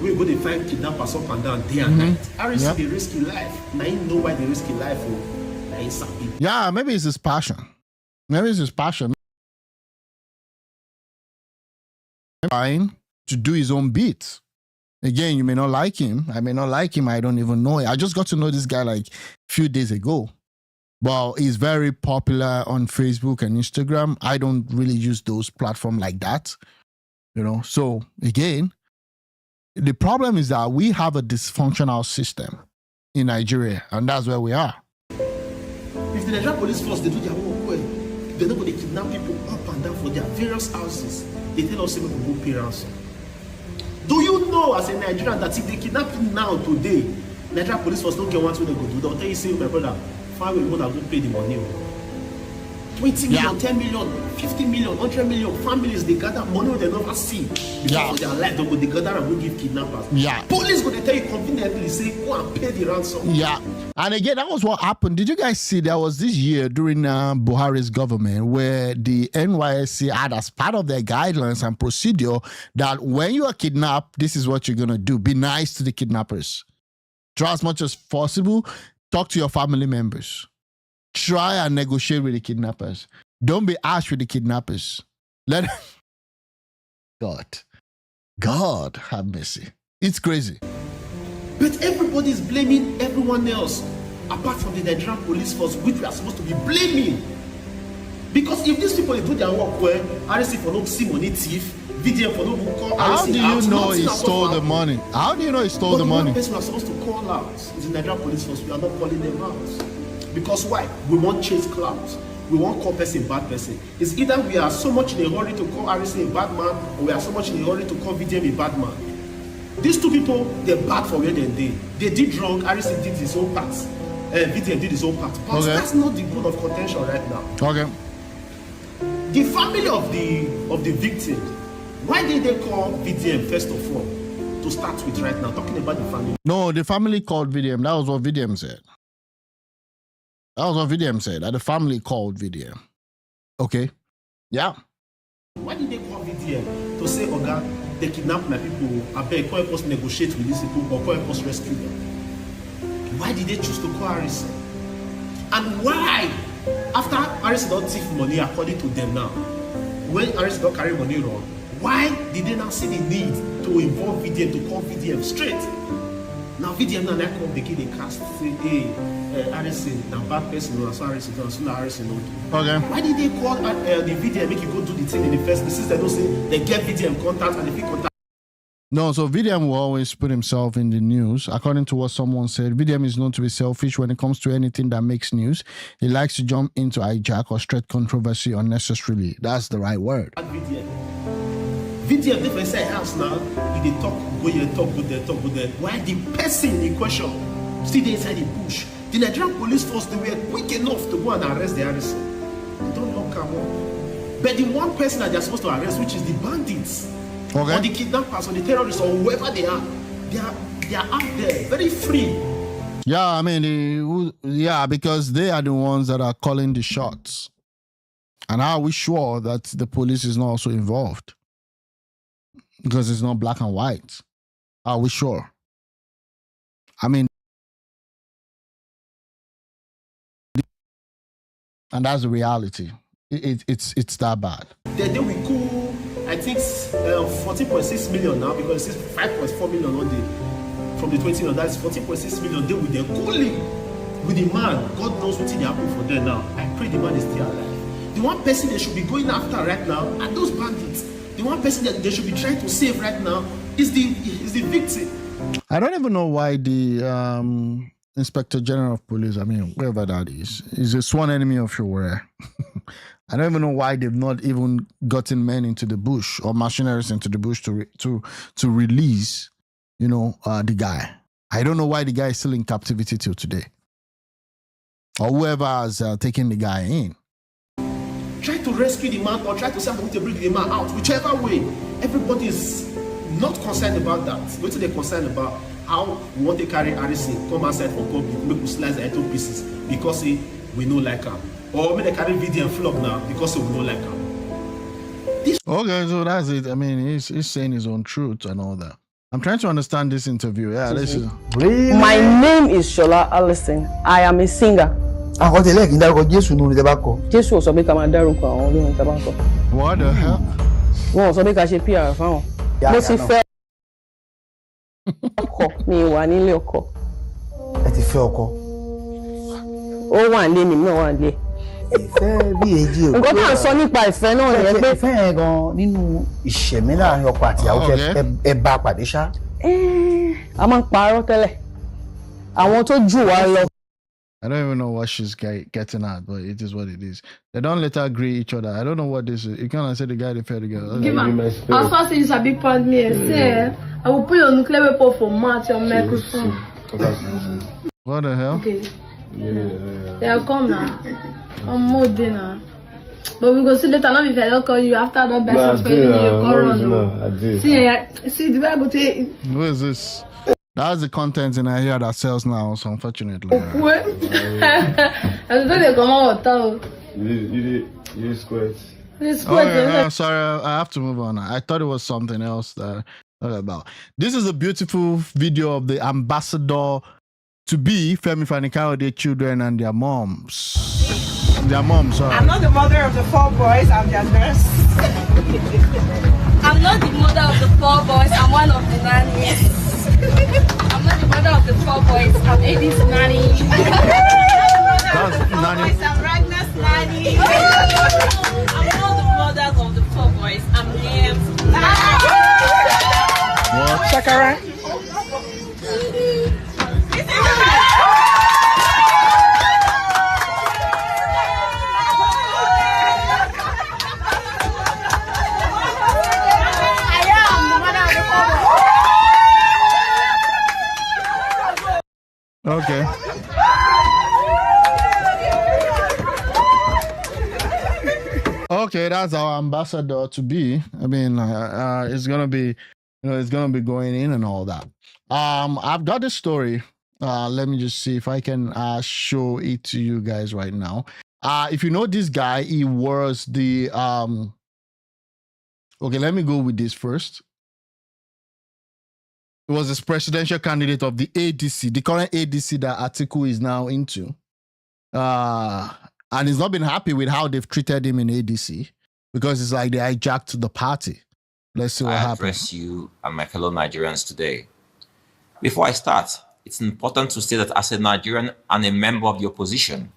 We go they find kidnappers up and down day and night. HARISSON they risky life. Now you know why they risky life. Yeah, maybe it's his passion. Maybe it's his passion. Trying to do his own beat. Again, you may not like him. I may not like him. I don't even know. I just got to know this guy like a few days ago. Well, he's very popular on Facebook and Instagram. I don't really use those platforms like that. You know, so again, the problem is that we have a dysfunctional system in Nigeria, and that's where we are. If the Nigerian police force, they do their work well, they're not going to kidnap people up and down for their various houses. They tell us people go pay ransom. Do you know, as a Nigerian, that if they kidnap you now, today, Nigerian police force don't get one thing they go do. They'll tell you, say, my brother, find a woman that will pay the money. 20 million, 10 million, 50 million, 100 million families, they gather money they never see. Because of their life, they gather and will give kidnappers. Police go, they tell you conveniently, say, go and pay the ransom. And again, that was what happened. Did you guys see there was this year during Buhari's government where the NYSC had as part of their guidelines and procedure that when you are kidnapped, this is what you're going to do. Be nice to the kidnappers. Try as much as possible. Talk to your family members. Try and negotiate with the kidnappers. Don't be harsh with the kidnappers. God have mercy. It's crazy. But everybody is blaming everyone else, apart from the Nigerian police force, which we are supposed to be blaming. Because if these people do their work well, HARISSON for no see money thief, VDM for no call. How do you know he stole the money? How do you know he stole the money? The person we are supposed to call out is the Nigerian police force. We are not calling them out. Because why? We want chase clouds. We want call person bad person. It's either we are so much in a hurry to call HARISSON a bad man, or we are so much in a hurry to call VDM a bad man. These two people, they're bad for where they did. They did wrong. HARISSON did his own part. VDM did his own part. But that's not the good of contention right now. Okay. The family of the victim, why did they call VDM first of all? To start with right now, talking about the family. No, the family called VDM. That was what VDM said. That was what VDM said, that the family called VDM. Okay. Yeah. Why did they call VDM? To say, Oga, they kidnapped my people. I beg, call us negotiate with these people or call us rescue them. Why did they choose to call HARISSON? And why, after HARISSON don't thief money according to them now, when HARISSON don't carry money wrong, why did they now see the need to involve VDM, to call VDM straight? Now VDM now come begin the cast, say, hey, HARISSON, now bad person, so HARISSON don't, so now HARISSON don't do. Okay. Why did they call the VDM, make you go do the thing in the first place? Since they don't say, they get VDM contact and if you contact. No, so VDM will always put himself in the news. According to what someone said, VDM is known to be selfish when it comes to anything that makes news. He likes to jump into hijack or straight controversy unnecessarily. That's the right word. VDM, they say house now, they talk, go here, talk, go there, talk, go there. Why the person in question still there inside the bush? The Nigerian police force, they were quick enough to go and arrest the HARISSON. They don't lock him up. But the one person that they're supposed to arrest, which is the bandits, or the kidnappers, or the terrorists, or whoever they are out there, very free. Yeah, I mean, because they are the ones that are calling the shots. And are we sure that the police is not also involved? Because it's not black and white. Are we sure? I mean, and that's the reality. It's that bad. Then we cool, I think 14.6 million now, because it's 5.4 million on the from the 20 million. That's 14.6 million. Then with their cooling with the man, God knows what they happen for them now. I pray the man is still alive. The one person they should be going after right now are those bandits. The one person that they should be trying to save right now is the victim. I don't even know why the Inspector General of Police, I mean, whoever that is a sworn enemy of your war. I don't even know why they've not even gotten men into the bush or machineries into the bush to release, the guy. I don't know why the guy is still in captivity till today, or whoever has taken the guy in. Try to rescue the man or try to say I'm going to bring the man out. Whichever way, everybody is not concerned about that. What are they concerned about? How we want to carry HARISSON come outside for public, make us slice the into pieces because we no like him. Or make they carry VDM flop now because we no like him. Okay, so that's it. I mean, he's saying his own truth and all that. I'm trying to understand this interview. Yeah, this is. My name is Shola Allison. I am a singer. What the hell? Wọ́n sọ pé ká ṣe PR fáwọn. Mo ti fẹ́ ọkọ mi wà nílé ọkọ. Ẹ ti fẹ́ ọkọ. Ó wà nílé mi náà wà nílé. Ìfẹ́ bí èjì o. Nǹkan tá à ń sọ nípa ìfẹ́ náà nìyẹn pé. Ìfẹ́ yẹn gan nínú ìṣẹ̀mí láàrin ọkọ àti ìyàwó ẹ bá pàdé ṣá. A máa ń parọ́ tẹ́lẹ̀. Àwọn tó jù wá lọ. I don't even know what she's getting at, but it is what it is. They don't let her agree each other. I don't know what this is. You can't say the guy they fell together. Give her. As far as you sabi part me, say I will put your nuclear weapon for match your microphone. What the hell? Okay. Yeah, come now. I'm more dinner. But we go see later. Not if I don't call you after that best friend you call run. See the way I go take. Who is this? That's the content in here that sells now, so unfortunately. What? I don't know they come out of You squirt. Sorry, I have to move on. I thought it was something else that about. This is a beautiful video of the ambassador to be Femi Fani-Kayode, their children and their moms. Their moms, sorry. I'm not the mother of the 4 boys, I'm their nurse. I'm not the mother of the 4 boys, I'm one of the nannies. I'm not the mother of the 4 boys, I'm Eddie's nanny. I'm Ragna's nanny. I'm not the mothers of the 4 boys, I'm Liam's nanny. What? Shakara? Okay. Okay, that's our ambassador to be. I mean, it's gonna be, it's gonna be going in and all that. I've got a story. Let me just see if I can show it to you guys right now. If you know this guy, he was the okay, let me go with this first. He was this presidential candidate of the ADC, the current ADC that Atiku is now into. And he's not been happy with how they've treated him in ADC because it's like they hijacked the party. Let's see what happens. I address you and my fellow Nigerians today. Before I start, it's important to say that as a Nigerian and a member of the opposition,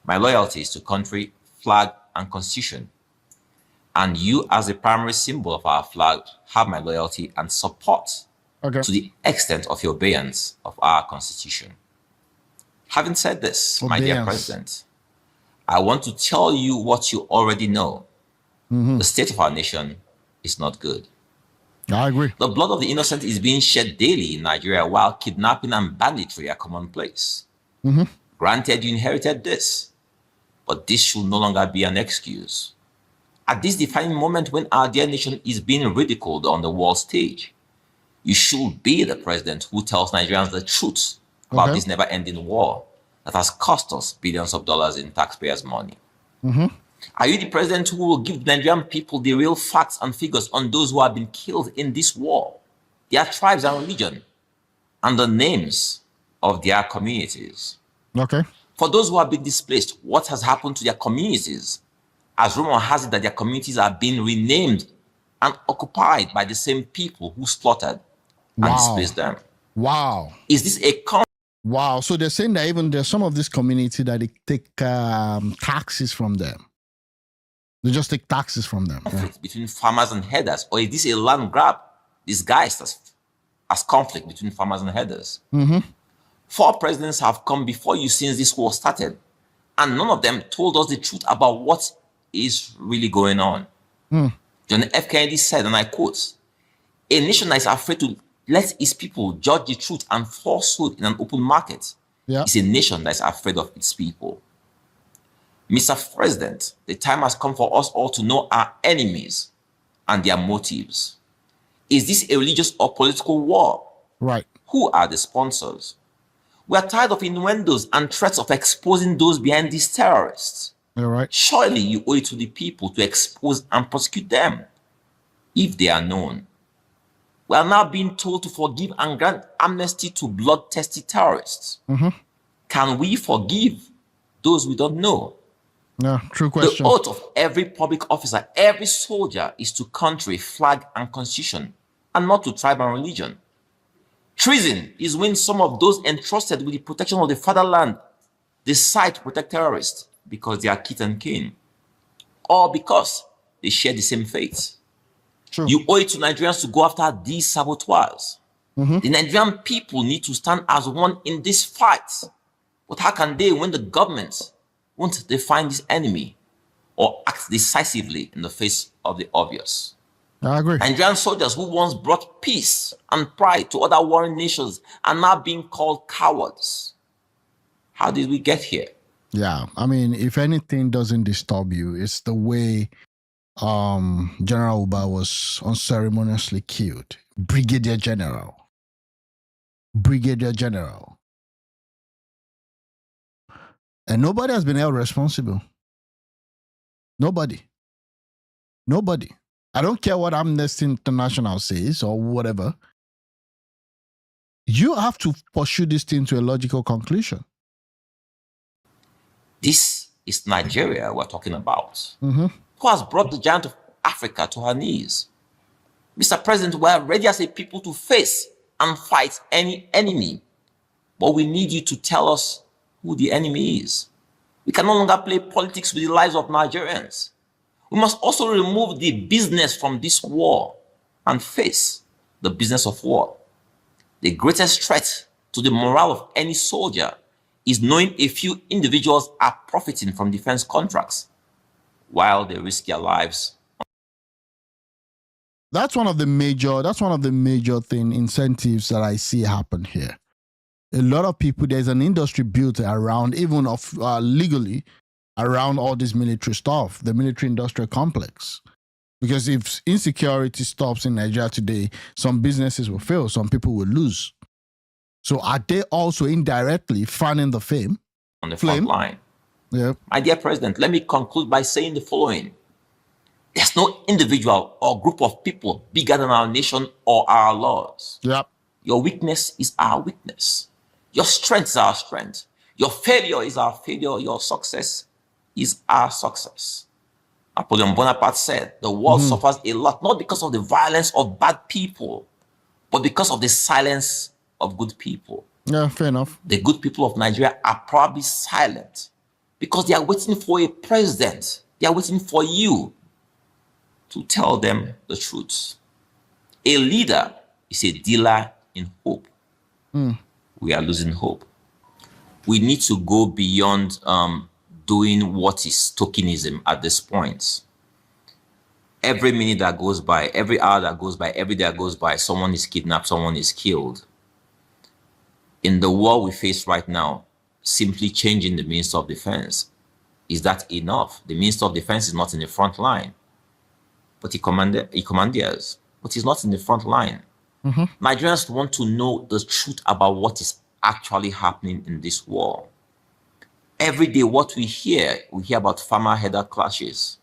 my loyalty is to country, flag, and constitution. And you, as the primary symbol of our flag, have my loyalty and support to the extent of your obedience of our constitution. Having said this, my dear President, I want to tell you what you already know. The state of our nation is not good. I agree. The blood of the innocent is being shed daily in Nigeria while kidnapping and banditry are commonplace. Granted, you inherited this, but this should no longer be an excuse. At this defining moment when our dear nation is being ridiculed on the world stage, you should be the president who tells Nigerians the truth about this never-ending war that has cost us billions of dollars in taxpayers' money. Are you the president who will give Nigerian people the real facts and figures on those who have been killed in this war, their tribes and religion, and the names of their communities? For those who have been displaced, what has happened to their communities? As rumor has it that their communities are being renamed and occupied by the same people who slaughtered and displaced them. Is this a Wow. So they're saying that even there's some of this community that they take taxes from them. They just take taxes from them. Conflict between farmers and herders, or is this a land grab disguised as conflict between farmers and herders? 4 presidents have come before you since this war started, and none of them told us the truth about what is really going on. John F. Kennedy said, and I quote, "A nation that is afraid to let its people judge the truth and falsehood in an open market is a nation that is afraid of its people." Mr. President, the time has come for us all to know our enemies and their motives. Is this a religious or political war? Right. Who are the sponsors? We are tired of innuendos and threats of exposing those behind these terrorists. All right. Surely you owe it to the people to expose and prosecute them if they are known. We are now being told to forgive and grant amnesty to bloodthirsty terrorists. Can we forgive those we don't know? Yeah, true question. The oath of every public officer, every soldier, is to country, flag, and constitution, and not to tribe and religion. Treason is when some of those entrusted with the protection of the fatherland decide to protect terrorists because they are kith and kin, or because they share the same fate. True. You owe it to Nigerians to go after these saboteurs. The Nigerian people need to stand as one in this fight. But how can they when the government won't define this enemy or act decisively in the face of the obvious? I agree. Nigerian soldiers who once brought peace and pride to other warring nations are now being called cowards. How did we get here? Yeah, I mean, if anything doesn't disturb you, it's the way General Uba was unceremoniously killed. Brigadier General. And nobody has been held responsible. Nobody. I don't care what Amnesty International says or whatever. You have to pursue this thing to a logical conclusion. This is Nigeria we're talking about. Who has brought the giant of Africa to her knees? Mr. President, we are ready as a people to face and fight any enemy. But we need you to tell us who the enemy is. We can no longer play politics with the lives of Nigerians. We must also remove the business from this war and face the business of war. The greatest threat to the morale of any soldier is knowing a few individuals are profiting from defense contracts while they risk their lives. That's one of the major incentives that I see happen here. A lot of people, there's an industry built around, even of legally, around all this military stuff, the military industrial complex. Because if insecurity stops in Nigeria today, some businesses will fail, some people will lose. So are they also indirectly fanning the flame? On the front line. Yeah. My dear President, let me conclude by saying the following. There's no individual or group of people bigger than our nation or our laws. Yep. Your weakness is our weakness. Your strength is our strength. Your failure is our failure. Your success is our success. Napoleon Bonaparte said, the world suffers a lot, not because of the violence of bad people, but because of the silence of good people. Yeah, fair enough. The good people of Nigeria are probably silent because they are waiting for a president. They are waiting for you to tell them the truth. A leader is a dealer in hope. We are losing hope. We need to go beyond doing what is tokenism at this point. Every minute that goes by, every hour that goes by, every day that goes by, someone is kidnapped, someone is killed. In the war we face right now, simply changing the Minister of Defense, is that enough? The Minister of Defense is not in the front line, but he commandeers, but he's not in the front line. Nigerians want to know the truth about what is actually happening in this war. Every day, what we hear about farmer-header clashes.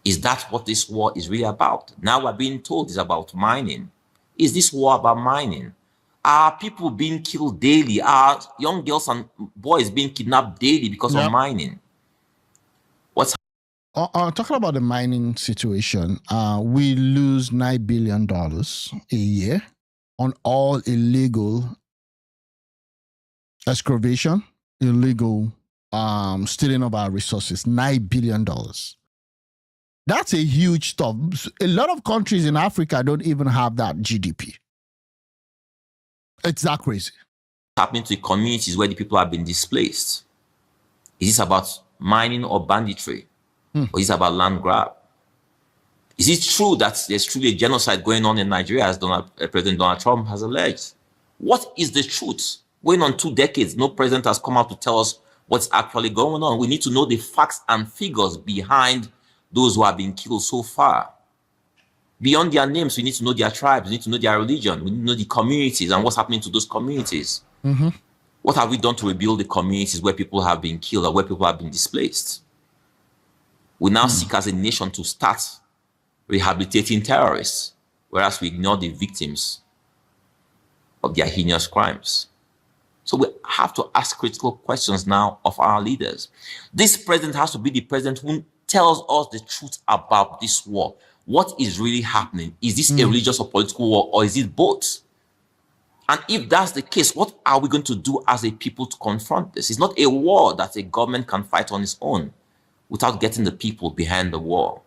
Is that what this war is really about? Now we're being told it's about mining. Is this war about mining? Are people being killed daily? Are young girls and boys being kidnapped daily because of mining? What's talking about the mining situation, we lose $9 billion a year on all illegal excavation, illegal stealing of our resources, $9 billion. That's a huge stuff. A lot of countries in Africa don't even have that GDP. It's that crazy. Happening to communities where the people have been displaced. Is this about mining or banditry? Or is it about land grab? Is it true that there's truly a genocide going on in Nigeria, as President Donald Trump has alleged? What is the truth? Going on 2 decades, no president has come out to tell us what's actually going on. We need to know the facts and figures behind those who have been killed so far. Beyond their names, we need to know their tribes, we need to know their religion, we need to know the communities and what's happening to those communities. What have we done to rebuild the communities where people have been killed or where people have been displaced? We now seek as a nation to start rehabilitating terrorists, whereas we ignore the victims of their heinous crimes. So we have to ask critical questions now of our leaders. This president has to be the president who tells us the truth about this war. What is really happening? Is this a religious or political war, or is it both? And if that's the case, what are we going to do as a people to confront this? It's not a war that a government can fight on its own without getting the people behind the war.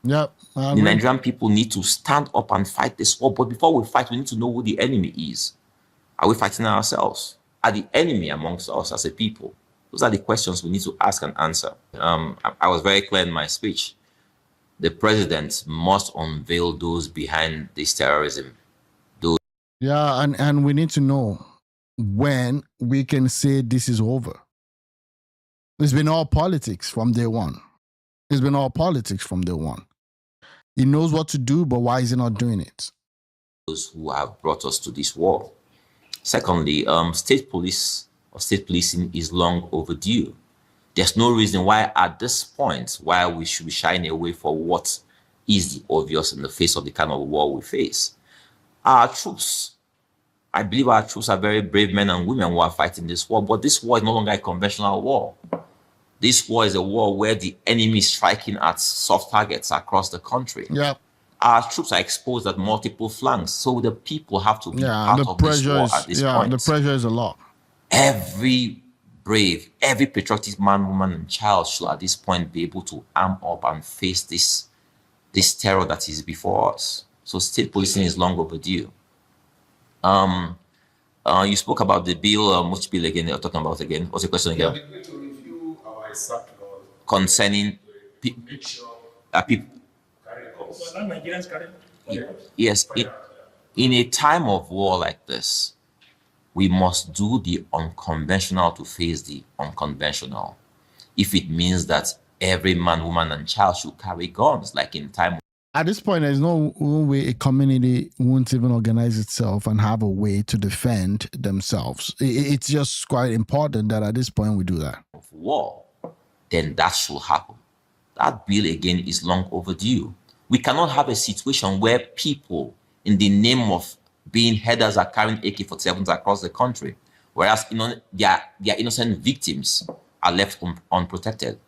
Yep. The Nigerian people need to stand up and fight this war. But before we fight, we need to know who the enemy is. Are we fighting ourselves? Are the enemy amongst us as a people? Those are the questions we need to ask and answer. I was very clear in my speech. The president must unveil those behind this terrorism. Yeah, and we need to know when we can say this is over. It's been all politics from day one. It's been all politics from day one. He knows what to do, but why is he not doing it? Those who have brought us to this war. Secondly, state police or state policing is long overdue. There's no reason why at this point, why we should be shying away for what is the obvious in the face of the kind of war we face. Our troops, I believe our troops are very brave men and women who are fighting this war, but this war is no longer a conventional war. This war is a war where the enemy is striking at soft targets across the country. Yeah. Our troops are exposed at multiple flanks, so the people have to be part of this war at this point. The pressure is a lot. Every brave, every patriotic man, woman, and child should at this point be able to arm up and face this terror that is before us. So state policing is long overdue. You spoke about the bill, which bill again you're talking about again? What's the question again? To review our concerning people. Yes, in a time of war like this, we must do the unconventional to face the unconventional. If it means that every man, woman, and child should carry guns, like in time. At this point, there's no way a community won't even organize itself and have a way to defend themselves. It's just quite important that at this point we do that. Of war, then that should happen. That bill again is long overdue. We cannot have a situation where people, in the name of being headers, are carrying AK-47s across the country, whereas their innocent victims are left unprotected.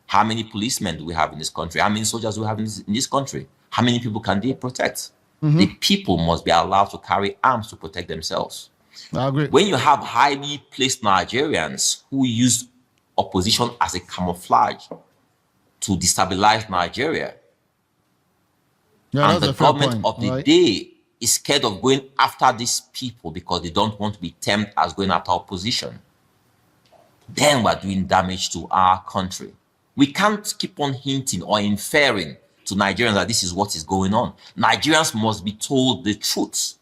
How many policemen do we have in this country? How many soldiers do we have in this country? How many people can they protect? The people must be allowed to carry arms to protect themselves. I agree. When you have highly placed Nigerians who use opposition as a camouflage to destabilize Nigeria, and the government of the day is scared of going after these people because they don't want to be termed as going after opposition, then we're doing damage to our country. We can't keep on hinting or inferring to Nigerians that this is what is going on. Nigerians must be told the truth.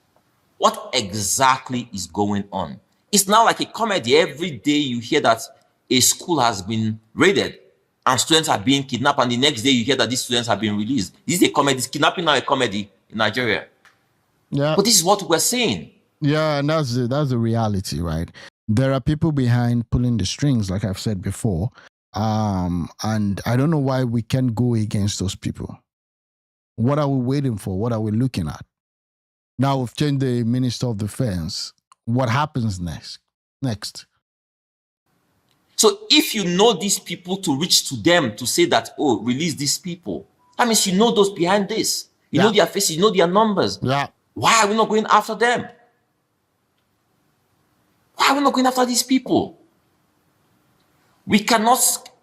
What exactly is going on? It's now like a comedy. Every day you hear that a school has been raided and students are being kidnapped, and the next day you hear that these students have been released. This is a comedy. Is kidnapping now a comedy in Nigeria? Yeah. But this is what we're seeing. Yeah, and that's the reality, right? There are people behind pulling the strings, like I've said before. And I don't know why we can't go against those people. What are we waiting for? What are we looking at? Now we've changed the Minister of Defense. What happens next? So if you know these people, to reach to them to say that, oh, release these people, that means you know those behind this. You know their faces, you know their numbers. Yeah. Why are we not going after them? Why are we not going after these people? We cannot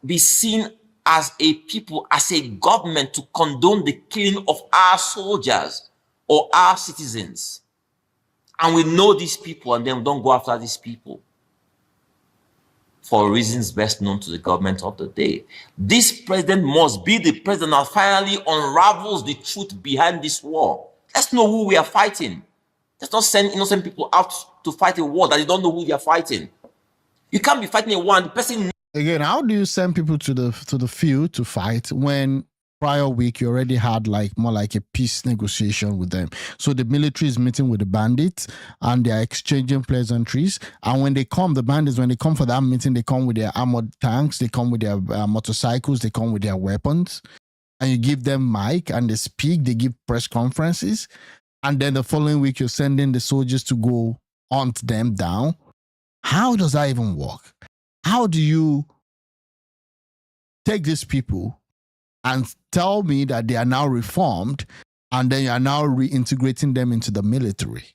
be seen as a people, as a government, to condone the killing of our soldiers or our citizens. And we know these people, and then we don't go after these people for reasons best known to the government of the day. This president must be the president that finally unravels the truth behind this war. Let's know who we are fighting. Let's not send innocent people out to fight a war that they don't know who they are fighting. You can't be fighting a war and the person... Again, how do you send people to the field to fight when prior week you already had more like a peace negotiation with them? So the military is meeting with the bandits and they are exchanging pleasantries. And when they come, the bandits, when they come for that meeting, they come with their armored tanks, they come with their motorcycles, they come with their weapons. And you give them mic and they speak, they give press conferences. And then the following week, you're sending the soldiers to go hunt them down. How does that even work? How do you take these people and tell me that they are now reformed and then you are now reintegrating them into the military?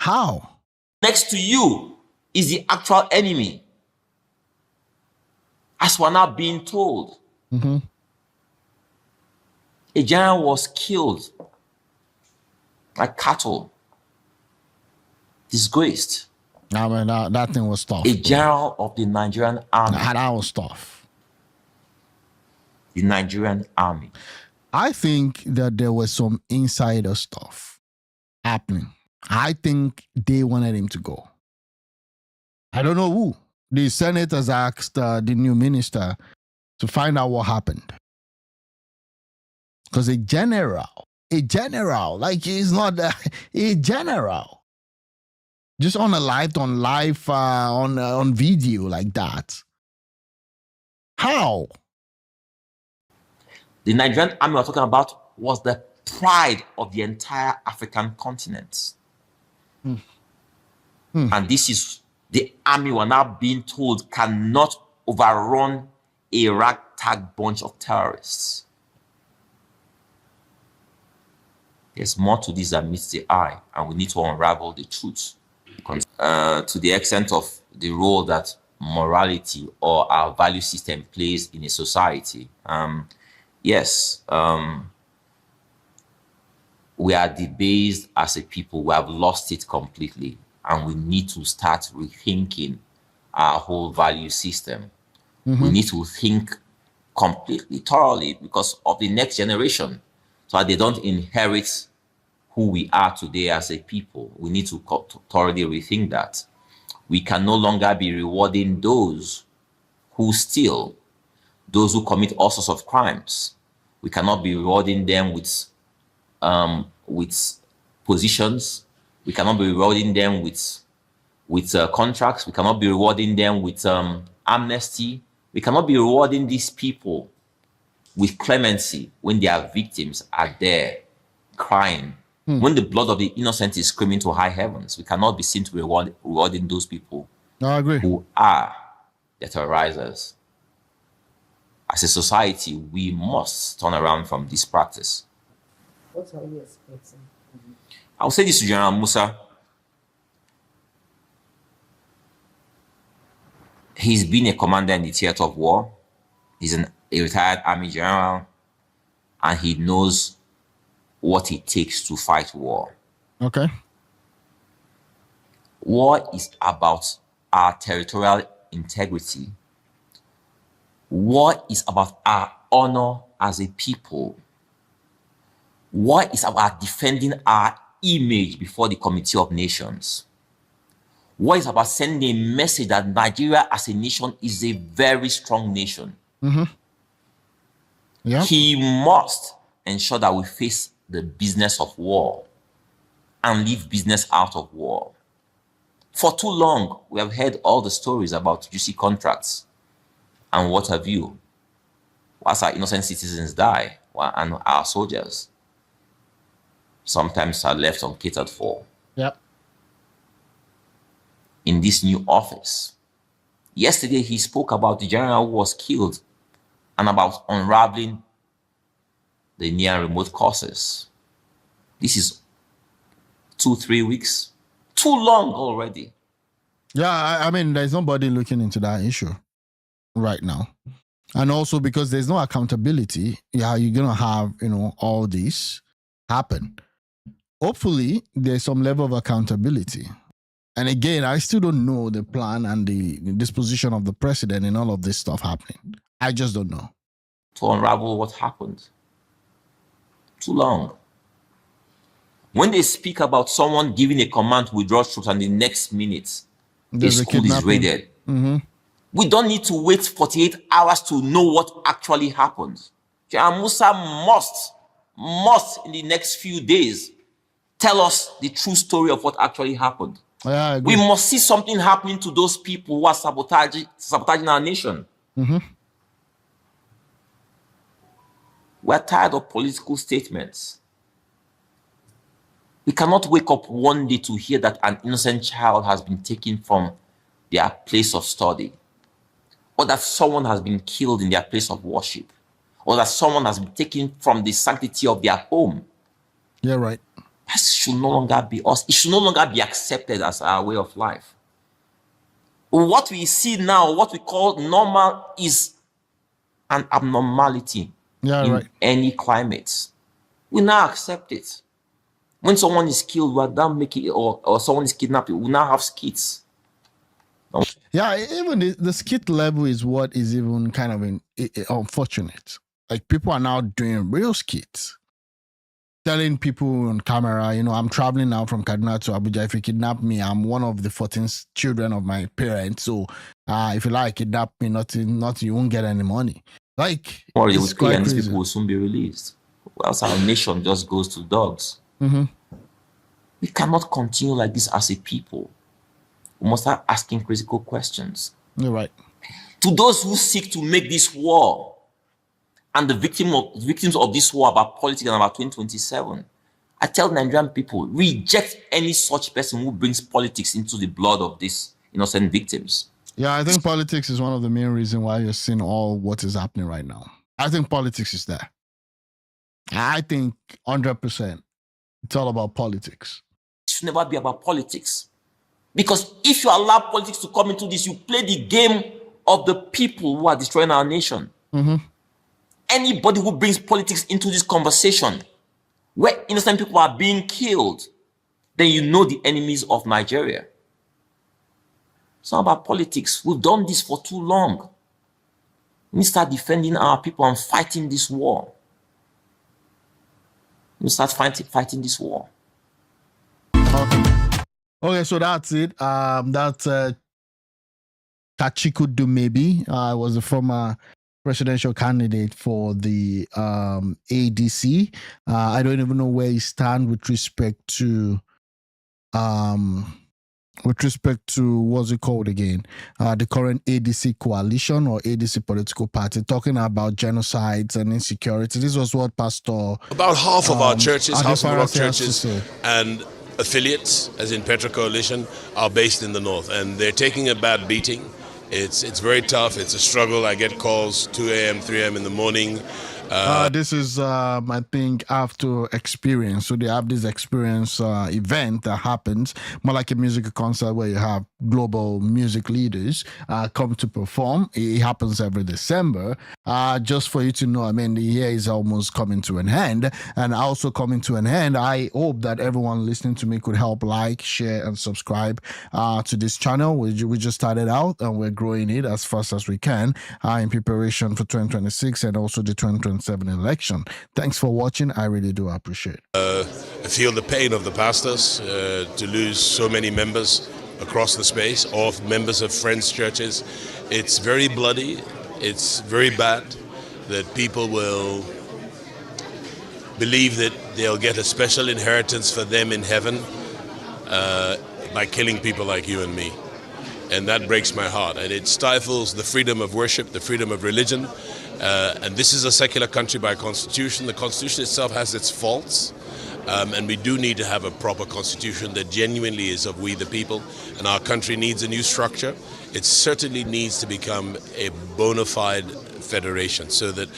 How? Next to you is the actual enemy, as we're now being told. Mm-hmm. A general was killed like cattle, disgraced. I mean, that thing was tough. A general of the Nigerian army. That was tough. The Nigerian army. I think that there was some insider stuff happening. I think they wanted him to go. I don't know who. The senators asked the new minister to find out what happened. Because a general, like he's not a general. Just on video like that. How? The Nigerian army we're talking about was the pride of the entire African continent. And this is the army we're now being told cannot overrun a ragtag bunch of terrorists. There's more to this than meets the eye, and we need to unravel the truth. To the extent of the role that morality or our value system plays in a society, yes, we are debased as a people. We have lost it completely, and we need to start rethinking our whole value system. We need to think completely, thoroughly, because of the next generation, so that they don't inherit who we are today as a people. We need to thoroughly rethink that. We can no longer be rewarding those who steal, those who commit all sorts of crimes. We cannot be rewarding them with positions. We cannot be rewarding them with contracts. We cannot be rewarding them with amnesty. We cannot be rewarding these people with clemency when their victims are there crying. When the blood of the innocent is screaming to high heavens, we cannot be seen to be rewarding those people who are the terrorizers. As a society, we must turn around from this practice. What are you expecting? I'll say this to General Musa. He's been a commander in the theater of war. He's a retired army general, and he knows what it takes to fight war. Okay. War is about our territorial integrity. War is about our honor as a people. War is about defending our image before the Committee of Nations. War is about sending a message that Nigeria as a nation is a very strong nation. Yeah. He must ensure that we face the business of war and leave business out of war. For too long, we have heard all the stories about juicy contracts and what have you, whilst our innocent citizens die and our soldiers sometimes are left uncatered for. Yep. In this new office, yesterday he spoke about the general who was killed and about unraveling the near and remote causes. This is 2-3 weeks, too long already. Yeah, I mean, there's nobody looking into that issue right now. And also because there's no accountability, yeah, you're going to have, all this happen. Hopefully, there's some level of accountability. And again, I still don't know the plan and the disposition of the president in all of this stuff happening. I just don't know. To unravel what happened. Too long. When they speak about someone giving a command to withdraw troops and the next minute a school is raided, we don't need to wait 48 hours to know what actually happened. General Musa must in the next few days tell us the true story of what actually happened. Yeah, we must see something happening to those people who are sabotaging our nation. We're tired of political statements. We cannot wake up one day to hear that an innocent child has been taken from their place of study, or that someone has been killed in their place of worship, or that someone has been taken from the sanctity of their home. Yeah, right. That should no longer be us. It should no longer be accepted as our way of life. What we see now, what we call normal, is an abnormality in any climate. We now accept it. When someone is killed, we now make it, or someone is kidnapped, we now have skits. Yeah, even the skit level is what is even kind of unfortunate. Like, people are now doing real skits, telling people on camera, I'm traveling now from Kaduna to Abuja. If you kidnap me, I'm one of the 14 children of my parents. So if you like, kidnap me, nothing, you won't get any money. Like, or you will pay and these people will soon be released. Or else our nation just goes to dogs. We cannot continue like this as a people. We must start asking critical questions. You're right. To those who seek to make this war and the victims of this war about politics and about 2027, I tell Nigerian people, reject any such person who brings politics into the blood of these innocent victims. Yeah, I think politics is one of the main reasons why you're seeing all what is happening right now. I think politics is there. I think 100%. It's all about politics. It should never be about politics. Because if you allow politics to come into this, you play the game of the people who are destroying our nation. Anybody who brings politics into this conversation, where innocent people are being killed, then you know the enemies of Nigeria. It's not about politics. We've done this for too long. We need to start defending our people and fighting this war. We start fighting this war. Okay, so that's it. That's Tachiku Dumebi. Was the former presidential candidate for the ADC. I don't even know where he stands with respect to what's it called again? The current ADC coalition or ADC political party, talking about genocides and insecurity. This was what Pastor... About half of our churches, House of Rock churches, and affiliates, as in Petra Coalition, are based in the north, and they're taking a bad beating. It's very tough. It's a struggle. I get calls 2 a.m., 3 a.m. in the morning. This is, I think, after experience. So they have this experience event that happens, more like a musical concert where you have global music leaders come to perform. It happens every December. Just for you to know, I mean, the year is almost coming to an end. And also coming to an end, I hope that everyone listening to me could help like, share, and subscribe to this channel. We just started out and we're growing it as fast as we can in preparation for 2026 and also the 2027 election. Thanks for watching. I really do appreciate it. I feel the pain of the pastors to lose so many members across the space, or members of Friends churches. It's very bloody. It's very bad that people will believe that they'll get a special inheritance for them in heaven by killing people like you and me. And that breaks my heart. And it stifles the freedom of worship, the freedom of religion. And this is a secular country by constitution. The constitution itself has its faults. And we do need to have a proper constitution that genuinely is of we the people. And our country needs a new structure. It certainly needs to become a bona fide federation so that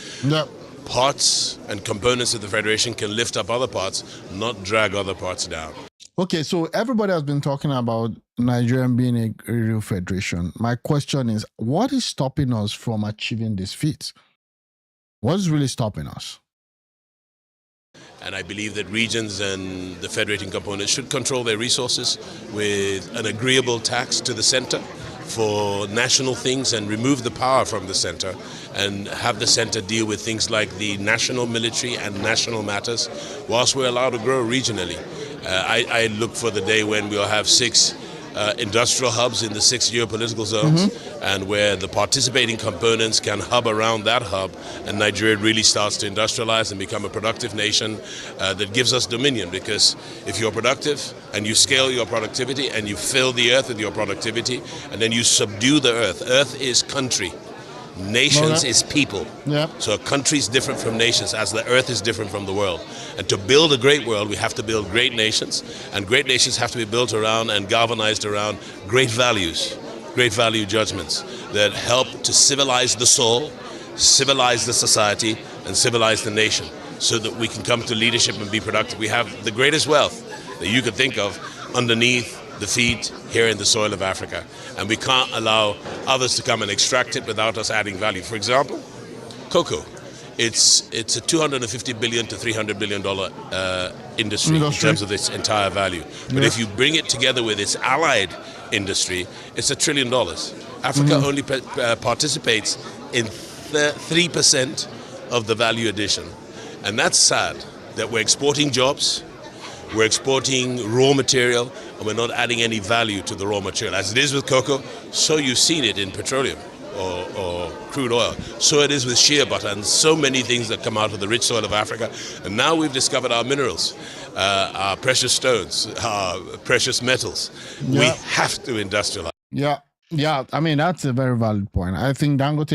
parts and components of the federation can lift up other parts, not drag other parts down. Okay, so everybody has been talking about Nigerian being a real federation. My question is, what is stopping us from achieving this feat? What is really stopping us? And I believe that regions and the federating components should control their resources with an agreeable tax to the center for national things and remove the power from the center and have the center deal with things like the national military and national matters whilst we're allowed to grow regionally. I look for the day when we'll have 6 industrial hubs in the 6 geopolitical zones, and where the participating components can hub around that hub, and Nigeria really starts to industrialize and become a productive nation that gives us dominion. Because if you're productive and you scale your productivity and you fill the earth with your productivity and then you subdue the earth is country. Nations is people. So a country is different from nations, as the earth is different from the world. And to build a great world, we have to build great nations, and great nations have to be built around and galvanized around great values, great value judgments that help to civilize the soul, civilize the society, and civilize the nation, so that we can come to leadership and be productive. We have the greatest wealth that you could think of underneath the feet here in the soil of Africa, and we can't allow others to come and extract it without us adding value. For example, cocoa. It's a $250 billion to $300 billion industry in terms of its entire value. But if you bring it together with its allied industry, it's $1 trillion. Africa only participates in 3% of the value addition, and that's sad. That we're exporting jobs, we're exporting raw material, and we're not adding any value to the raw material. As it is with cocoa, so you've seen it in petroleum or crude oil. So it is with shea butter and so many things that come out of the rich soil of Africa. And now we've discovered our minerals, our precious stones, our precious metals. We have to industrialize. Yeah, I mean, that's a very valid point. I think Dangote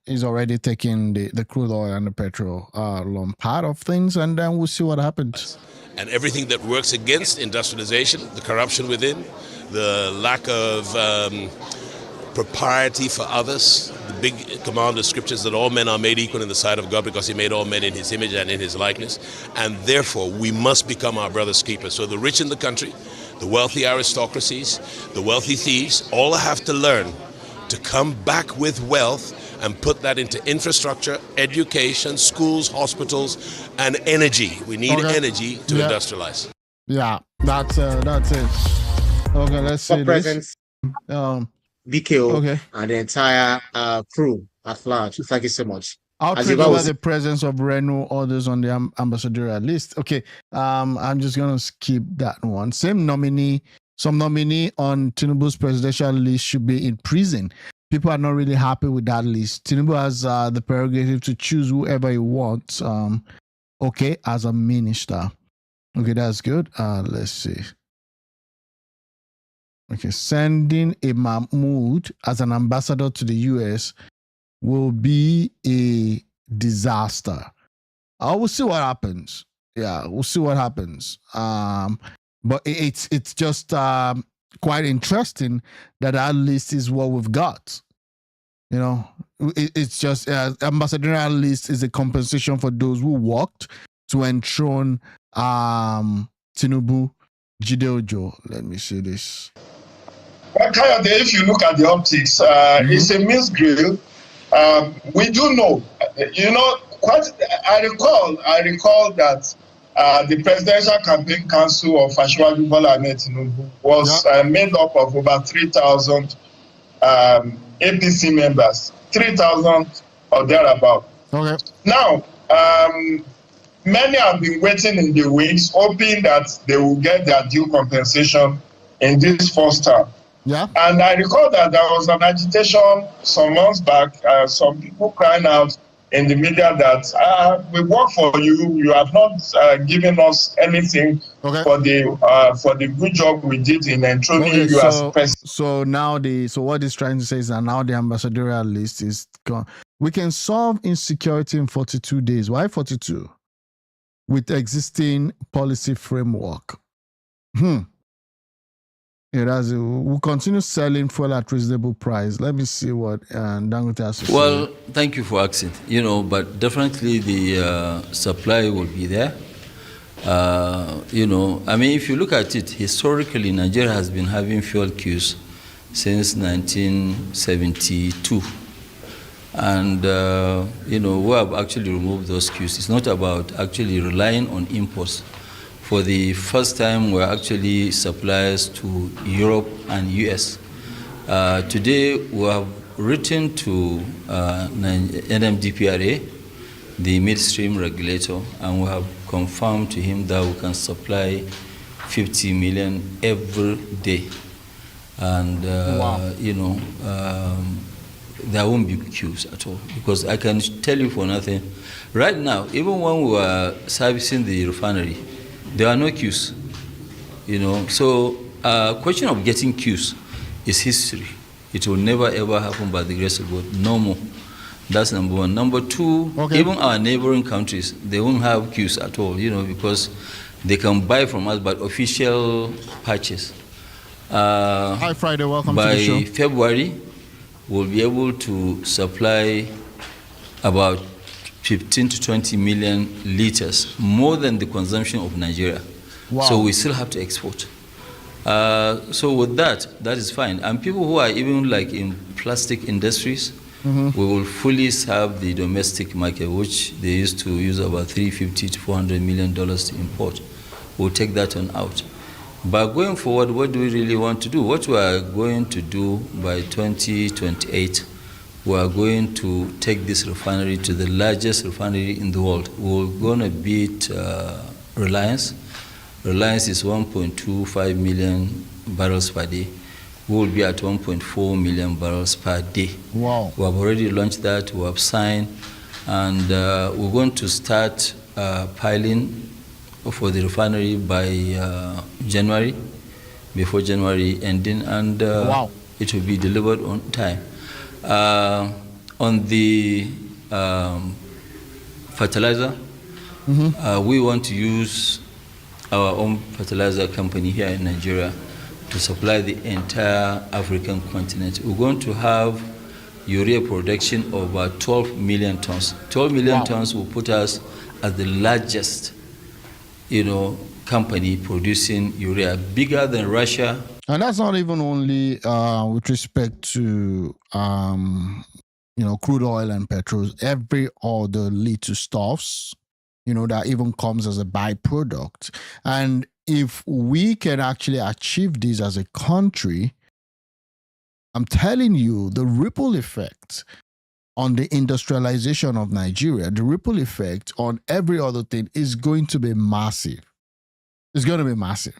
is already taking the crude oil and the petrol loan part of things, and then we'll see what happens. And everything that works against industrialization, the corruption within, the lack of propriety for others, the big command of scriptures that all men are made equal in the sight of God because he made all men in his image and in his likeness. And therefore, we must become our brother's keepers. So the rich in the country, the wealthy aristocracies, the wealthy thieves, all have to learn to come back with wealth and put that into infrastructure, education, schools, hospitals, and energy. We need energy to industrialize. Yeah, that's it. Okay, let's see this. BKO and the entire crew at large. Thank you so much. I'll trigger over the presence of Renault orders on the ambassadorial list. Okay, I'm just gonna skip that one. Some nominee on Tinubu's presidential list should be in prison. People are not really happy with that list. Tinubu has the prerogative to choose whoever he wants. As a minister. Okay, that's good. Let's see. Okay, sending a Mahmoud as an ambassador to the US will be a disaster. We'll see what happens. Yeah, we'll see what happens. But it's just quite interesting that list is what we've got. You know, it's just ambassadorial list is a compensation for those who worked to enthrone Tinubu. Jideojo. Let me see this. Well, Kayode, if you look at the optics, it's a misgrill. We do know, I recall that the Presidential Campaign Council of Asiwaju Bola Ahmed Tinubu was made up of over 3,000 APC members, 3,000 or thereabout. Okay. Now, many have been waiting in the wings, hoping that they will get their due compensation in this first term. Yeah. And I recall that there was an agitation some months back, some people crying out in the media that we work for you, you have not given us anything for the good job we did in enthroning you as president. So now what he's trying to say is that now the ambassadorial list is gone. We can solve insecurity in 42 days. Why 42? With existing policy framework. We'll continue selling fuel at reasonable price. Let me see what Dangote has to say. Well, thank you for asking. But definitely the supply will be there. You know, I mean, if you look at it, historically, Nigeria has been having fuel queues since 1972. And, you know, we have actually removed those queues. It's not about actually relying on imports. For the first time, we're actually suppliers to Europe and US. Today, we have written to NMDPRA, the midstream regulator, and we have confirmed to him that we can supply 50 million every day. And, you know, there won't be queues at all. Because I can tell you for nothing, right now, even when we were servicing the refinery, there are no queues. You know, so question of getting queues is history. It will never ever happen by the grace of God, no more. That's number one. Number two, even our neighboring countries, they won't have queues at all, you know, because they can buy from us by official purchase. Hi, Friday, welcome to the show. By February, we'll be able to supply about 15 to 20 million liters, more than the consumption of Nigeria. Wow. So we still have to export. So with that is fine. And people who are even like in plastic industries, we will fully serve the domestic market, which they used to use about $350 to $400 million to import. We'll take that one out. But going forward, what do we really want to do? What we are going to do by 2028, we are going to take this refinery to the largest refinery in the world. We're going to beat Reliance. Reliance is 1.25 million barrels per day. We will be at 1.4 million barrels per day. Wow. We have already launched that, we have signed, and we're going to start piling for the refinery by January, before January ending, and it will be delivered on time. On the fertilizer, we want to use our own fertilizer company here in Nigeria to supply the entire African continent. We're going to have urea production of about 12 million tons. 12 million tons will put us as the largest, you know, company producing urea, bigger than Russia. And that's not even only with respect to, you know, crude oil and petrol. Every other little stuffs, you know, that even comes as a byproduct. And if we can actually achieve this as a country, I'm telling you, the ripple effect on the industrialization of Nigeria, the ripple effect on every other thing is going to be massive. It's going to be massive.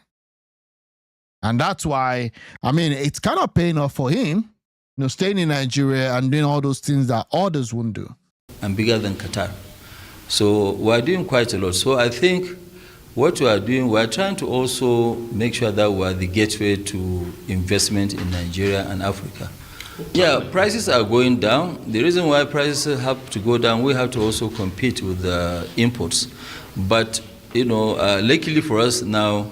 And that's why, I mean, it's kind of paying off for him, you know, staying in Nigeria and doing all those things that others wouldn't do. And bigger than Qatar. So we're doing quite a lot. So I think what we are doing, we're trying to also make sure that we're the gateway to investment in Nigeria and Africa. Yeah, prices are going down. The reason why prices have to go down, we have to also compete with the imports. But, you know, luckily for us now,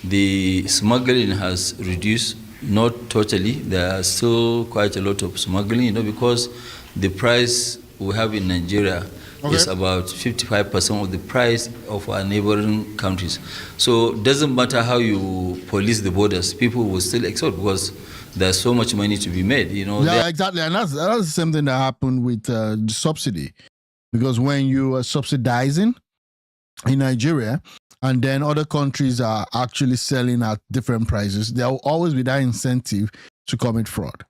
the smuggling has reduced, not totally. There are still quite a lot of smuggling, you know, because the price we have in Nigeria is about 55% of the price of our neighboring countries. So it doesn't matter how you police the borders, people will still export because there's so much money to be made, you know. Yeah, exactly. And that's the same thing that happened with the subsidy. Because when you are subsidizing in Nigeria, and then other countries are actually selling at different prices, there will always be that incentive to commit fraud.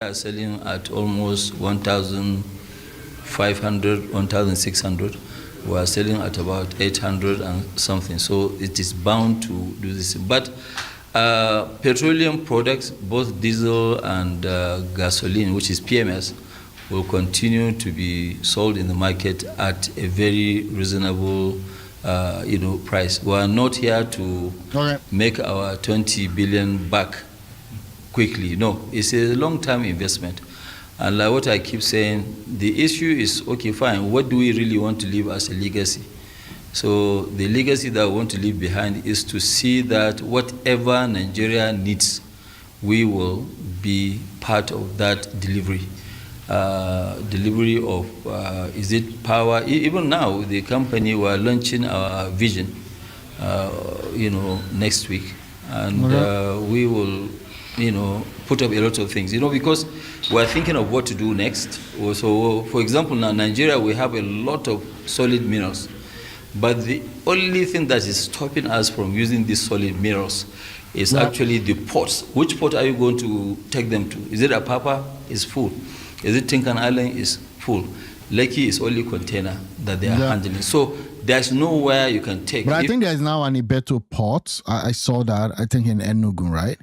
They are selling at almost 1,500, 1,600. We are selling at about 800 and something. So it is bound to do this. But petroleum products, both diesel and gasoline, which is PMS, will continue to be sold in the market at a very reasonable you know, price. We are not here to make our 20 billion back quickly. No, it's a long-term investment. And like what I keep saying, the issue is, okay, fine, what do we really want to leave as a legacy? So the legacy that we want to leave behind is to see that whatever Nigeria needs, we will be part of that delivery. Delivery of, is it power? Even now, the company, we are launching our vision next week, and we will, put up a lot of things, because we're thinking of what to do next. So, for example, now Nigeria, we have a lot of solid minerals, but the only thing that is stopping us from using these solid minerals is actually the ports. Which port are you going to take them to? Is it Apapa? Is full. Is it Tinkan Island? Is full. Lekki is only container that they are handling. So there's nowhere you can take. But I think there's now an Ibeto port. I saw that, I think in Enugu, right?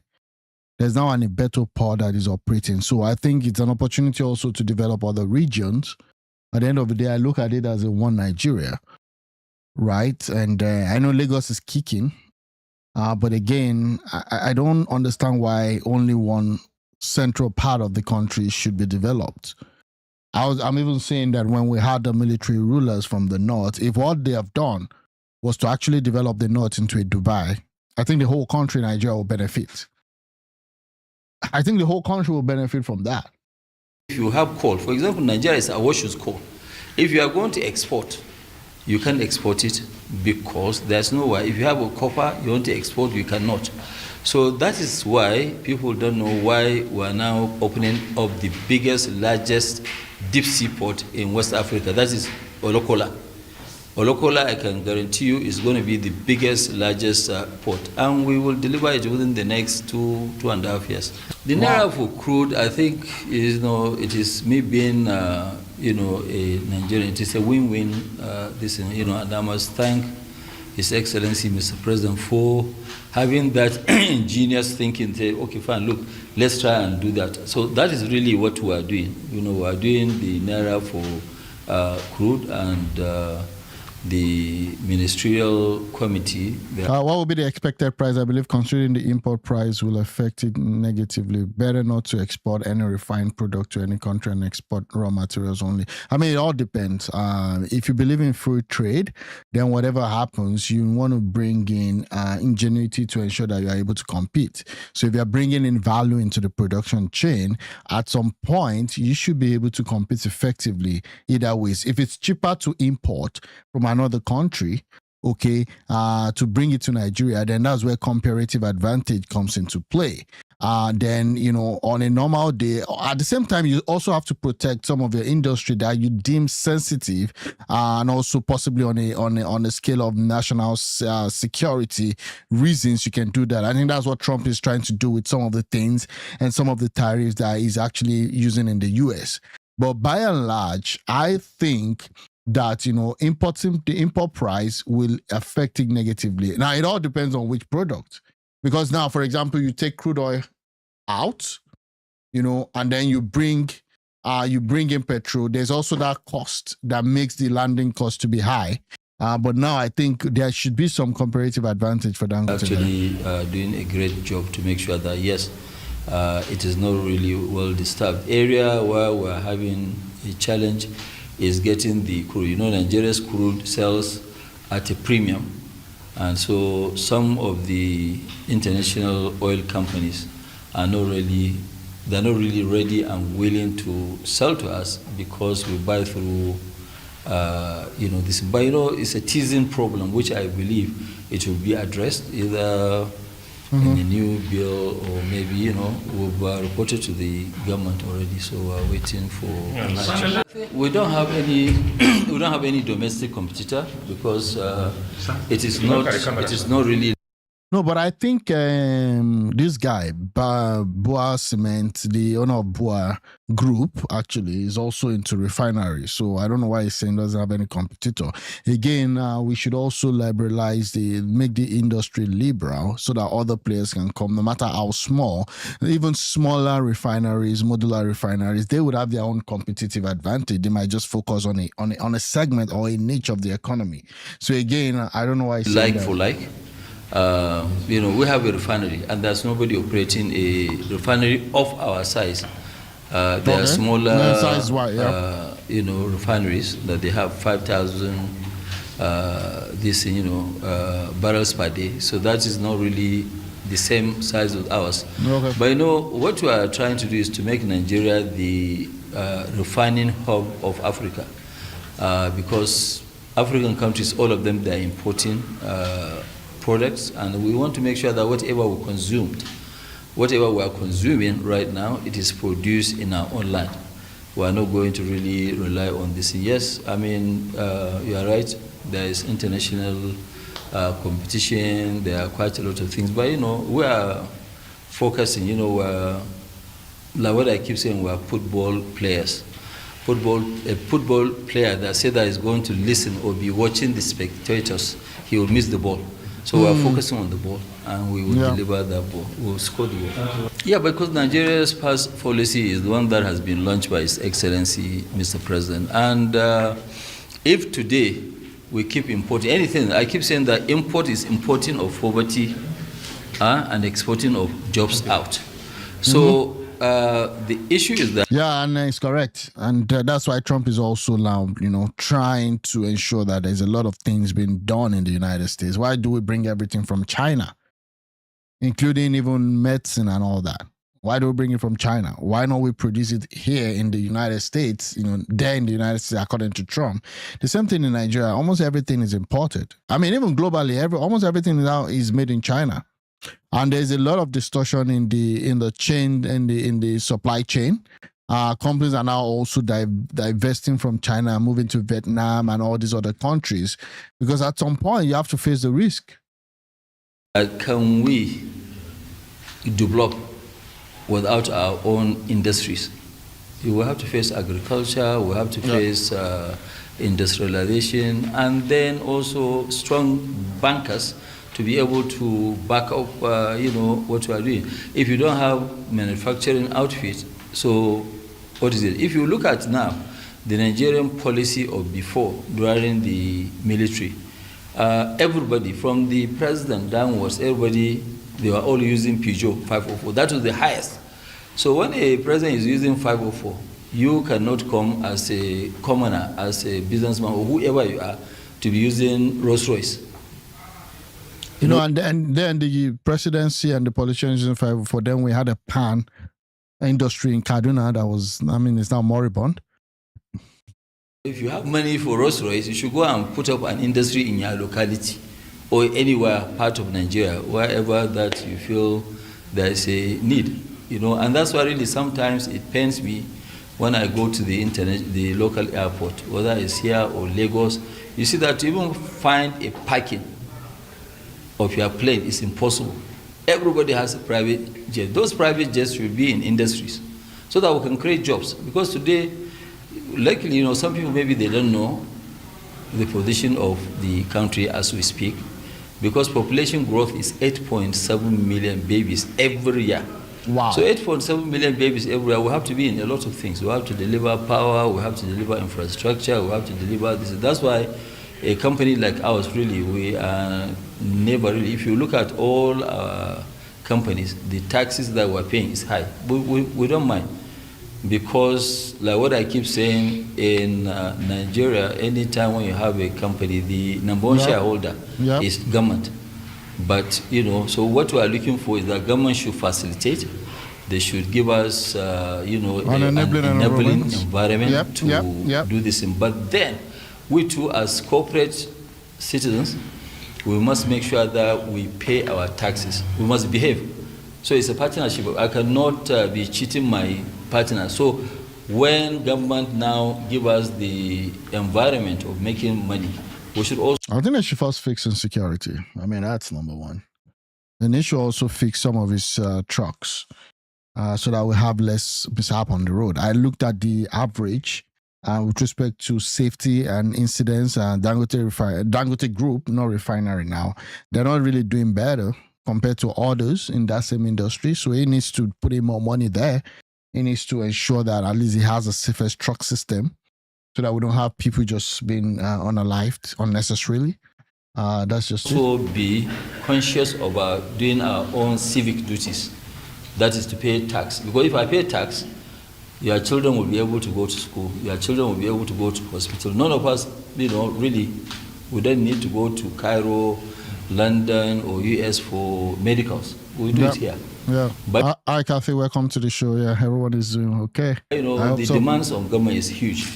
There's now an Ibeto port that is operating. So I think it's an opportunity also to develop other regions. At the end of the day, I look at it as a one Nigeria, right? And I know Lagos is kicking. But again, I don't understand why only one central part of the country should be developed. I'm even saying that when we had the military rulers from the north, if what they have done was to actually develop the north into a Dubai, I think the whole country, Nigeria, will benefit. I think the whole country will benefit from that. If you have coal, for example, Nigeria is Awoshu's coal. If you are going to export, you can't export it because there's no way. If you have a copper, you want to export, you cannot. So that is why people don't know why we are now opening up the biggest, largest deep sea port in West Africa. That is Olokola. Olokola, I can guarantee you, is going to be the biggest, largest port. And we will deliver it within the next 2.5 years. The Naira for crude, I think, it is me being, a Nigerian. It is a win-win, and I must thank His Excellency, Mr. President, for having that ingenious thinking, say, okay, fine, look, let's try and do that. So that is really what we are doing. We are doing the Naira for crude and the ministerial committee. What will be the expected price? I believe considering the import price will affect it negatively. Better not to export any refined product to any country and export raw materials only. I mean, it all depends. If you believe in free trade, then whatever happens, you want to bring in ingenuity to ensure that you are able to compete. So if you're bringing in value into the production chain, at some point, you should be able to compete effectively either ways. If it's cheaper to import from another country, to bring it to Nigeria, then that's where comparative advantage comes into play. Then, on a normal day, at the same time, you also have to protect some of your industry that you deem sensitive, and also possibly on a scale of national security reasons, you can do that. I think that's what Trump is trying to do with some of the things and some of the tariffs that he's actually using in the US. But by and large, I think that the import price will affect it negatively. Now it all depends on which product, because now, for example, you take crude oil out, and then you bring in petrol. There's also that cost that makes the landing cost to be high. But now I think there should be some comparative advantage for them. Actually, doing a great job to make sure that yes, it is not really well disturbed area where we're having a challenge. Is getting the crude. Nigeria's crude sells at a premium. And so some of the international oil companies are not really ready and willing to sell to us because we buy through, this. But, it's a teasing problem, which I believe it will be addressed either in the new bill or maybe, we've reported to the government already, so we're waiting for action. We don't have any domestic competitor because it is not really. No, but I think this guy, Bua Cement, the owner of Bua Group, actually, is also into refinery. So I don't know why he's saying doesn't have any competitor. Again, we should also make the industry liberal so that other players can come, no matter how small. Even smaller refineries, modular refineries, they would have their own competitive advantage. They might just focus on a segment or a niche of the economy. So again, I don't know why he's saying that. For like. We have a refinery, and there's nobody operating a refinery of our size. There are smaller, refineries that they have 5,000 barrels per day. So that is not really the same size as ours. Okay. But what we are trying to do is to make Nigeria the refining hub of Africa, because African countries, all of them, they are importing products, and we want to make sure that whatever we consume, whatever we are consuming right now, it is produced in our own land. We are not going to really rely on this. Yes, I mean, you are right, there is international competition, there are quite a lot of things, but we are focusing, like what I keep saying, we are football players. A football player that said that is going to listen or be watching the spectators, he will miss the ball. So we are focusing on the ball, and we will deliver that ball. We will score the ball. Yeah, because Nigeria's past policy is the one that has been launched by His Excellency, Mr. President. And if today we keep importing anything, I keep saying that import is importing of poverty and exporting of jobs out. So the issue is that... Yeah, and it's correct. And that's why Trump is also now, trying to ensure that there's a lot of things being done in the United States. Why do we bring everything from China, including even medicine and all that? Why do we bring it from China? Why don't we produce it here in the United States, there in the United States, according to Trump? The same thing in Nigeria. Almost everything is imported. I mean, even globally, almost everything now is made in China. And there's a lot of distortion in the chain, in the supply chain. Companies are now also divesting from China, moving to Vietnam and all these other countries, because at some point you have to face the risk. Can we develop without our own industries? You will have to face agriculture, we have to face industrialization, and then also strong bankers to be able to back up, what you are doing. If you don't have manufacturing outfit, so what is it? If you look at now, the Nigerian policy of before, during the military, everybody, from the president downwards, everybody, they were all using Peugeot 504. That was the highest. So when a president is using 504, you cannot come as a commoner, as a businessman, or whoever you are, to be using Rolls Royce. And then the presidency and the politicians, for them, we had a pan industry in Kaduna that was, it's now moribund. If you have money for Rolls Royce, you should go and put up an industry in your locality or anywhere part of Nigeria, wherever that you feel there is a need. And that's why really sometimes it pains me when I go to the local airport, whether it's here or Lagos. You see that to even find a parking of your plane is impossible. Everybody has a private jet. Those private jets should be in industries so that we can create jobs. Because today, luckily, some people maybe they don't know the position of the country as we speak, because population growth is 8.7 million babies every year. Wow. So 8.7 million babies every year, we have to be in a lot of things. We have to deliver power, we have to deliver infrastructure, we have to deliver this. That's why a company like ours, really, we are never really, if you look at all our companies, the taxes that we're paying is high. We don't mind, because like what I keep saying, in Nigeria, anytime when you have a company, the number one shareholder is government. But, so what we are looking for is that government should facilitate. They should give us, an enabling environment to do this thing. But then, we too, as corporate citizens, we must make sure that we pay our taxes. We must behave. So it's a partnership. I cannot be cheating my partner. So when government now give us the environment of making money, we should also... I think they should first fix insecurity. That's number one. Then they should also fix some of his trucks so that we have less mishap on the road. I looked at the average with respect to safety and incidents, and Dangote Group, not refinery now, they're not really doing better compared to others in that same industry. So he needs to put in more money there. He needs to ensure that at least he has a safest truck system so that we don't have people just being unalived unnecessarily. That's just also be conscious about doing our own civic duties. That is to pay tax. Because if I pay tax, your children will be able to go to school. Your children will be able to go to hospital. None of us, really, we don't need to go to Cairo, London, or US for medicals. We do it here. Yeah. But hi, Kathy. Welcome to the show. Yeah, everyone is doing okay. The demands of government is huge.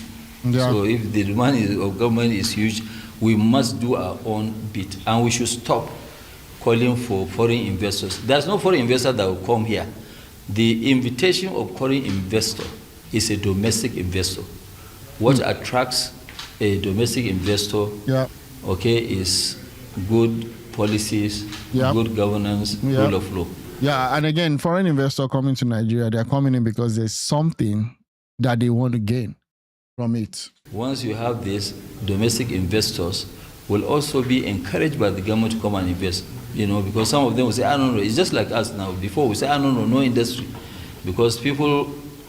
Yeah. So if the demand of government is huge, we must do our own bit, and we should stop calling for foreign investors. There's no foreign investor that will come here. The invitation of foreign investor is a domestic investor. What attracts a domestic investor, okay, is good policies, good governance, rule of law. Yeah, and again, foreign investor coming to Nigeria, they're coming in because there's something that they want to gain from it. Once you have this, domestic investors will also be encouraged by the government to come and invest. Because some of them will say, I don't know, it's just like us now. Before we say, I don't know, no industry. Because people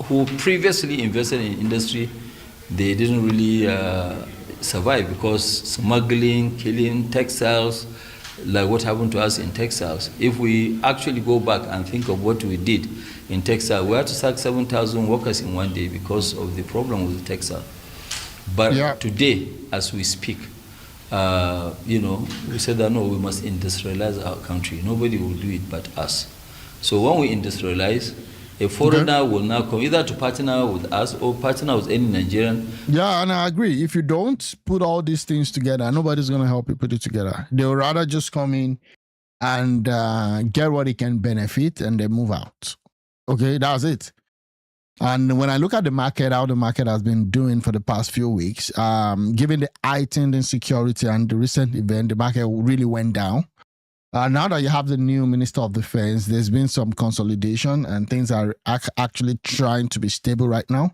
who previously invested in industry, they didn't really survive because smuggling, killing, textiles, like what happened to us in textiles. If we actually go back and think of what we did in textile, we had to sack 7,000 workers in one day because of the problem with the textile. But today, as we speak, we said that no, we must industrialize our country. Nobody will do it but us. So when we industrialize, a foreigner will now come either to partner with us or partner with any Nigerian. Yeah, and I agree. If you don't put all these things together, nobody's going to help you put it together. They'll rather just come in and get what it can benefit and then move out. Okay, that's it. And when I look at the market, how the market has been doing for the past few weeks, given the heightened insecurity and the recent event, the market really went down. Now that you have the new Minister of Defense, there's been some consolidation and things are actually trying to be stable right now.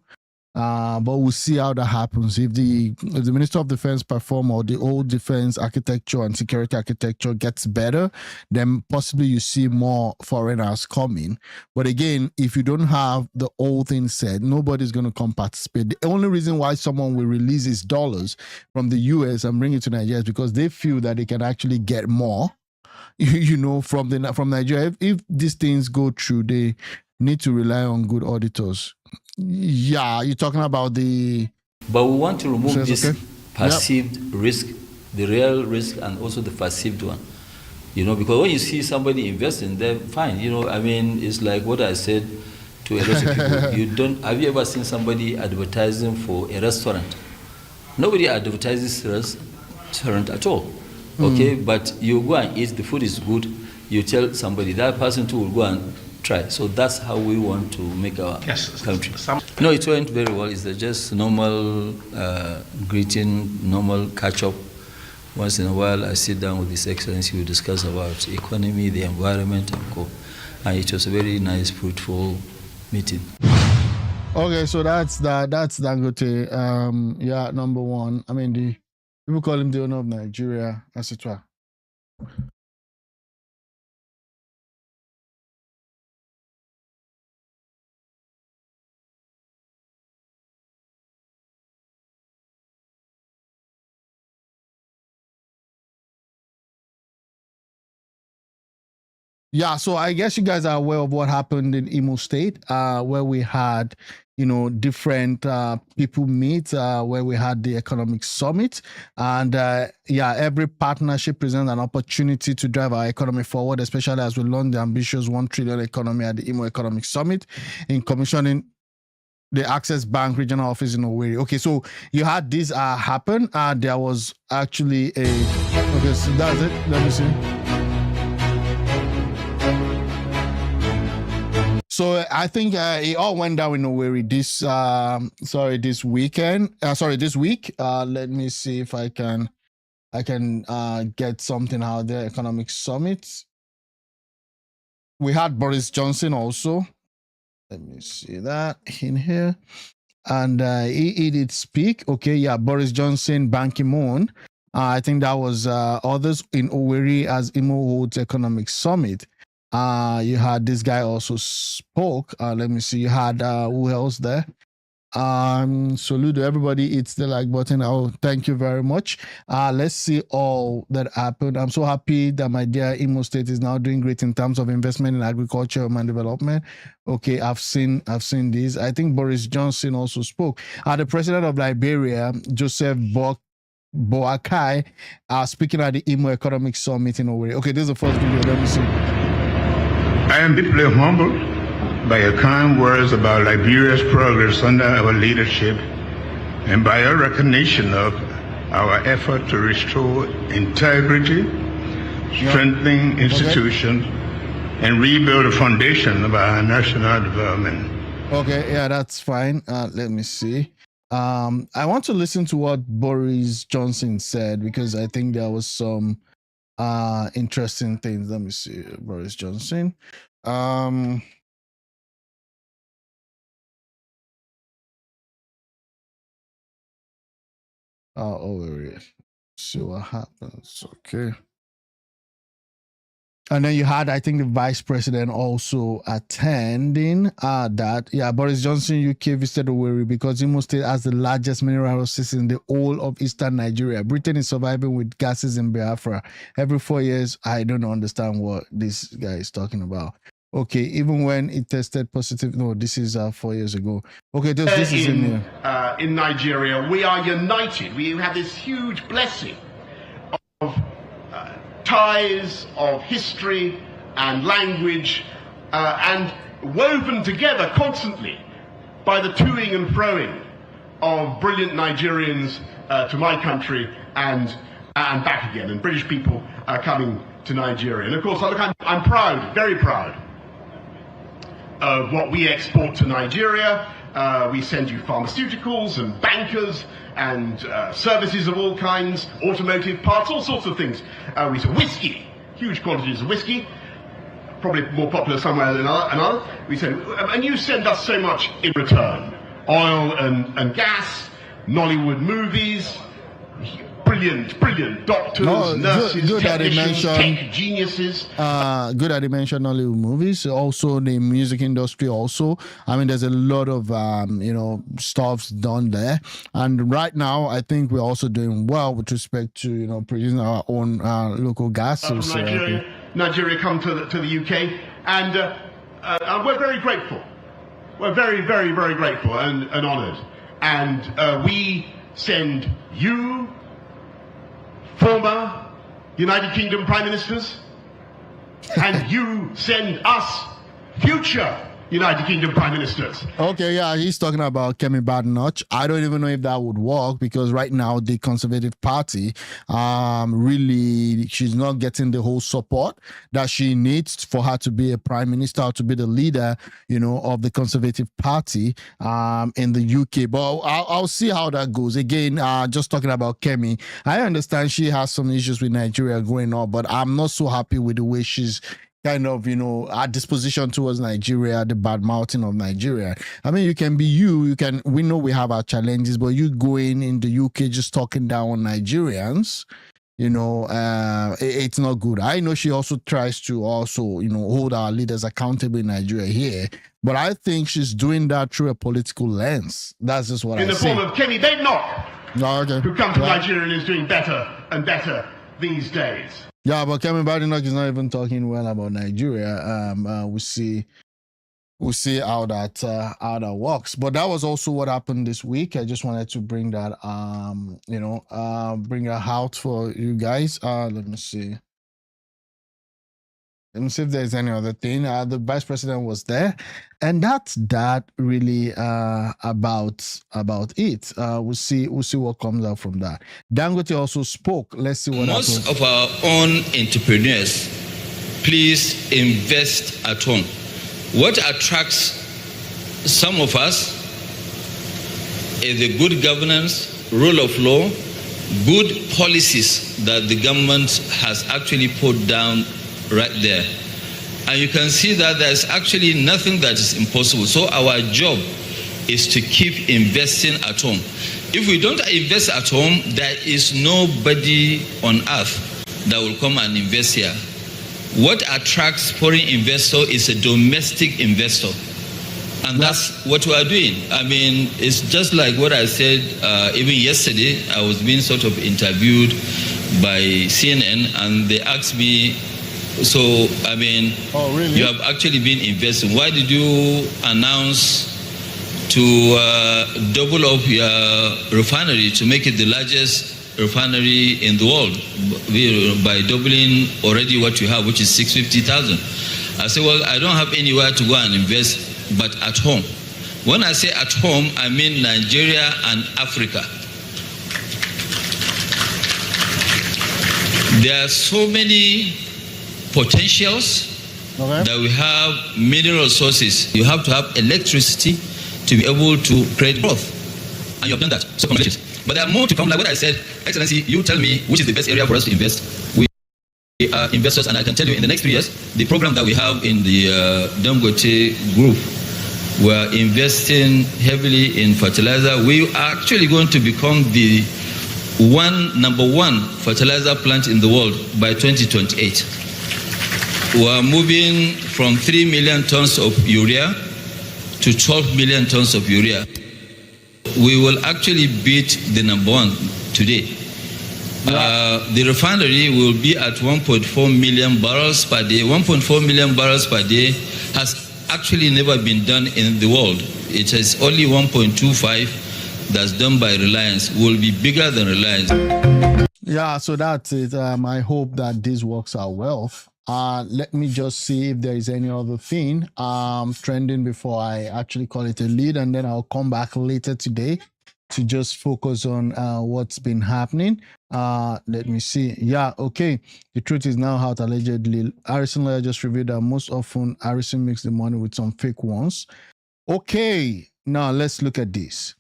But we'll see how that happens. If the Minister of Defense perform or the old defense architecture and security architecture gets better, then possibly you see more foreigners coming. But again, if you don't have the old thing said, nobody's going to come participate. The only reason why someone will release his dollars from the US and bring it to Nigeria is because they feel that they can actually get more, from Nigeria. If these things go through, they need to rely on good auditors. Yeah, you're talking about the... But we want to remove this perceived risk, the real risk, and also the perceived one. Because when you see somebody investing, they're fine. It's like what I said to a lot of people. Have you ever seen somebody advertising for a restaurant? Nobody advertises restaurant at all. Okay, but you go and eat, the food is good, you tell somebody, that person too will go and try. So that's how we want to make our country. No, it went very well. It's just normal greeting, normal catch-up. Once in a while, I sit down with His Excellency, we discuss about economy, the environment, and co. And it was a very nice, fruitful meeting. Okay, so that's Dangote. Number one. The people call him the owner of Nigeria, etc. Yeah, so I guess you guys are aware of what happened in Imo State, where we had, different people meet, where we had the economic summit. And every partnership presents an opportunity to drive our economy forward, especially as we launch the ambitious 1 trillion economy at the Imo Economic Summit in commissioning the Access Bank regional office in Owerri. Okay, so you had this happen. There was actually okay, so that's it. Let me see. So I think it all went down in Owerri this week. Let me see if I can get something out there. Economic Summit. We had Boris Johnson also. Let me see that in here. And he did speak. Okay, yeah, Boris Johnson, Ban Ki-moon. I think that was others in Owerri as Imo holds Economic Summit. You had this guy also spoke. Let me see. You had who else there? Salute to everybody. It's the like button. Oh, thank you very much. Let's see all that happened. I'm so happy that my dear Imo State is now doing great in terms of investment in agriculture and development. Okay, I've seen this. I think Boris Johnson also spoke. The president of Liberia, Joseph Boakai, speaking at the Imo Economic Summit in Owerri. Okay, this is the first video. Let me see. I am deeply humbled by your kind words about Liberia's progress under our leadership and by your recognition of our effort to restore integrity, strengthening institutions, and rebuild the foundation of our national development. Okay, yeah, that's fine. Let me see. I want to listen to what Boris Johnson said because I think there was some interesting things. Let me see. Boris Johnson. Oh, there it is. See what happens. Okay. And then you had, I think, the vice president also attending that. Yeah, Boris Johnson, UK visited Owerri because Imo State has the largest mineral resources in the whole of eastern Nigeria. Britain is surviving with gases in Biafra. Every 4 years, I don't understand what this guy is talking about. Okay, even when it tested positive, no, this is 4 years ago. Okay, this is in here. In Nigeria, we are united. We have this huge blessing of ties of history and language and woven together constantly by the toing and froing of brilliant Nigerians to my country and back again, and British people coming to Nigeria. And of course, I'm proud, very proud of what we export to Nigeria. We send you pharmaceuticals and bankers and services of all kinds, automotive parts, all sorts of things. We sell whiskey, huge quantities of whiskey, probably more popular somewhere than another. We send, and you send us so much in return: oil and gas, Nollywood movies, brilliant doctors, nurses, good technicians, tech geniuses. Good that they mentioned Nollywood movies. Also, the music industry. Also, I mean, there's a lot of stuff's done there. And right now, I think we're also doing well with respect to producing our own local gas. From Nigeria come to the UK, and we're very grateful. We're very, very, very grateful and honoured. And we send you, former United Kingdom Prime Ministers, and you send us, future United Kingdom Prime Ministers. Okay, yeah, he's talking about Kemi Badenoch. I don't even know if that would work because right now the Conservative Party, really, she's not getting the whole support that she needs for her to be a prime minister, to be the leader, of the Conservative Party in the UK. But I'll see how that goes. Again, just talking about Kemi, I understand she has some issues with Nigeria going on, but I'm not so happy with the way she's kind of, our disposition towards Nigeria, the bad mouthing of Nigeria. I mean, you can be we know we have our challenges, but you going in the UK just talking down on Nigerians, it's not good. I know she also tries to hold our leaders accountable in Nigeria here, but I think she's doing that through a political lens. That's just what I say. In the form of Kemi Badenoch, who come to Nigeria and is doing better and better these days. Yeah, but Kemi Badenoch is not even talking well about Nigeria. We'll see how that works. But that was also what happened this week. I just wanted to bring that bring that out for you guys. Let me see. Let me see if there's any other thing. The vice president was there, and that's that really about it. We'll see what comes out from that. Dangote also spoke. Let's see what most of our own entrepreneurs, please invest at home. What attracts some of us is the good governance, rule of law, good policies that the government has actually put down right there. And you can see that there's actually nothing that is impossible. So our job is to keep investing at home. If we don't invest at home, there is nobody on earth that will come and invest here. What attracts foreign investor is a domestic investor. And that's what we are doing. I mean, it's just like what I said even yesterday. I was being sort of interviewed by CNN, and they asked me, so, I mean, oh, really? You have actually been investing. Why did you announce to double up your refinery to make it the largest refinery in the world by doubling already what you have, which is 650,000? I said, well, I don't have anywhere to go and invest but at home. When I say at home, I mean Nigeria and Africa. There are so many potentials that we have mineral resources. You have to have electricity to be able to create growth. And you have done that. So congratulations. But there are more to come. Like what I said, Excellency, you tell me which is the best area for us to invest. We are investors, and I can tell you in the next 3 years, the program that we have in the Dangote group, we're investing heavily in fertilizer. We are actually going to become the number one fertilizer plant in the world by 2028. We're moving from 3 million tons of urea to 12 million tons of urea. We will actually beat the number one today. The refinery will be at 1.4 million barrels per day. 1.4 million barrels per day has actually never been done in the world. It is only 1.25 that's done by Reliance. Will be bigger than Reliance. Yeah, so that's it. I hope that this works out well. Let me just see if there is any other thing trending before I actually call it a lead, and then I'll come back later today to just focus on what's been happening. Let me see. Yeah, okay. The truth is now out, allegedly. Harrison lawyer just revealed that most often Harrison makes the money with some fake ones. Okay, now let's look at this.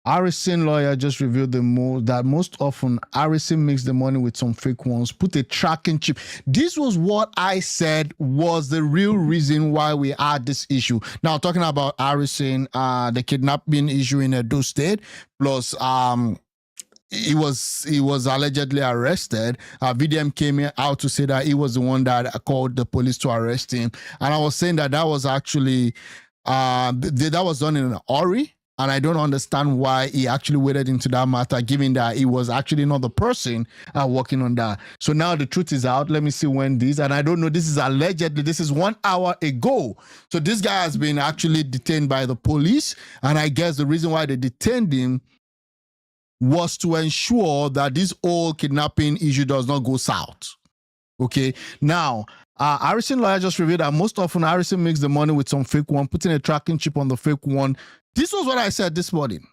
Harrison lawyer just revealed that most often Harrison makes the money with some fake ones. Put a tracking chip. This was what I said was the real reason why we had this issue. Now, talking about Harrison, the kidnapping issue in Edo State, plus he was allegedly arrested. VDM came out to say that he was the one that called the police to arrest him. And I was saying that was actually, that was done in a hurry. And I don't understand why he actually waded into that matter, given that he was actually not the person working on that. So now the truth is out. Let me see when this, and I don't know, this is allegedly, this is 1 hour ago. So this guy has been actually detained by the police. And I guess the reason why they detained him was to ensure that this whole kidnapping issue does not go south. Okay, now, Harrison lawyer just revealed that most often Harrison makes the money with some fake one, putting a tracking chip on the fake one. This was what I said this morning.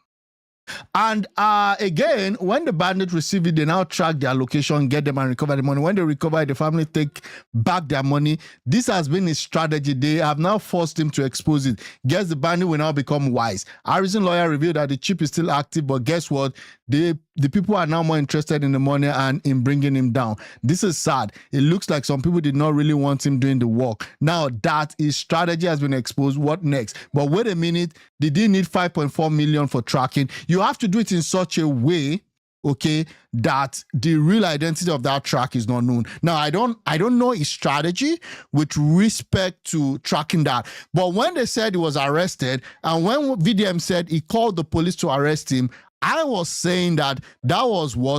And again, when the bandits receive it, they now track their location, get them and recover the money. When they recover it, the family take back their money. This has been his strategy. They have now forced him to expose it. Guess the bandit will now become wise. Harrison lawyer revealed that the chip is still active, but guess what? The people are now more interested in the money and in bringing him down. This is sad. It looks like some people did not really want him doing the work. Now that his strategy has been exposed, what next? But wait a minute, they did need 5.4 million for tracking. You have to do it in such a way, okay, that the real identity of that track is not known. Now, I don't know his strategy with respect to tracking that. But when they said he was arrested, and when VDM said he called the police to arrest him, I was saying that that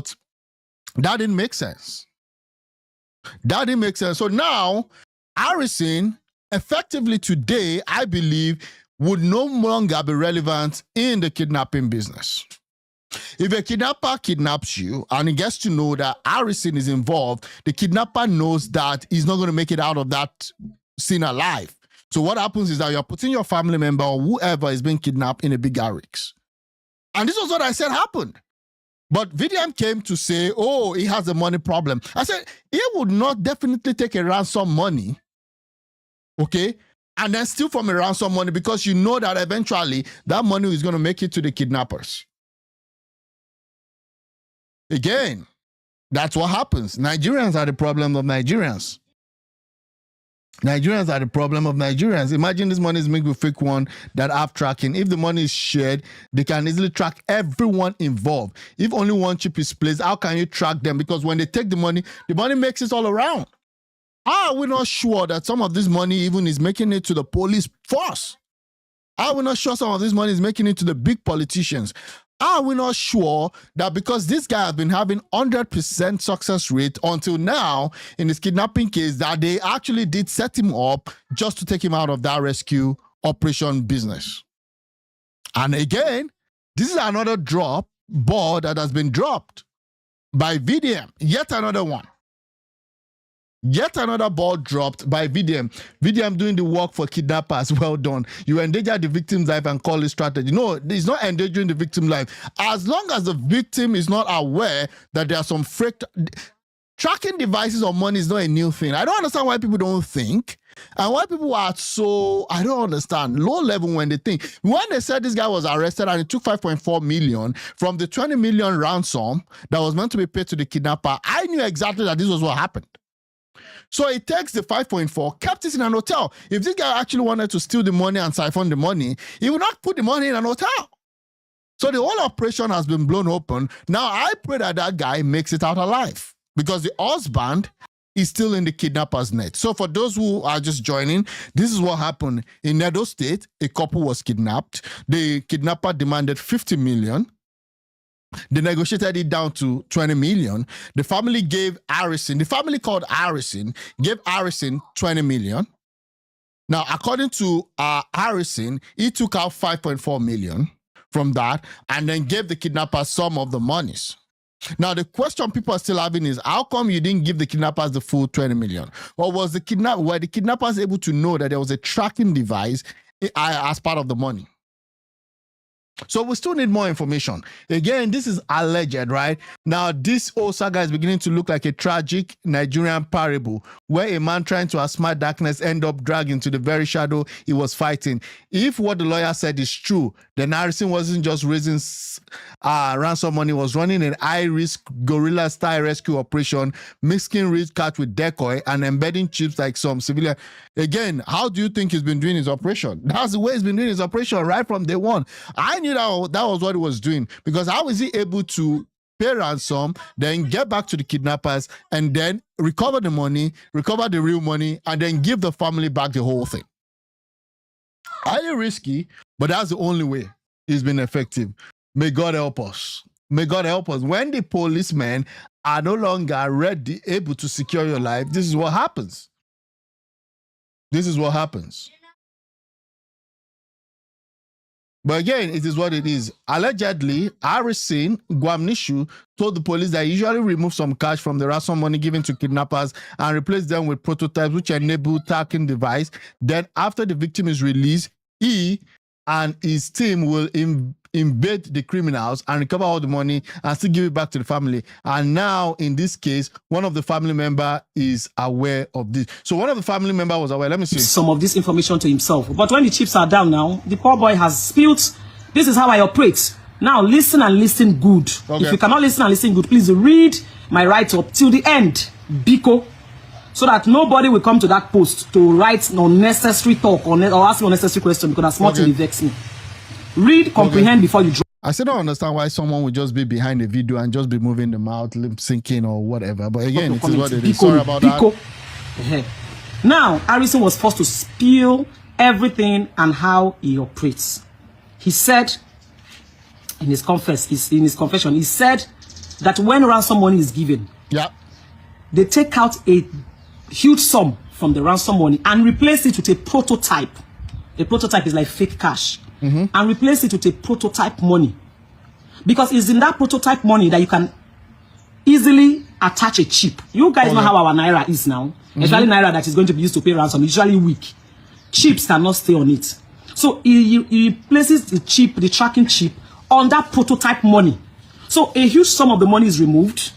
didn't make sense. That didn't make sense. So now, Harrison, effectively today, I believe, would no longer be relevant in the kidnapping business. If a kidnapper kidnaps you and he gets to know that Harrison is involved, the kidnapper knows that he's not going to make it out of that scene alive. So what happens is that you're putting your family member or whoever is being kidnapped in a bigger risk. And this was what I said happened. But VDM came to say, oh, he has a money problem. I said, he would not definitely take a ransom money, okay, and then steal from a ransom money because you know that eventually that money is going to make it to the kidnappers. Again, that's what happens. Nigerians are the problem of Nigerians. Nigerians are the problem of Nigerians. Imagine this money is made with fake one that have tracking. If the money is shared, they can easily track everyone involved. If only one chip is placed, how can you track them? Because when they take the money makes it all around. How are we not sure that some of this money even is making it to the police force? How are we not sure some of this money is making it to the big politicians? Are we not sure that because this guy has been having 100% success rate until now in his kidnapping case, that they actually did set him up just to take him out of that rescue operation business? And again, this is another ball that has been dropped by VDM. Yet another one. Yet another ball dropped by VDM. VDM doing the work for kidnappers. Well done. You endanger the victim's life and call it strategy. No, it's not endangering the victim's life. As long as the victim is not aware that there are some fake... tracking devices on money is not a new thing. I don't understand why people don't think, and why people are so, I don't understand, low level when they think. When they said this guy was arrested and he took 5.4 million from the 20 million ransom that was meant to be paid to the kidnapper, I knew exactly that this was what happened. So he takes the 5.4, kept it in an hotel. If this guy actually wanted to steal the money and siphon the money, he would not put the money in an hotel. So the whole operation has been blown open. Now I pray that that guy makes it out alive, because the husband is still in the kidnapper's net. So for those who are just joining, this is what happened. In Edo State, a couple was kidnapped. The kidnapper demanded 50 million. They negotiated it down to 20 million. The family gave Harrison, the family called Harrison, gave Harrison 20 million. Now, according to Harrison, he took out 5.4 million from that and then gave the kidnappers some of the monies. Now, the question people are still having is, how come you didn't give the kidnappers the full 20 million? Or were the kidnappers able to know that there was a tracking device as part of the money? So we still need more information. Again, this is alleged, right? Now, this whole saga is beginning to look like a tragic Nigerian parable where a man trying to outsmart darkness end up dragged into the very shadow he was fighting. If what the lawyer said is true, then Harrison wasn't just raising ransom money, was running an high-risk guerrilla-style rescue operation, mixing real cash with decoy and embedding chips like some civilian. Again, how do you think he's been doing his operation? That's the way he's been doing his operation right from day one. I knew that was what he was doing, because how is he able to pay ransom, then get back to the kidnappers, and then recover the money, recover the real money, and then give the family back the whole thing? Highly risky, but that's the only way he's been effective. May God help us. May God help us. When the policemen are no longer ready, able to secure your life, this is what happens. This is what happens. But again, it is what it is. Allegedly, Harrison Gwamnishu told the police that he usually removed some cash from the ransom money given to kidnappers and replaced them with prototypes which enable tracking device. Then after the victim is released, he and his team will invade the criminals and recover all the money and still give it back to the family. And now, in this case, one of the family member is aware of this. So one of the family member was aware. Let me see. Some of this information to himself. But when the chips are down now, the poor boy has spilled, this is how I operate. Now, listen and listen good. Okay. If you cannot listen and listen good, please read my write-up till the end, Biko, so that nobody will come to that post to write unnecessary talk or ask me unnecessary question, because that's what will vex me. Read, comprehend before you drop. I still don't understand why someone would just be behind the video and just be moving the mouth, lip syncing or whatever. But again, it is what it is. Sorry about that. Now, Harrison was forced to spill everything and how he operates. He said in his confession, he said that when ransom money is given, they take out a huge sum from the ransom money and replace it with a prototype. A prototype is like fake cash. And replace it with a prototype money. Because it's in that prototype money that you can easily attach a chip. You guys know how our Naira is now. Especially Naira that is going to be used to pay ransom. Usually weak. Chips cannot stay on it. So he places the chip, the tracking chip, on that prototype money. So a huge sum of the money is removed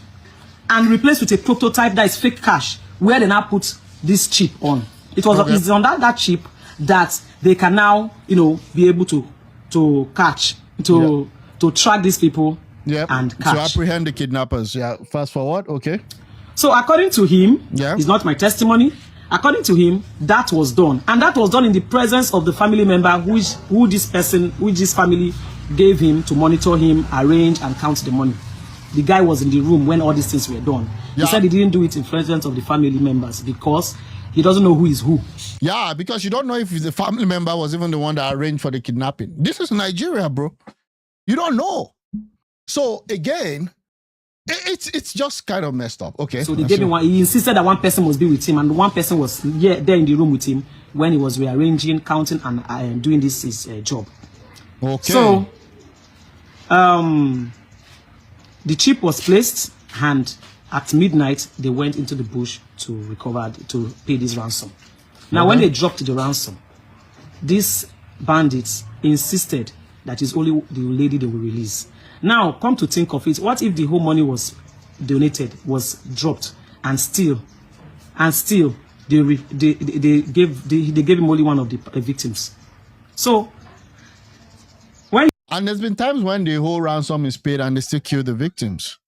and replaced with a prototype that is fake cash, where they now put this chip on. It was it's on that chip that they can now, be able to catch, to track these people and catch. To apprehend the kidnappers. Fast forward, okay. So according to him, it's not my testimony. According to him, that was done. And that was done in the presence of the family member who this family gave him to monitor him, arrange and count the money. The guy was in the room when all these things were done. He said he didn't do it in presence of the family members because he doesn't know who is who. Yeah, because you don't know if the family member was even the one that arranged for the kidnapping. This is Nigeria, bro. You don't know. So again, it's just kind of messed up. Okay. So they gave him one. He insisted that one person must be with him, and one person was there in the room with him when he was rearranging, counting, and doing his job. Okay. So, the chip was placed, and at midnight they went into the bush to pay this ransom. Now, when they dropped the ransom, these bandits insisted that it's only the lady they will release. Now, come to think of it, what if the whole money was donated, was dropped? and still they gave him only one of the victims. So and there's been times when the whole ransom is paid and they still kill the victims.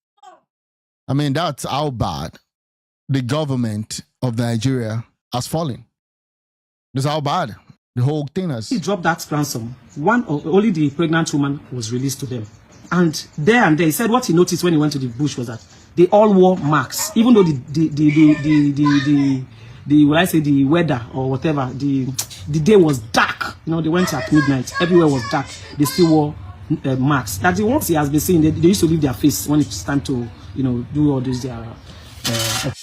I mean, that's how bad the government of Nigeria has fallen. That's how bad the whole thing has. He dropped that ransom. Only the pregnant woman was released to them. And there he said what he noticed when he went to the bush was that they all wore masks, even though the weather or whatever, the day was dark. You know, they went at midnight. Everywhere was dark. They still wore masks. That's the ones he has been saying. They used to leave their face when it's time to, you know, do all this.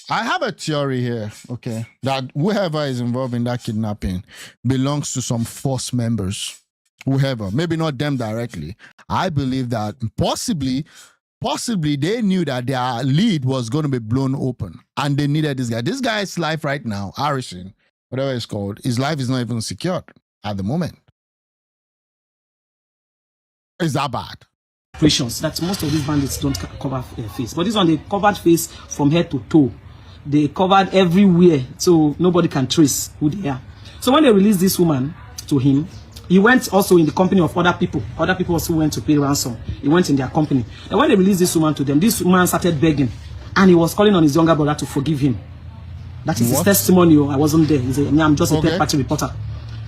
I have a theory here, okay, that whoever is involved in that kidnapping belongs to some force members. Whoever, maybe not them directly. I believe that possibly they knew that their lead was going to be blown open and they needed this guy. This guy's life right now, Harrison, whatever it's called, his life is not even secured at the moment. Is that bad? Operations that most of these bandits don't cover face, but this one they covered face from head to toe. They covered everywhere, so nobody can trace who they are. So when they released this woman to him, he went also in the company of other people. Other people also went to pay ransom. He went in their company. And when they released this woman to them, this woman started begging, and he was calling on his younger brother to forgive him. That is his testimony. I wasn't there. He said, I'm just a third-party reporter.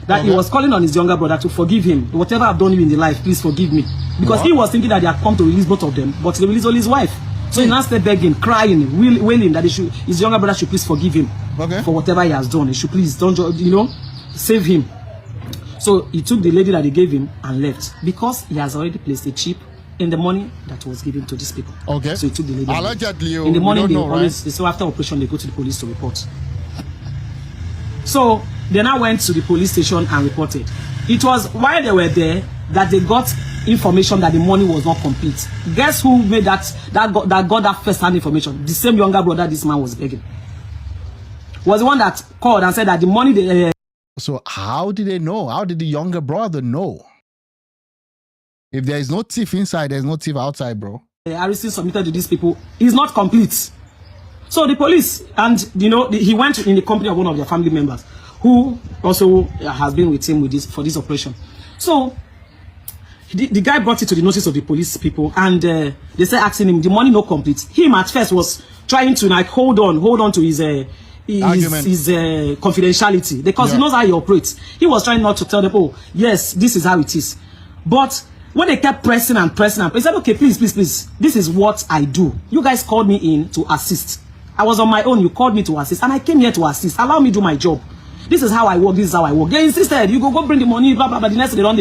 That he was calling on his younger brother to forgive him. Whatever I've done in the life, please forgive me. Because he was thinking that they had come to release both of them, but they released only his wife. So he now started begging, crying, wailing that his younger brother should please forgive him for whatever he has done. He should please, save him. So he took the lady that he gave him and left because he has already placed a chip in the money that was given to these people. Okay. So he took the lady. Allegedly, in the morning, so after operation, they go to the police to report. So they now went to the police station and reported. It was while they were there that they got information that the money was not complete. Guess who made that got that first-hand information? The same younger brother this man was begging. Was the one that called and said that the money So how did they know? How did the younger brother know? If there is no thief inside, there's no thief outside, bro. Harrison submitted to these people is not complete. So the police, and he went in the company of one of their family members who also has been with him for this operation. So the guy brought it to the notice of the police people, and they started asking him, the money not complete. Him at first was trying to hold on to his confidentiality because he knows how he operates. He was trying not to tell them, oh yes, this is how it is. But when they kept pressing and pressing, he said, okay, please, this is what I do. You guys called me in to assist. I was on my own. You called me to assist, and I came here to assist. Allow me to do my job. This is how I work. This is how I work. They insisted, you go bring the money, blah blah blah. The next day they don't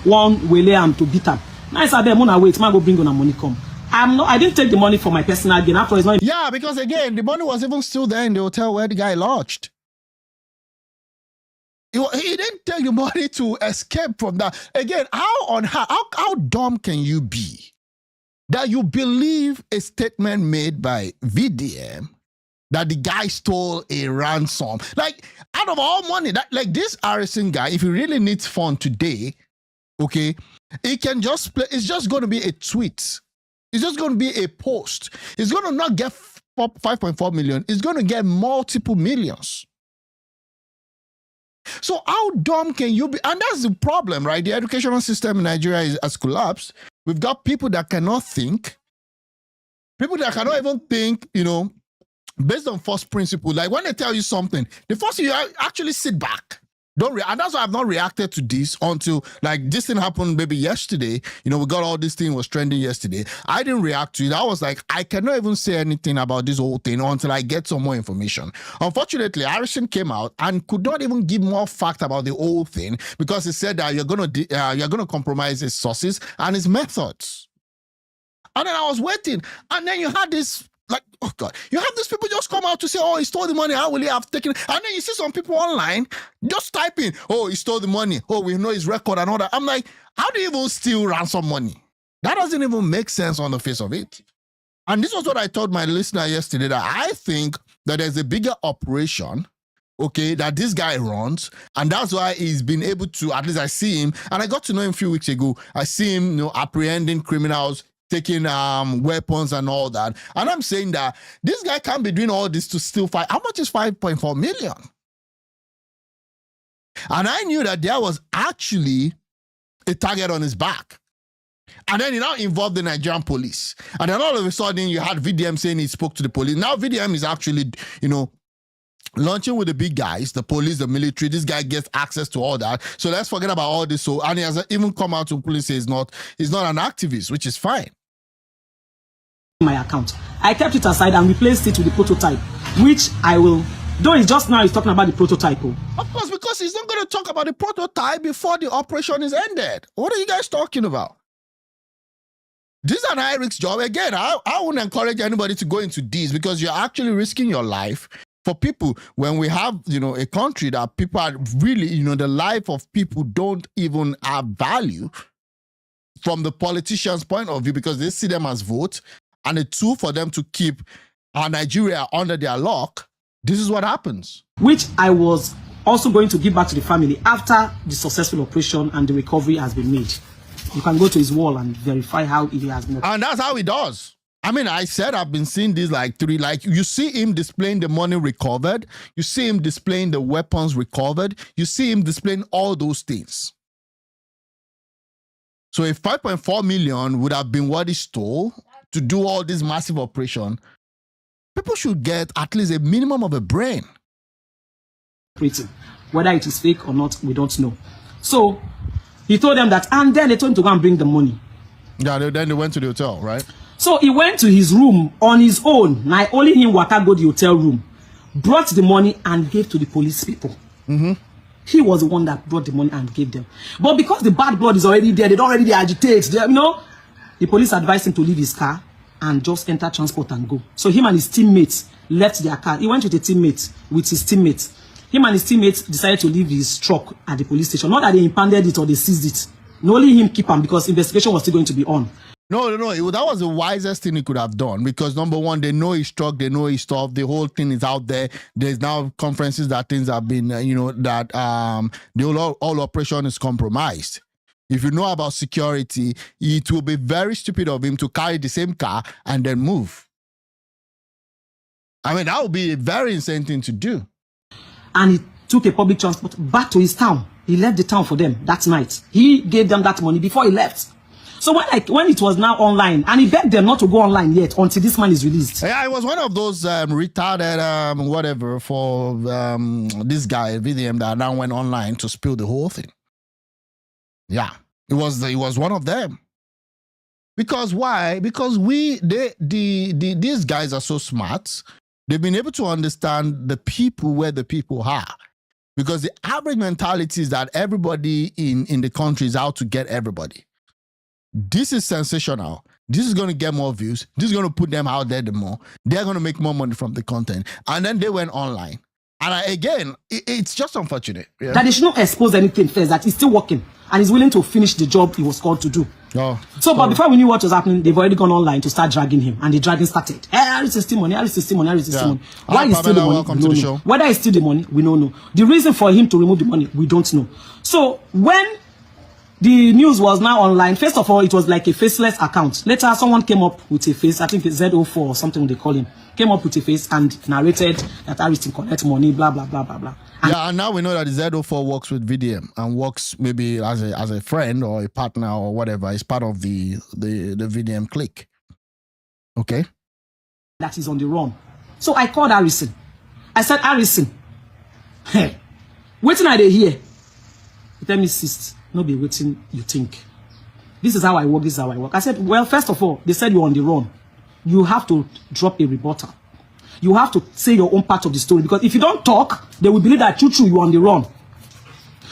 one way to beat him. Nice at them. Wait, man, go bring on the money. Come. I didn't take the money for my personal gain. After it's not. Yeah, because again, the money was even still there in the hotel where the guy lodged. He didn't take the money to escape from that. Again, how dumb can you be that you believe a statement made by VDM that the guy stole a ransom? Like, out of all money, this Harrison guy, if he really needs fun today, okay, he can just play. It's just going to be a tweet. It's just going to be a post. It's going to not get 5.4 million. It's going to get multiple millions. So how dumb can you be? And that's the problem, right? The educational system in Nigeria has collapsed. We've got people that cannot think. People that cannot even think, based on first principle. Like when they tell you something, the first thing you actually sit back. And that's why I've not reacted to this until this thing happened maybe yesterday. We got all this thing was trending yesterday. I didn't react to it. I was like, I cannot even say anything about this whole thing until I get some more information. Unfortunately, Harrison came out and could not even give more fact about the whole thing because he said that you're gonna compromise his sources and his methods. And then I was waiting, and then you had this. Oh God, you have these people just come out to say, oh, he stole the money, how will he have taken it? And then you see some people online just typing, oh, he stole the money, oh, we know his record and all that. I'm like, how do you even steal ransom money? That doesn't even make sense on the face of it. And this was what I told my listener yesterday, that I think that there's a bigger operation, okay, that this guy runs, and that's why he's been able to, at least I see him, and I got to know him a few weeks ago, I see him, apprehending criminals taking weapons and all that. And I'm saying that this guy can't be doing all this to still fight. How much is 5.4 million? And I knew that there was actually a target on his back. And then he now involved the Nigerian police. And then all of a sudden you had VDM saying he spoke to the police. Now VDM is actually, launching with the big guys, the police, the military. This guy gets access to all that. So let's forget about all this. So, and he has even come out to police say he's not an activist, which is fine. My account. I kept it aside and replaced it with the prototype, which I will, though it's just now he's talking about the prototype. Of course, because he's not going to talk about the prototype before the operation is ended. What are you guys talking about? This is an high risk job. Again, I wouldn't encourage anybody to go into this because you're actually risking your life. For people, when we have, a country that people are really, the life of people don't even have value from the politicians' point of view because they see them as vote and a tool for them to keep our Nigeria under their lock. This is what happens. Which I was also going to give back to the family after the successful operation and the recovery has been made. You can go to his wall and verify how he has been. And that's how he does. I mean, I said I've been seeing these you see him displaying the money recovered. You see him displaying the weapons recovered. You see him displaying all those things. So if 5.4 million would have been what he stole to do all this massive operation, people should get at least a minimum of a brain. Whether it is fake or not, we don't know. So he told them that, and then they told him to go and bring the money. Yeah, then they went to the hotel, right? So he went to his room on his own. Now only him waka go the hotel room, brought the money and gave to the police people. He was the one that brought the money and gave them. But because the bad blood is already there, they don't already agitate. The police advised him to leave his car and just enter transport and go. So him and his teammates left their car. He went with his teammates. Him and his teammates decided to leave his truck at the police station. Not that they impounded it or they seized it. No, only him keep him because investigation was still going to be on. No. That was the wisest thing he could have done because number one, they know his truck, they know his stuff. The whole thing is out there. There's now conferences that things have been, that the whole operation is compromised. If you know about security, it will be very stupid of him to carry the same car and then move. I mean, that would be a very insane thing to do. And he took a public transport back to his town. He left the town for them that night. He gave them that money before he left. So when it was now online, and he begged them not to go online yet until this man is released. Yeah, it was one of those retarded whatever for this guy VDM that now went online to spill the whole thing. Yeah, it was one of them. Because why? Because these guys are so smart. They've been able to understand the people where the people are. Because the average mentality is that everybody in the country is out to get everybody. This is sensational. This is going to get more views. This is going to put them out there the more. They're going to make more money from the content. And then they went online. And again, it's just unfortunate. Yeah? That they should not expose anything first, that he's still working and he's willing to finish the job he was called to do. But before we knew what was happening, they've already gone online to start dragging him, and the dragging started. Harris is still money. Why is still the money? We don't know. Whether it's still the money, we don't know. The reason for him to remove the money, we don't know. So when the news was now online, first of all, it was like a faceless account. Later, someone came up with a face, I think it's Z04 or something they call him, came up with a face and narrated that Harrison collect money, blah, blah, blah, blah, blah. And now we know that the Z04 works with VDM and works maybe as a friend or a partner or whatever. It's part of the VDM clique. Okay? That is on the run. So I called Harrison. I said, Harrison, hey, waiting are they here? He tell me, sis, no be waiting you think. This is how I work, this is how I work. I said, well, first of all, they said you're on the run. You have to drop a rebuttal. You have to say your own part of the story, because if you don't talk, they will believe that you're on the run.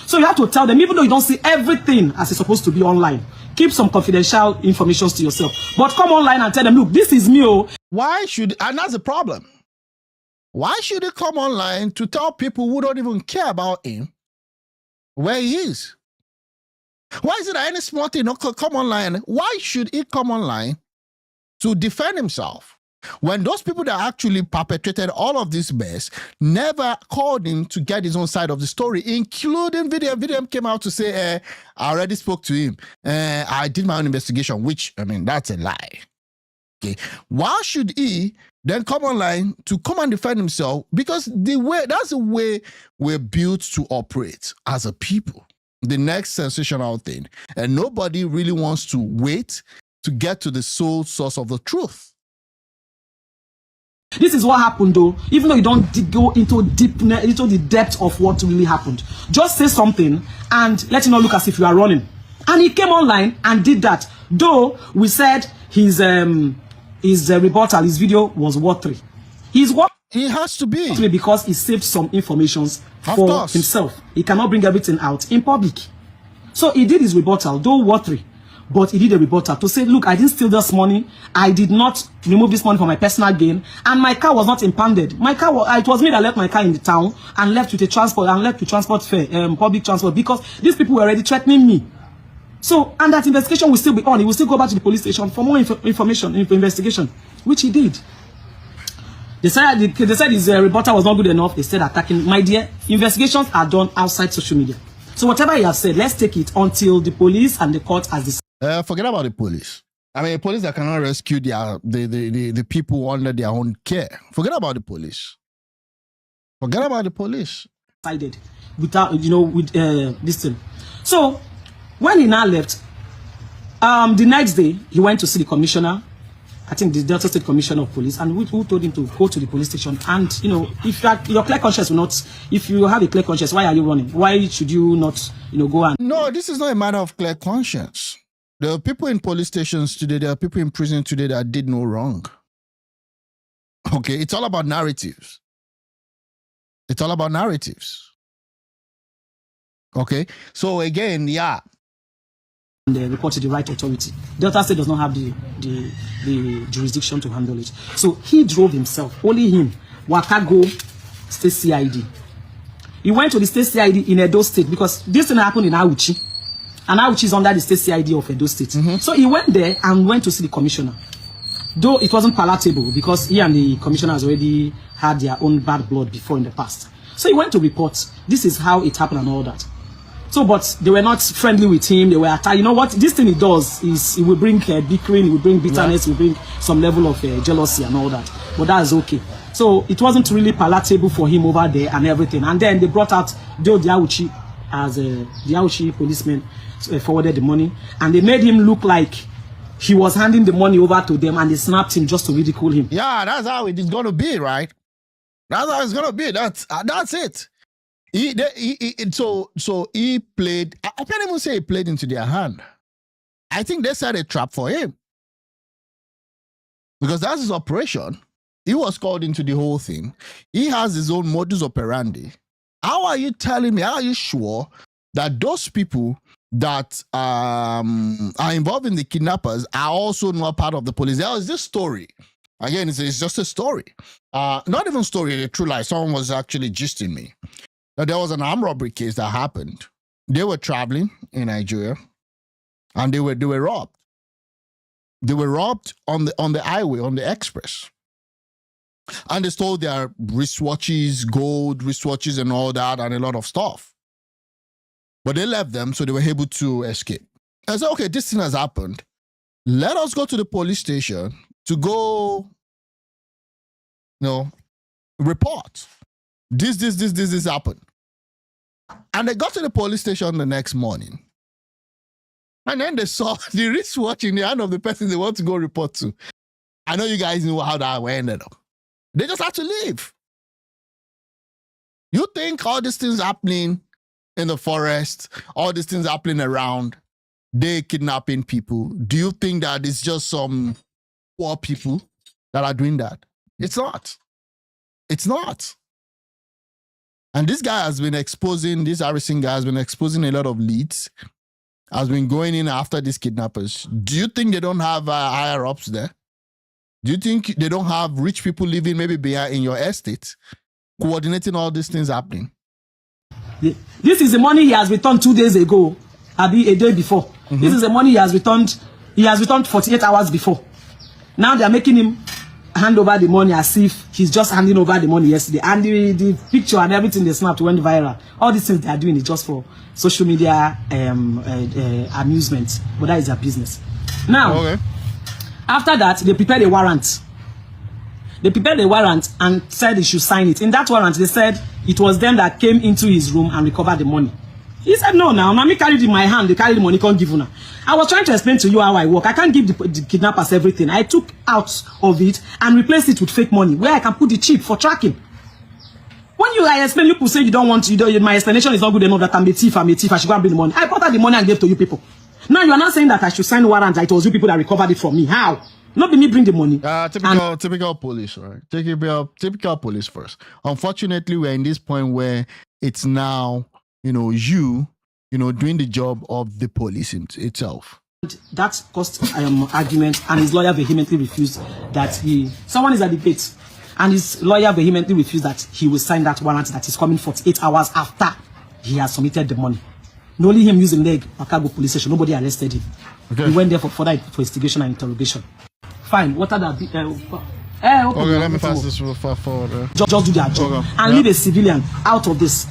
So you have to tell them, even though you don't see everything as it's supposed to be online, keep some confidential information to yourself. But come online and tell them, look, this is me. And that's the problem. Why should he come online to tell people who don't even care about him where he is? Why is it that any small thing not come online? Why should he come online to defend himself? When those people that actually perpetrated all of this mess never called him to get his own side of the story, including VDM. VDM came out to say, I already spoke to him. I did my own investigation, which, I mean, that's a lie. Okay. Why should he then come online to come and defend himself? Because that's the way we're built to operate as a people. The next sensational thing. And nobody really wants to wait to get to the sole source of the truth. This is what happened though, even though you don't go into the depth of what really happened. Just say something and let it not look as if you are running. And he came online and did that. Though we said his rebuttal, his video was watery. He has to be. Because he saved some information for himself. He cannot bring everything out in public. So he did his rebuttal, though watery. But he did a rebuttal to say, look, I didn't steal this money. I did not remove this money for my personal gain. And my car was not impounded. My car was, it was me that left my car in the town and left with a transport and left with transport fare, public transport, because these people were already threatening me. So, and that investigation will still be on. He will still go back to the police station for more information, investigation, which he did. They said his rebuttal was not good enough. They said attacking. My dear, investigations are done outside social media. So whatever he has said, let's take it until the police and the court has decided. Forget about the police. I mean, police that cannot rescue the people under their own care. Forget about the police. Forget about the police. Decided without, with this thing. So when he now left, the next day he went to see the commissioner. I think the Delta State Commissioner of Police, and who told him to go to the police station. And if your clear conscience will not, if you have a clear conscience, why are you running? Why should you not, go and? No, this is not a matter of clear conscience. There are people in police stations today. There are people in prison today that did no wrong. Okay, it's all about narratives. It's all about narratives. Okay, so again, yeah. And they report to the right authority. Delta State does not have the jurisdiction to handle it. So he drove himself, only him, Wakago State CID. He went to the State CID in Edo State because this thing happened in Auchi. And Auchi is under the State CID of Edo State. So he went there and went to see the commissioner. Though it wasn't palatable because he and the commissioner has already had their own bad blood before in the past. So he went to report. This is how it happened and all that. So, but they were not friendly with him. They were attacked. You know what? This thing it does is it will bring bickering, it will bring bitterness, it will bring some level of jealousy and all that. But that's okay. So it wasn't really palatable for him over there and everything. And then they brought out Joe Diauchi as the Diauchi policeman forwarded the money. And they made him look like he was handing the money over to them and they snapped him just to ridicule him. Yeah, that's how it is going to be, right? That's how it's going to be. That's it. So he played, I can't even say he played into their hand. I think they set a trap for him. Because that's his operation. He was called into the whole thing. He has his own modus operandi. How are you telling me, how are you sure that those people that are involved in the kidnappers are also not part of the police? There was this story. Again, it's just a story. Not even story, a true lie. Someone was actually gisting me. Now, there was an armed robbery case that happened. They were traveling in Nigeria, and they were robbed. They were robbed on the highway, on the express. And they stole their wristwatches, gold wristwatches and all that, and a lot of stuff. But they left them, so they were able to escape. I said, okay, this thing has happened. Let us go to the police station to go, report. This happened. And they got to the police station the next morning. And then they saw the wristwatch in the hand of the person they want to go report to. I know you guys know how that ended up. They just had to leave. You think all these things happening in the forest, all these things happening around, they kidnapping people. Do you think that it's just some poor people that are doing that? It's not. It's not. And this guy has been exposing, this Harrison guy has been exposing a lot of leads, has been going in after these kidnappers. Do you think they don't have higher ups there? Do you think they don't have rich people living maybe in your estate, coordinating all these things happening? This is the money he has returned 2 days ago, Abi, a day before. This is the money he has returned 48 hours before. Now they are making him hand over the money as if he's just handing over the money yesterday. And the picture and everything they snapped went viral. All these things they are doing is just for social media amusement. But that is their business. Now, after that, they prepared a warrant. They prepared a warrant and said he should sign it. In that warrant, they said it was them that came into his room and recovered the money. He said, no, now, mommy carried it in my hand. They carried the money, can't give you now. I was trying to explain to you how I work. I can't give the kidnappers everything. I took out of it and replaced it with fake money, where I can put the chip for tracking. When I explain, people say you don't want to, my explanation is not good enough that I'm a thief, I should go and bring the money. I brought out the money and gave to you people. Now you are not saying that I should sign warrant that it was you people that recovered it from me. How? Not be me bring the money. Typical police, right? Typical police first. Unfortunately, we're in this point where it's now, doing the job of the police itself. That caused argument, and his lawyer vehemently refused that someone is at the debate, and his lawyer vehemently refused that he will sign that warrant that is coming 48 hours after he has submitted the money. And only him using leg, Pakago police station, nobody arrested him. Okay. He went there for further investigation and interrogation. Fine, what are the okay, let me pass this forward. Just do their job and leave a civilian out of this.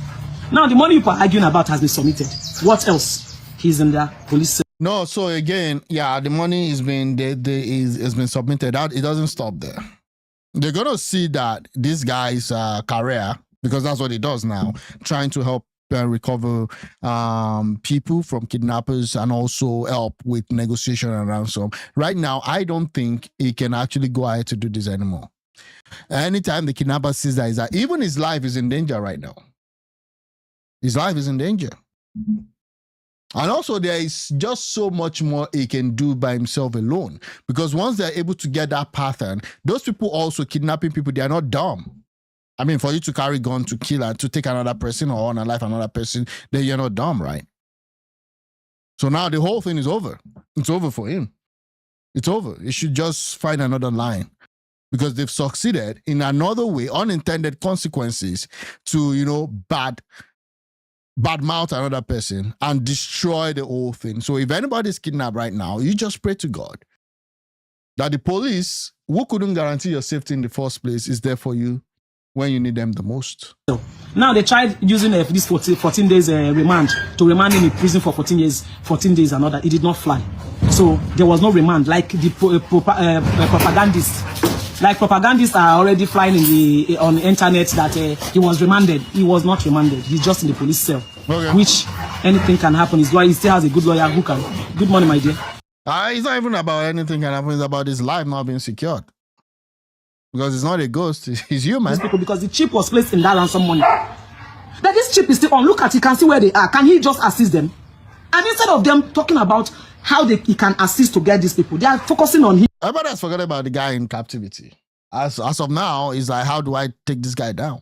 Now, the money people are arguing about has been submitted. What else? He's in the police cell. No, so again, the money has been submitted. It doesn't stop there. They're gonna see that this guy's career, because that's what he does now, trying to help recover people from kidnappers and also help with negotiation and ransom. Right now, I don't think he can actually go ahead to do this anymore. Anytime the kidnapper sees that, even his life is in danger right now. His life is in danger. And also, there is just so much more he can do by himself alone. Because once they're able to get that pattern, those people also kidnapping people, they are not dumb. I mean, for you to carry gun to kill and to take another person or unalive another person, then you're not dumb, right? So now the whole thing is over. It's over for him. It's over. He should just find another line. Because they've succeeded in another way, unintended consequences to, badmouth another person and destroy the whole thing. So if anybody's kidnapped right now, you just pray to God that the police, who couldn't guarantee your safety in the first place, is there for you when you need them the most. Now they tried using this 14 days remand to remand him in prison for 14 days and all that. It did not fly. So there was no remand like the propagandists. Like propagandists are already flying on the internet that he was remanded. He was not remanded. He's just in the police cell. Okay. Which anything can happen. His lawyer, he still has a good lawyer who can. Good morning, my dear. It's not even about anything can happen. It's about his life not being secured. Because it's not a ghost, he's human. Because the chip was placed in that ransom money. That this chip is still on. Look at, you can see where they are. Can he just assist them? And instead of them talking about how he can assist to get these people, they are focusing on him. Everybody has forgotten about the guy in captivity. As of now, it's like, how do I take this guy down?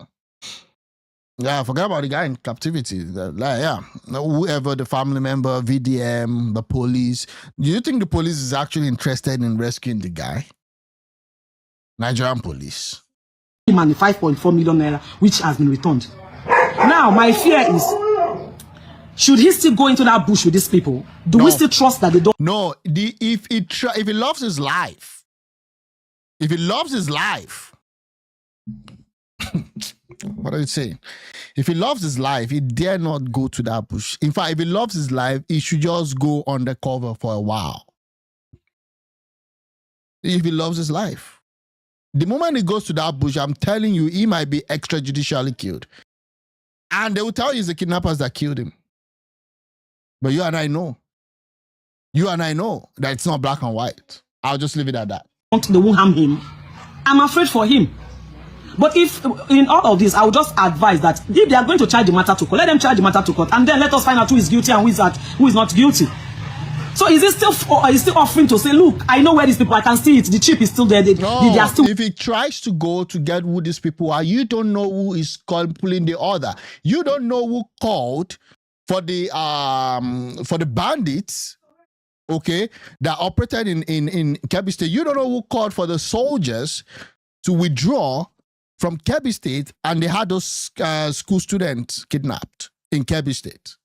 Yeah, forget about the guy in captivity. Whoever, the family member, VDM, the police. Do you think the police is actually interested in rescuing the guy? Nigerian police. And 5.4 million naira, which has been returned. Now, my fear is, should he still go into that bush with these people? Do we still trust that they don't? No, if he loves his life, what are you saying? If he loves his life, he dare not go to that bush. In fact, if he loves his life, he should just go undercover for a while. If he loves his life. The moment he goes to that bush, I'm telling you, he might be extrajudicially killed. And they will tell you it's the kidnappers that killed him. But you and I know. That it's not black and white. I'll just leave it at that. They won't harm him. I'm afraid for him. But if in all of this, I would just advise that if they are going to charge the matter to court, let them charge the matter to court, and then let us find out who is guilty and who is not guilty. So is it still offering to say, look, I know where these people are, I can see it, the chip is still there. They are still. If he tries to go to get who these people are, you don't know who is pulling the order. You don't know who called for the bandits, okay, that operated in Kebbi State. You don't know who called for the soldiers to withdraw from Kebbi State, and they had those school students kidnapped in Kebbi State.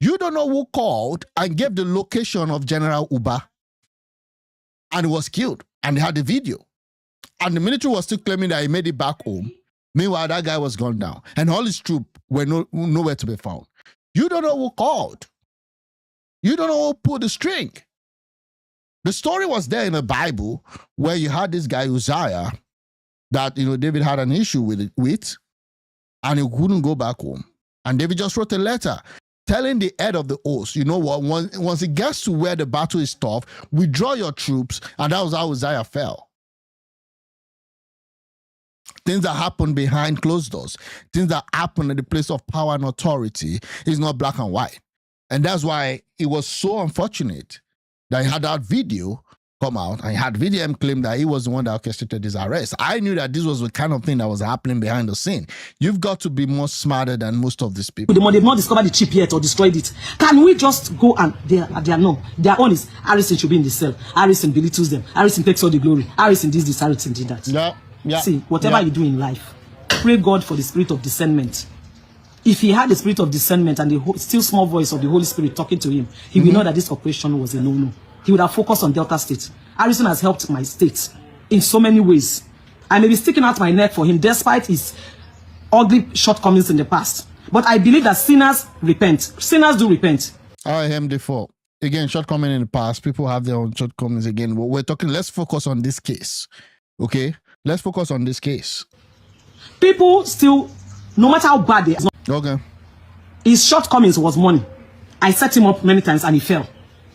You don't know who called and gave the location of General Uba and was killed, and they had the video. And the military was still claiming that he made it back home. Meanwhile, that guy was gone down. And all his troops were nowhere to be found. You don't know who called. You don't know who pulled the string. The story was there in the Bible where you had this guy Uzziah that David had an issue with, and he couldn't go back home. And David just wrote a letter telling the head of the host, you know what, once it gets to where the battle is tough, withdraw your troops, and that was how Uzziah fell. Things that happen behind closed doors, things that happen in the place of power and authority is not black and white. And that's why it was so unfortunate that he had that video come out and he had VDM claim that he was the one that orchestrated his arrest. I knew that this was the kind of thing that was happening behind the scene. You've got to be more smarter than most of these people. They've not discovered the chip yet or destroyed it. Can we just go and their own is Harrison should be in the cell. Harrison belittles them. Harrison takes all the glory. Harrison this, Harrison did that. Yeah. See, whatever you do in life, pray God for the spirit of discernment. If he had the spirit of discernment and the still small voice of the Holy Spirit talking to him, he will know that this operation was a no-no. He would have focused on Delta State. Harrison has helped my state in so many ways. I may be sticking out my neck for him despite his ugly shortcomings in the past. But I believe that sinners repent. Sinners do repent. MD4. Again, shortcoming in the past. People have their own shortcomings again. We're talking, let's focus on this case. Okay? Let's focus on this case. People still, no matter how bad they are. Okay. His shortcomings was money. I set him up many times and he fell.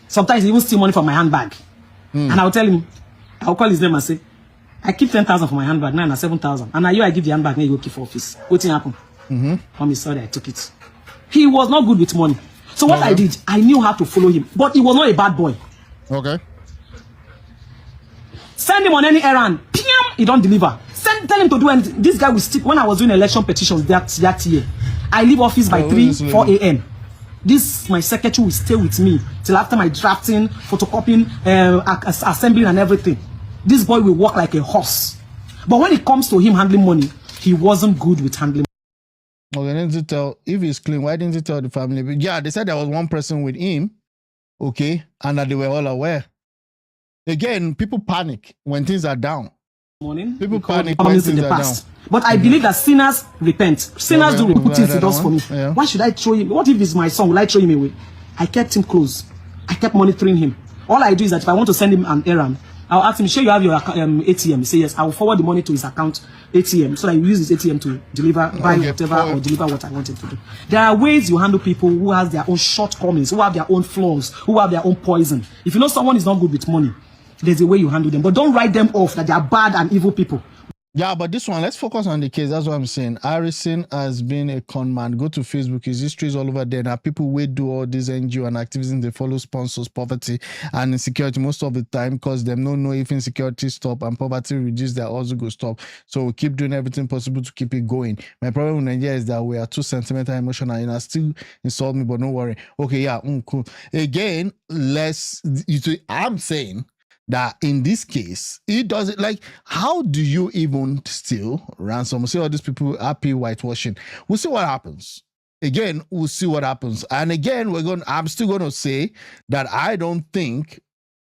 Sometimes he even steal money from my handbag. And I'll tell him, I'll call his name and say, I keep 10,000 for my handbag, now 7,000. And now I give the handbag, now you go keep for office. What happened? Mommy, sorry, I took it. He was not good with money. So what I did, I knew how to follow him. But he was not a bad boy. Okay. Send him on any errand. He don't deliver. Tell him to do anything. This guy will stick. When I was doing election petitions that year, I leave office by 4 a.m. This, my secretary will stay with me till after my drafting, photocopying, assembling and everything. This boy will walk like a horse. But when it comes to him handling money, he wasn't good with handling money. Okay, didn't you tell, if he's clean, why didn't you tell the family? Yeah, they said there was one person with him, okay, and that they were all aware. Again, people panic when things are down. People panic when things are down. But I believe that sinners repent. Sinners do repent. Things he does for me. Yeah. Why should I throw him? What if it's my son? Will I throw him away? I kept him close. I kept monitoring him. All I do is that if I want to send him an errand, I'll ask him, sure you have your ATM? He say yes. I will forward the money to his account ATM so that he will use his ATM to deliver, buy whatever or deliver what I wanted to do. There are ways you handle people who have their own shortcomings, who have their own flaws, who have their own poison. If you know someone is not good with money, there's a way you handle them. But don't write them off that they are bad and evil people. Yeah, but this one, let's focus on the case. That's what I'm saying. Harrison has been a con man. Go to Facebook. His history is all over there. Now, people will do all these NGO and activism. They follow sponsors, poverty, and insecurity most of the time because they don't know if insecurity stop and poverty reduce, they also go stop. So we keep doing everything possible to keep it going. My problem with Nigeria is that we are too sentimental, emotional, and I still insult me, but don't worry. Okay, yeah, cool. Again, I'm saying that in this case, it doesn't, like, how do you even steal ransom? We'll see all these people happy whitewashing. We'll see what happens. Again, we'll see what happens. And again, I'm still going to say that I don't think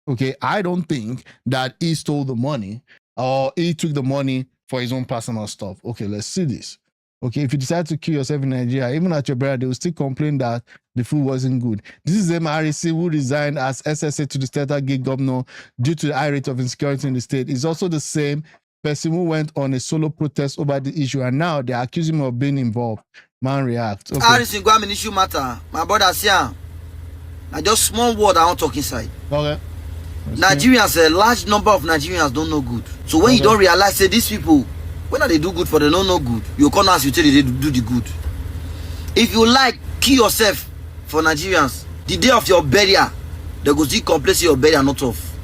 that he stole the money or he took the money for his own personal stuff. Okay, let's see this. Okay, if you decide to kill yourself in Nigeria, even at your brother, they will still complain that the food wasn't good. This is HARISSON who resigned as SSA to the Delta Gate governor due to the high rate of insecurity in the state. It's also the same person who went on a solo protest over the issue, and now they accuse him of being involved. Man react. Okay. HARISSON go an issue matter. My brother here. I just small word I want talk inside. Okay. Nigerians, a large number of Nigerians don't know good. So when you don't realize, say these people, when they do good for they don't know good, you come as you tell they do the good. If you like, kill yourself for Nigerians. The day of your burial, they go see complain your burial not off.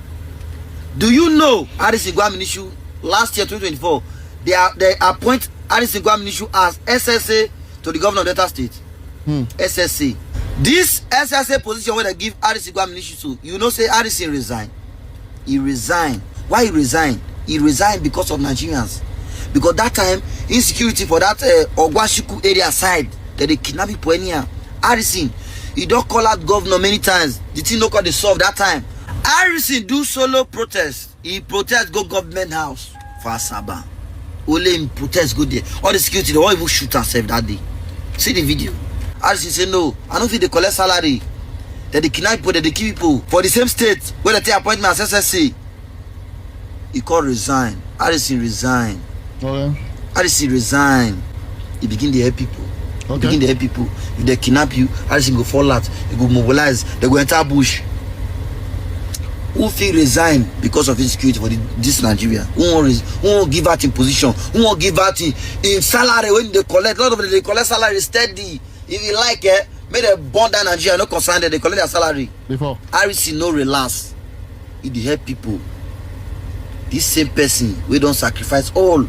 Do you know HARISSON go issue last year 2024? They appoint HARISSON go issue as SSA to the governor of Delta State. SSA. This SSA position where they give HARISSON go issue to, you know, say HARISSON resign. He resigned. Why he resigned? He resigned because of Nigerians. Because that time, insecurity for that Ogwashiku area side, that they kidnap people anyhow. HARISSON, he don't call out governor many times. The thing no call the solve that time. HARISSON do solo protest. He protest go government house for Asaba. Only in protest go there. All the security, they won't even shoot themselves that day. See the video. Harrison say no, I don't think they collect salary. That they kidnap people, that they kill people. For the same state, where they take appointment as SSC. He called resign. Harrison resign. Okay. Harrison resign. He begin to help people. Okay. He begin to help people. If they kidnap you, Harrison go fall out. They go mobilize. They go enter bush. Who feel resign because of insecurity for this Nigeria? Who won't give out in position? Who won't give out in salary when they collect? A lot of them, they collect salary steady. If you like it, make them bond down Nigeria, no concern them, they collect their salary. Before. Harrison no relax. He dey help people. This same person, we don't sacrifice all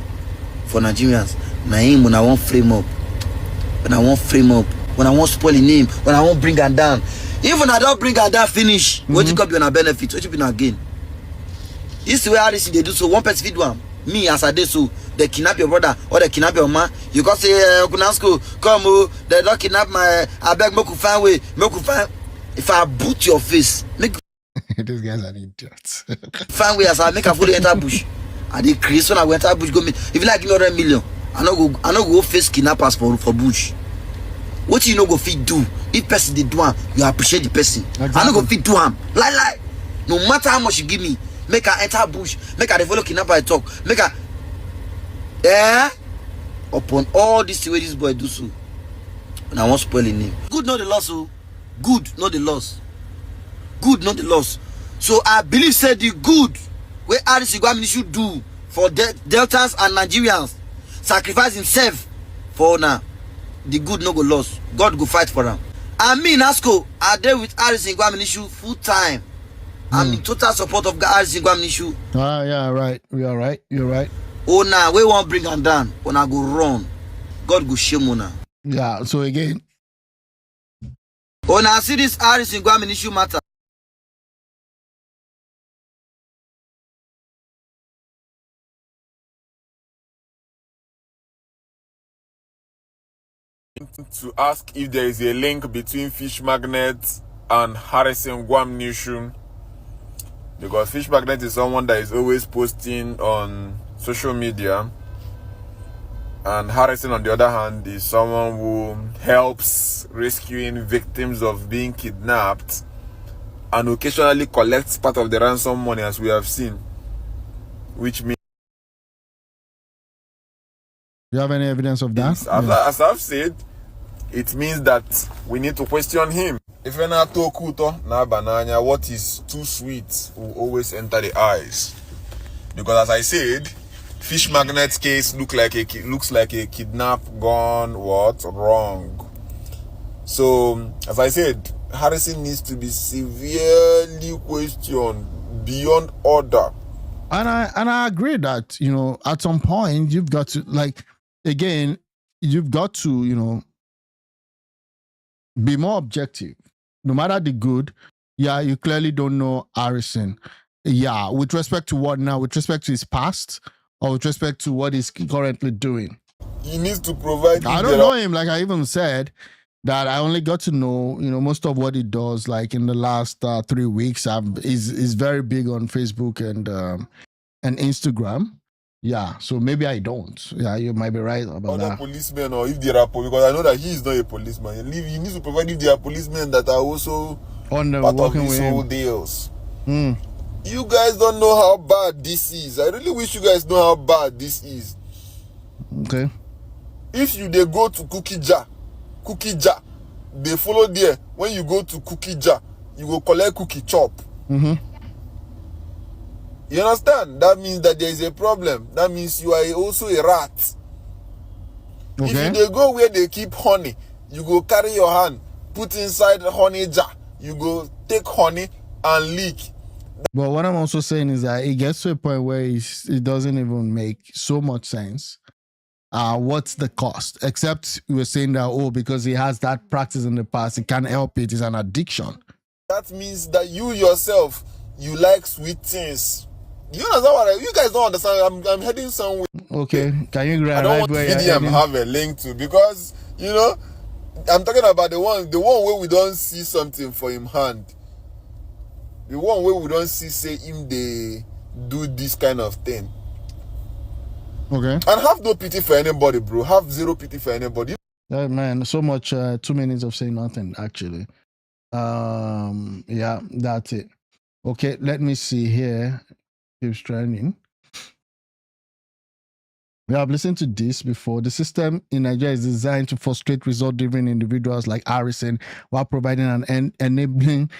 for Nigerians. Na him when I want frame up. When I want frame up. When I want spoil his name. When I want bring her down. Even I don't bring her down finish. What you could be on a benefit? What you be again? This is the way Harrison they do so. One person feed one. Me as I did so. They kidnap your brother or they kidnap your man. You can say, Kunasco, come, they don't kidnap my. I beg, make you find way. Make you find. If I boot your face, make. These guys are idiots. Find way as I make a fully enter bush. I did Chris when I went enter bush. Go me. If you like, give me 100 million. I don't go face kidnappers for bush. What you know go fit do? If person they do am, you appreciate the person. Exactly. I no go fit do am. Lie. No matter how much you give me, make her enter bush, make her follow kidnapper I talk, make her upon all this way this boy do so. And I won't spoil the name. Good not the loss, oh. Good not the loss. Good not the loss. So I believe said the good where Harrison should do for Deltas and Nigerians, sacrifice himself for now. The good no go lost. God go fight for them. And me, Nasco, I deal with Harrison issue full time. I'm in total support of Harrison issue. Ah, yeah, right. You're right. You're right. Oh, now we won't bring them down. When I go run, God go shame on her. Yeah. So again. Oh, now see this Harrison issue matter. To ask if there is a link between Fish Magnet and Harrison Gwamnishu, because Fish Magnet is someone that is always posting on social media, and Harrison on the other hand is someone who helps rescuing victims of being kidnapped and occasionally collects part of the ransom money, as we have seen, which means Do you have any evidence of that? As I've said, it means that we need to question him. If you're not too kuto na banana, what is too sweet will always enter the eyes. Because as I said, Fish Magnet's case looks like a kidnap gone wrong. So as I said, Harrison needs to be severely questioned beyond order. And I agree that, at some point you've got to, you've got to, be more objective. No matter the good, you clearly don't know Harrison. Yeah, with respect to what now? With respect to his past or with respect to what he's currently doing? He needs to provide. I don't know him. Like I even said that I only got to know, most of what he does, like in the last 3 weeks. He's very big on Facebook and Instagram. Yeah, so maybe I don't. Yeah, you might be right about that. Policemen, or if there are, because I know that he is not a policeman. He needs to provide if there are policemen that are also on the part of these whole deals. You guys don't know how bad this is. I really wish you guys know how bad this is. Okay. If they go to cookie jar, they follow there. When you go to cookie jar, you go collect cookie chop. You understand? That means that there is a problem. That means you are also a rat. Okay. If they go where they keep honey, you go carry your hand, put inside the honey jar. You go take honey and lick. But what I'm also saying is that it gets to a point where it doesn't even make so much sense. What's the cost? Except we're saying that, because he has that practice in the past, he can't help it. It's an addiction. That means that you yourself, you like sweet things. You understand what you guys don't understand? I'm heading somewhere. Okay, can you grab? I don't want VDM have a link to, because I'm talking about the one where we don't see something for him hand. The one where we don't see say him they do this kind of thing. Okay. And have no pity for anybody, bro. Have zero pity for anybody. Man, so much 2 minutes of saying nothing, actually. Yeah, that's it. Okay, let me see here. Keeps trending. We have listened to this before. The system in Nigeria is designed to frustrate result-driven individuals like HARISSON while providing an enabling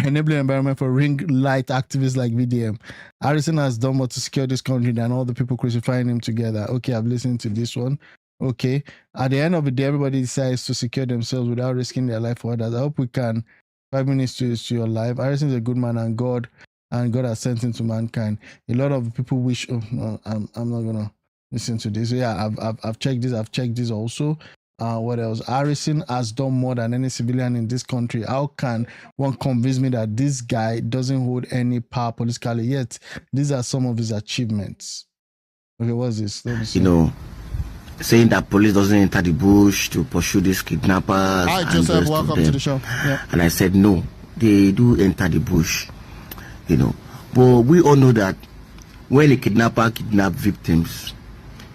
enabling environment for ring-light activists like VDM. HARISSON has done more to secure this country than all the people crucifying him together. Okay, I've listened to this one. Okay, at the end of the day, everybody decides to secure themselves without risking their life for others. I hope we can. 5 minutes to your life. HARISSON is a good man, and God has sent him to mankind. A lot of people wish. Oh, no, I'm not gonna listen to this. Yeah, I've checked this. I've checked this also. What else? HARISSON has done more than any civilian in this country. How can one convince me that this guy doesn't hold any power politically? Yet these are some of his achievements. Okay, what's this? Let me see. You know, saying that police doesn't enter the bush to pursue these kidnappers. Hi, Joseph. Welcome to the show. Yeah. And I said no, they do enter the bush. You know, but we all know that when a kidnapper kidnaps victims,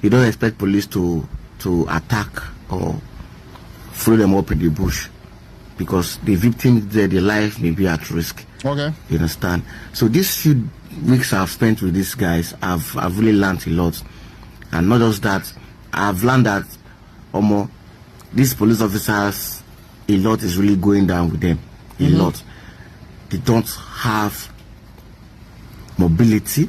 you don't expect police to attack or throw them up in the bush, because the victims there, their life may be at risk. Okay. You understand? So these few weeks I've spent with these guys, I've really learned a lot. And not just that, I've learned that these police officers, a lot is really going down with them. A lot. They don't have mobility.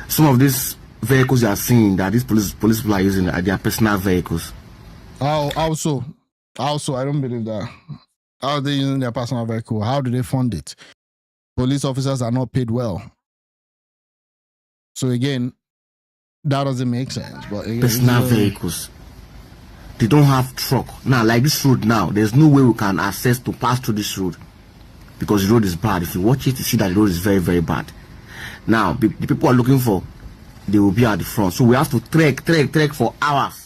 Some of these vehicles you are seeing that these police people are using are their personal vehicles. Also, I don't believe that. How are they using their personal vehicle? How do they fund it? Police officers are not paid well. So again, that doesn't make sense. But again, personal vehicles. They don't have truck. Now, like this road now, there's no way we can access to pass through this road, because the road is bad. If you watch it, you see that the road is very, very bad. Now, the people are looking for, they will be at the front. So we have to trek for hours.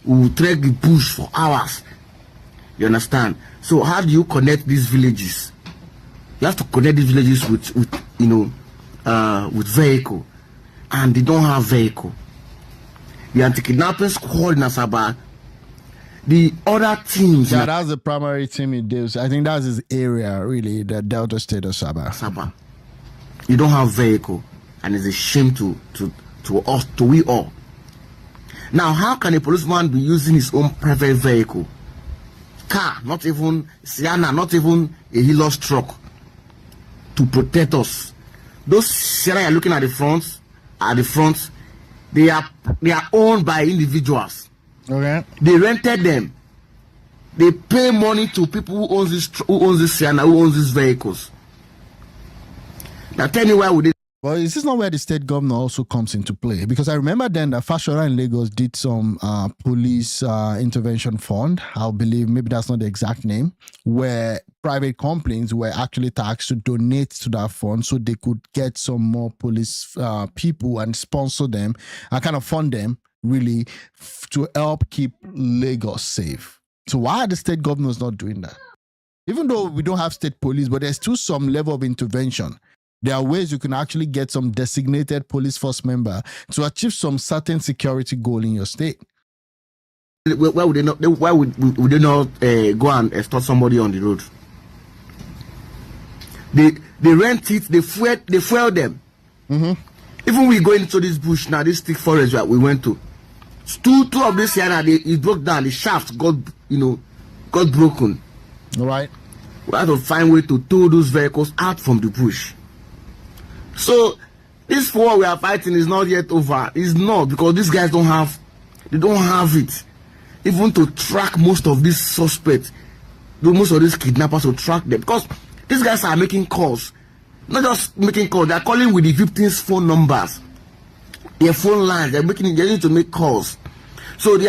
We will trek the bush for hours. You understand? So how do you connect these villages? You have to connect these villages with vehicle. And they don't have vehicle. The anti-kidnapping squad in Asaba, the other teams. Yeah, that's the primary team he does. I think that's his area, really, the Delta State of Sabah. You don't have vehicle, and it's a shame to us, to we all. Now, how can a policeman be using his own private vehicle, car, not even Sienna, not even a Hilux truck, to protect us? Those Sierra you're looking at the front, they are owned by individuals. Okay. They rented them. They pay money to people who owns this Sienna, who owns these vehicles. Now tell me why would they? Well, is this not where the state governor also comes into play? Because I remember then that Fashola in Lagos did some police intervention fund. I believe maybe that's not the exact name, where private companies were actually taxed to donate to that fund so they could get some more police people and sponsor them and kind of fund them really to help keep Lagos safe. So why are the state governors not doing that? Even though we don't have state police, but there's still some level of intervention. There are ways you can actually get some designated police force member to achieve some certain security goal in your state. Why would they not? Why would they not go and extort somebody on the road? They rent it. They fuel them. Even we go into this bush now, this thick forest that we went to. Two of this here, it broke down. The shaft got broken. All right. We had to find a way to tow those vehicles out from the bush. So this war we are fighting is not yet over. It's not, because these guys don't have it. Even to track most of these suspects, most of these kidnappers, to track them, because these guys are making calls. Not just making calls, they are calling with the victims' phone numbers, their phone lines. They're need to make calls. So they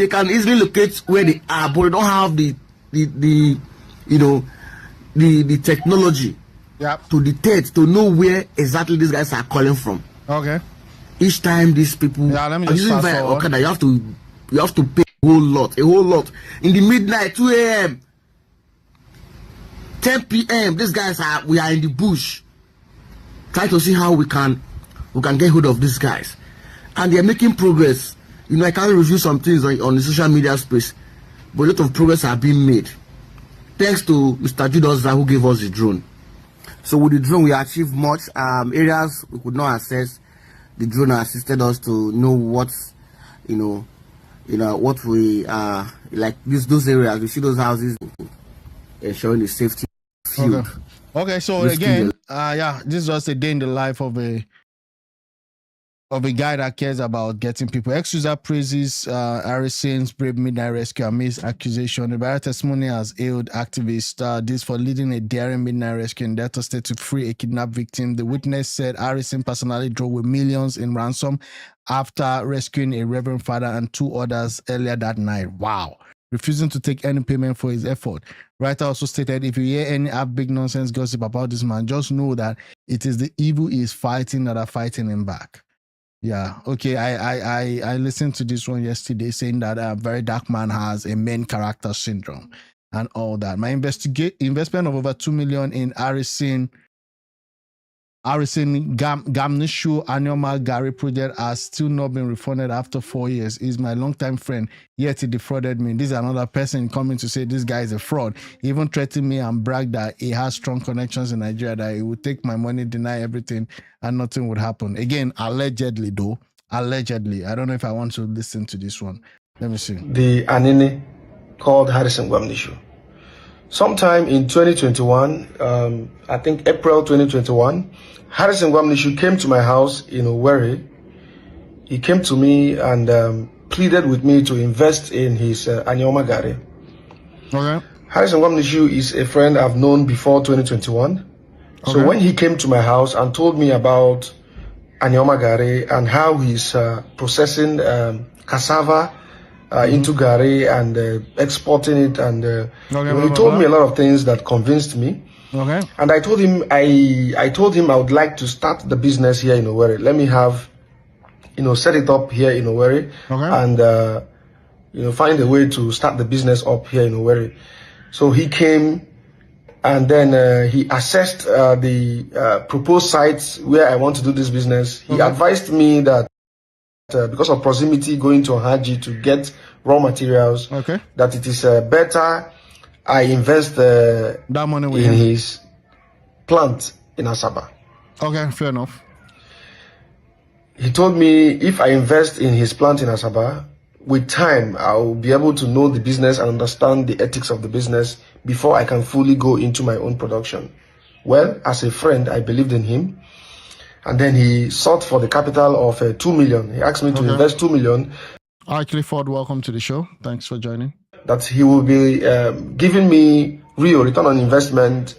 can easily locate where they are, but they don't have the technology. Yep. To detect, to know where exactly these guys are calling from. Okay. Each time these people let me just fast forward. Okay, you have to pay a whole lot. In the midnight, 2 a.m., 10 p.m., these guys we are in the bush, trying to see how we can we can get hold of these guys. And they're making progress. You know, I can't review some things on the social media space, but a lot of progress are being made. Thanks to Mr. Judas who gave us the drone. So with the drone, we achieved much. Areas we could not access, the drone assisted us to know what, what we like those areas. We see those houses, ensuring the safety field. Okay. So again, this is just a day in the life of a guy that cares about getting people. Ex-user praises Harrisson's brave midnight rescue amidst accusation. The bearer testimony has hailed activists this for leading a daring midnight rescue in Delta State to free a kidnapped victim. The witness said Harisson personally drove with millions in ransom after rescuing a reverend father and 2 others earlier that night. Wow. Refusing to take any payment for his effort. Writer also stated, if you hear any big nonsense gossip about this man, just know that it is the evil he is fighting that are fighting him back. Yeah, okay. I listened to this one yesterday saying that a very dark man has a main character syndrome and all that. My investment of over $2 million in Harisson Gamnishu Anyoma Gary project has still not been refunded after 4 years. He's my longtime friend, yet he defrauded me. This is another person coming to say this guy is a fraud. He even threatened me and bragged that he has strong connections in Nigeria, that he would take my money, deny everything, and nothing would happen. Again, allegedly though. Allegedly. I don't know if I want to listen to this one. Let me see. The Anini called Harisson Gamnishu. Sometime in 2021, I think April 2021, Harisson Gamnishu came to my house in Owerri. He came to me and pleaded with me to invest in his Anyoma Gari. Okay. Harisson Gamnishu is a friend I've known before 2021. Okay. So when he came to my house and told me about Anyoma Gari and how he's processing cassava into Gari and exporting it, and he told me a lot of things that convinced me. Okay. And I told him I would like to start the business here in Owerri. Let me have, set it up here in Owerri, and find a way to start the business up here in Owerri. So he came, and then he assessed the proposed sites where I want to do this business. He advised me that because of proximity going to Haji to get raw materials, that it is better I invest that money in his plant in Asaba. Okay, fair enough. He told me if I invest in his plant in Asaba, with time I'll be able to know the business and understand the ethics of the business before I can fully go into my own production. Well, as a friend, I believed in him. And then he sought for the capital of 2 million. He asked me to invest 2 million. All right, Clifford, welcome to the show. Thanks for joining. That he will be giving me real return on investment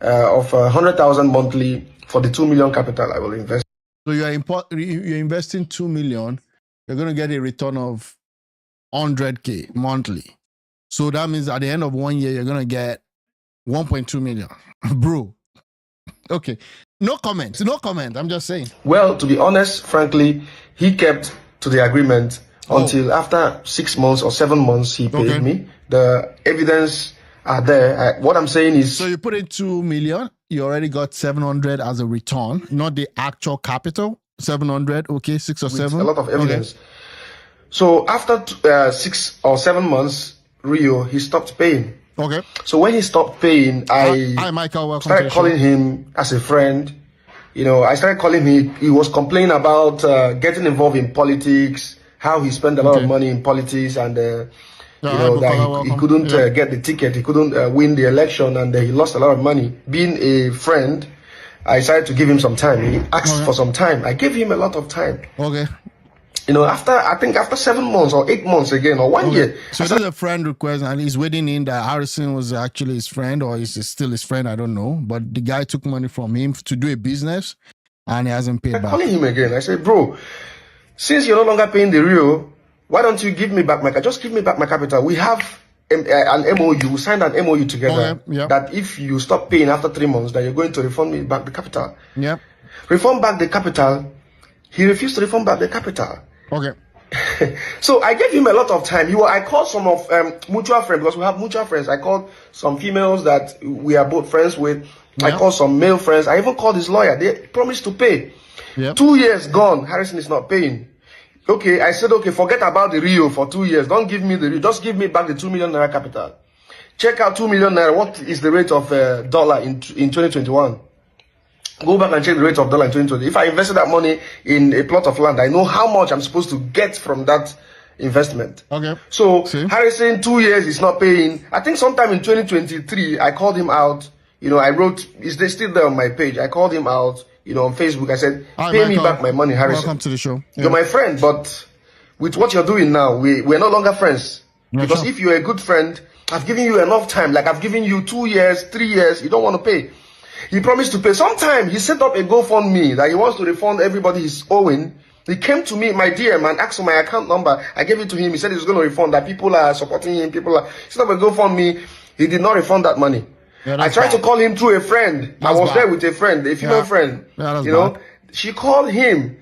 of 100,000 monthly for the 2 million capital I will invest. So you're investing 2 million. You're going to get a return of 100K monthly. So that means at the end of 1 year, you're going to get 1.2 million. Bro. Okay. No comment. I'm just saying. Well, to be honest, frankly, he kept to the agreement until after 6 months or 7 months he paid me. The evidence are there. What I'm saying is... So you put in 2 million, you already got 700 as a return, not the actual capital. 700, okay, 6 or 7. A lot of evidence. Okay. So after 6 or 7 months, Rio, he stopped paying. Okay. So when he stopped paying, Hi, Michael, welcome started calling him as a friend. I started calling him. He was complaining about getting involved in politics, how he spent a lot of money in politics, and that he couldn't get the ticket, he couldn't win the election, and he lost a lot of money. Being a friend, I decided to give him some time. He asked for some time. I gave him a lot of time. Okay. After 7 months or 8 months again or 1 year. So this is a friend request, and he's waiting in that Harisson was actually his friend, or is still his friend, I don't know. But the guy took money from him to do a business, and he hasn't paid back. I'm calling him again. I said, bro, since you're no longer paying the real, why don't you give me back my capital? Just give me back my capital. We have an MOU. We signed an MOU together that if you stop paying after 3 months, that you're going to refund me back the capital. Yeah. Refund back the capital. He refused to refund back the capital. Okay. So I gave him a lot of time. I called some of mutual friends, because we have mutual friends. I called some females that we are both friends with. I called some male friends. I even called his lawyer. They promised to pay. Yep. 2 years gone, Harrison is not paying. Okay, I said, okay, forget about the Rio for 2 years. Don't give me the Rio. Just give me back the 2 million naira capital. Check out 2 million naira. What is the rate of dollar in 2021? Go back and check the rate of dollar in 2020. If I invested that money in a plot of land, I know how much I'm supposed to get from that investment. Okay. So Harrison, 2 years is not paying. I think sometime in 2023, I called him out. You know, I wrote, is they still there on my page? I called him out, you know, on Facebook. I said, pay me back my money, Harrison. Welcome to the show. Yeah. You're my friend, but with what you're doing now, we're no longer friends. Because if you're a good friend, I've given you enough time. Like I've given you 2 years, 3 years. You don't want to pay. He promised to pay. Sometime he set up a GoFundMe that he wants to refund everybody he's owing. He came to me, my DM, and asked for my account number. I gave it to him. He said he was going to refund that. People are supporting him. He set up a GoFundMe. He did not refund that money. Yeah, I tried to call him through a friend. I was there with a friend, a female friend. Yeah, you know, she called him.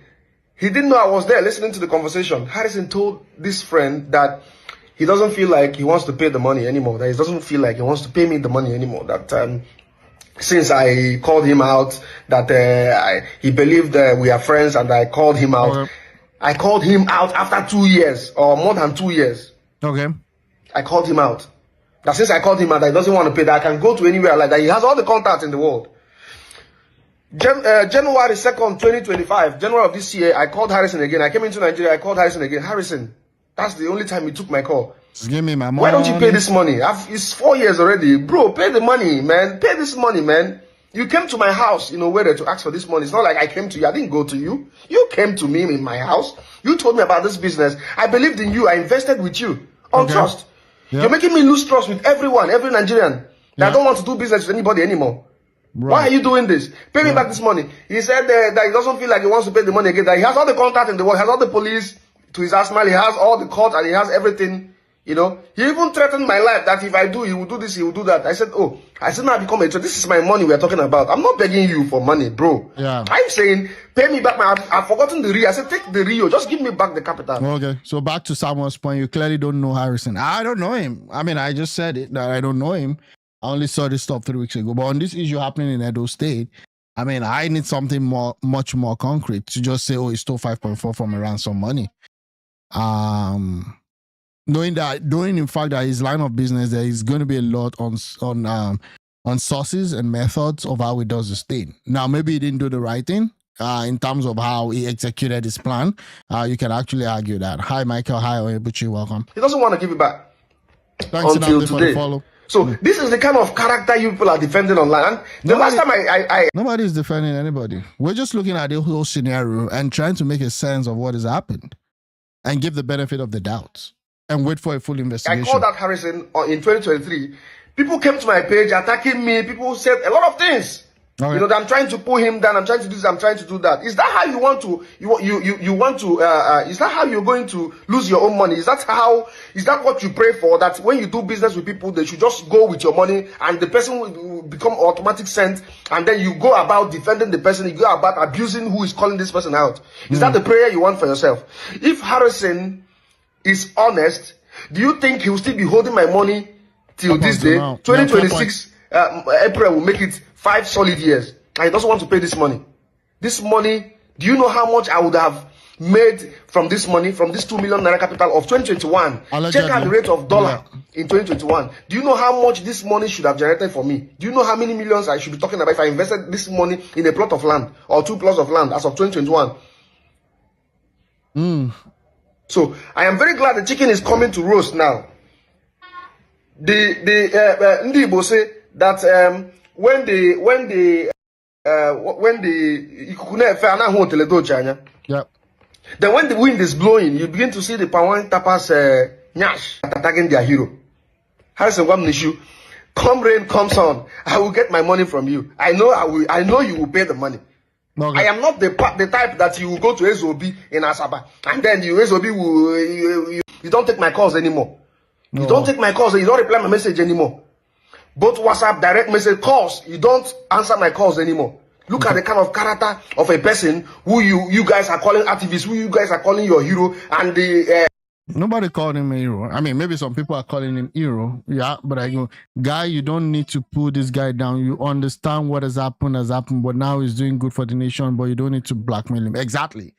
He didn't know I was there listening to the conversation. Harrison told this friend that he doesn't feel like he wants to pay the money anymore. That he doesn't feel like he wants to pay me the money anymore. That since I called him out, that he believed we are friends, and I called him out. Okay. I called him out after 2 years or more than 2 years. Okay. I called him out. That since I called him out, that he doesn't want to pay, that I can go to anywhere like that. He has all the contacts in the world. January 2nd, 2025, January of this year, I called Harrison again. I came into Nigeria, I called Harrison again. Harrison, that's the only time he took my call. Just give me my money. Why don't you pay this money? It's 4 years already. Bro, pay the money, man. Pay this money, man. You came to my house, you know, whether to ask for this money. It's not like I came to you. I didn't go to you. You came to me in my house. You told me about this business. I believed in you. I invested with you on trust. Yep. You're making me lose trust with everyone, every Nigerian. That don't want to do business with anybody anymore. Right. Why are you doing this? Pay me back this money. He said that he doesn't feel like he wants to pay the money again. That he has all the contact in the world. He has all the police to his arsenal. He has all the court, and he has everything. You know, he even threatened my life that if I do, he will do this, he will do that. I said, now I become a traitor. This is my money we're talking about. I'm not begging you for money, bro. Yeah. I'm saying, pay me back I've forgotten the Rio. I said, take the Rio. Just give me back the capital. Okay. So back to Samuel's point, you clearly don't know Harrison. I don't know him. I mean, I just said it, that I don't know him. I only saw this stuff 3 weeks ago. But on this issue happening in Edo State, I mean, I need something much more concrete to just say, he stole 5.4 from a ransom money. Knowing in fact that his line of business, there is going to be a lot on sources and methods of how he does the state. Now, maybe he didn't do the right thing in terms of how he executed his plan. You can actually argue that. Hi, Michael. Hi, Oyebuchi. Welcome. He doesn't want to give it back. Thanks until today. For the follow. So this is the kind of character you people are defending online. The last time nobody is defending anybody. We're just looking at the whole scenario and trying to make a sense of what has happened and give the benefit of the doubt. And wait for a full investigation. I called out Harrison in 2023. People came to my page attacking me. People said a lot of things. Okay. You know, that I'm trying to pull him down. I'm trying to do this. I'm trying to do that. Is that how you want to? Is that how you're going to lose your own money? Is that what you pray for? That when you do business with people, they should just go with your money, and the person will become automatic sent, and then you go about defending the person. You go about abusing who is calling this person out. Is that the prayer you want for yourself? If Harrison is honest, do you think he will still be holding my money till this day? 2026 April will make it 5 solid years, and he doesn't want to pay this money. This money, do you know how much I would have made from this money, from this 2 million naira capital of 2021? Check out the rate of dollar in 2021. Do you know how much this money should have generated for me? Do you know how many millions I should be talking about if I invested this money in a plot of land or 2 plots of land as of 2021? So I am very glad the chicken is coming to roast now. The Ndibo say that when the then when the wind is blowing, you begin to see the Pawan Tapas Nyash attacking their hero. Harrison Wamnishu, come rain, come sun, I will get my money from you. I know you will pay the money. Okay. I am not the type that you will go to SOB in Asaba and then you SOB will you don't take my calls anymore. No. You don't take my calls and you don't reply my message anymore. Both WhatsApp, direct message, calls, you don't answer my calls anymore. Look at the kind of character of a person who you guys are calling activist, who you guys are calling your hero, and the Nobody called him a hero. I mean, maybe some people are calling him hero. Yeah, but I go, guy, you don't need to pull this guy down. You understand what has happened, but now he's doing good for the nation, but you don't need to blackmail him. Exactly.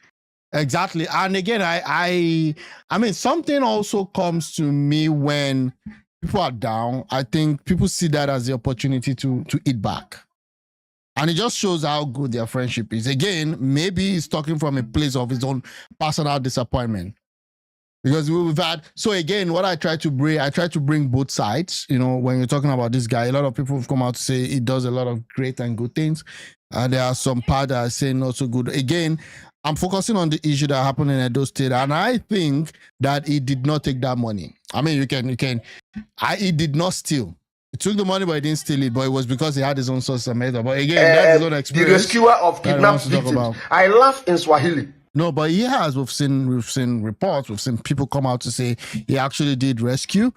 And again, I mean, something also comes to me when people are down. I think people see that as the opportunity to eat back. And it just shows how good their friendship is. Again, maybe he's talking from a place of his own personal disappointment. Because we've had, so again, what I try to bring both sides. You know, when you're talking about this guy, a lot of people have come out to say he does a lot of great and good things. And there are some part that are saying not so good. Again, I'm focusing on the issue that happened in Edo State, and I think that he did not take that money. I mean, he did not steal. He took the money, but he didn't steal it. But it was because he had his own source of method. But again, that's his own experience. The rescuer of kidnapped victims. I laugh in Swahili. No, but he has. We've seen reports. We've seen people come out to say he actually did rescue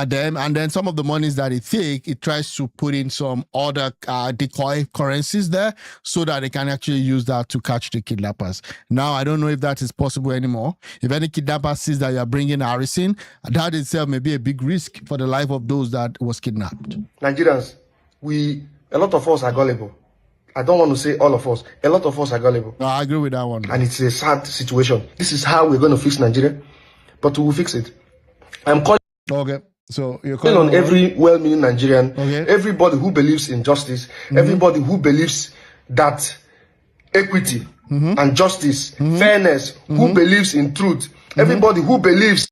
them, and then some of the monies that he take, it tries to put in some other decoy currencies there so that they can actually use that to catch the kidnappers. Now, I don't know if that is possible anymore. If any kidnapper sees that you are bringing HARISSON, that itself may be a big risk for the life of those that was kidnapped. Nigerians, a lot of us are gullible. I don't want to say all of us. A lot of us are gullible. No, I agree with that one. And it's a sad situation. This is how we're going to fix Nigeria, but we will fix it. I'm calling. Okay. So you're calling on every well-meaning Nigerian, everybody who believes in justice, everybody who believes that equity and justice, fairness, who believes in truth, everybody who believes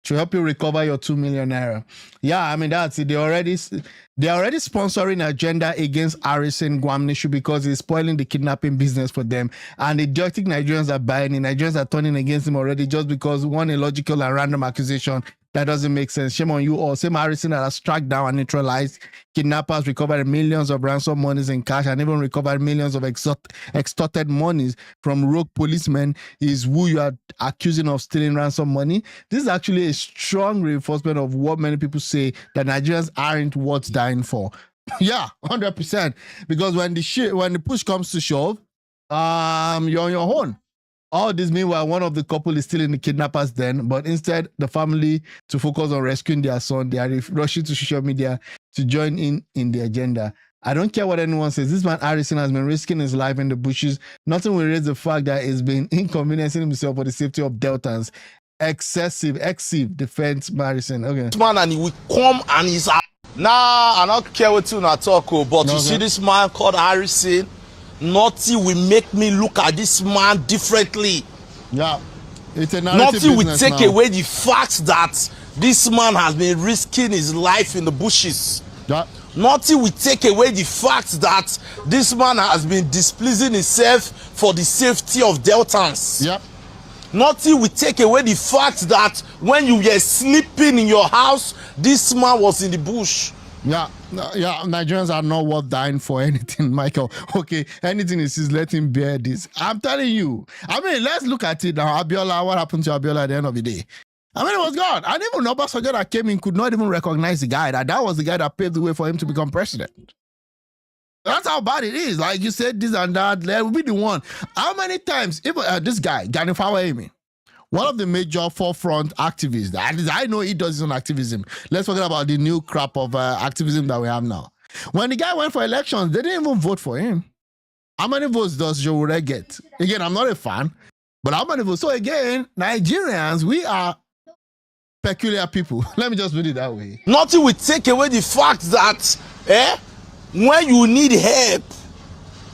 to help you recover your 2 million naira. Yeah, I mean, that's it. They're already sponsoring agenda against HARISSON Guam issue because it's spoiling the kidnapping business for them. And the idiotic Nigerians are buying it. Nigerians are turning against him already just because one illogical and random accusation that doesn't make sense. Shame on you all. Same HARISSON that has tracked down and neutralized kidnappers, recovered millions of ransom monies in cash, and even recovered millions of extorted monies from rogue policemen is who you are accusing of stealing ransom money. This is actually a strong reinforcement of what many people say, that Nigerians aren't worth dying for. Yeah, 100%. Because when the push comes to shove, you're on your own. All this meanwhile, one of the couple is still in the kidnappers' den, but instead, the family, to focus on rescuing their son, they are rushing to social media to join in the agenda. I don't care what anyone says. This man, HARISSON, has been risking his life in the bushes. Nothing will raise the fact that he's been inconveniencing himself for the safety of Deltans. Excessive defense, HARISSON. Okay. This man, and he will come and he's now, I don't care what you not talk about, but you see this man called HARISSON. Nothing will make me look at this man differently. Yeah, it's a narrative. Nothing will take away the fact that this man has been risking his life in the bushes. Yeah. Nothing will take away the fact that this man has been displeasing himself for the safety of Deltans. Yep. Nothing will take away the fact that when you were sleeping in your house, this man was in the bush. Yeah, Nigerians are not worth dying for anything, Michael. Okay, anything is just let him bear this. I'm telling you. I mean, let's look at it now. Abiola, what happened to Abiola at the end of the day? I mean, it was gone. And even Obasanjo that came in could not even recognize the guy. That was the guy that paved the way for him to become president. That's how bad it is. Like you said, this and that, let will be the one. How many times, even this guy, Gani Fawehinmi, one of the major forefront activists, I know he does his own activism. Let's forget about the new crap of activism that we have now. When the guy went for elections, they didn't even vote for him. How many votes does Jowore get? Again, I'm not a fan, but how many votes? So again, Nigerians, we are peculiar people. Let me just put it that way. Nothing will take away the fact that when you need help,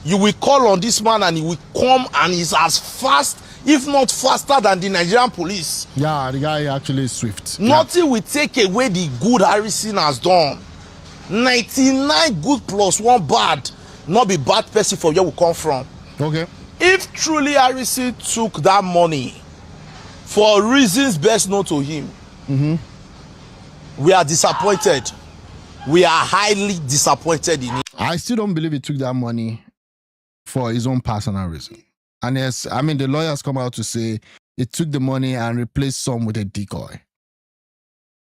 you will call on this man and he will come and he's as fast, if not faster than the Nigerian police. Yeah, the guy actually is swift. Nothing will take away the good HARISSON has done. 99 good plus 1 bad, not be bad person for where we come from. Okay. If truly HARISSON took that money for reasons best known to him, we are disappointed. We are highly disappointed in him. I still don't believe he took that money for his own personal reason. And yes, I mean, the lawyers come out to say he took the money and replaced some with a decoy.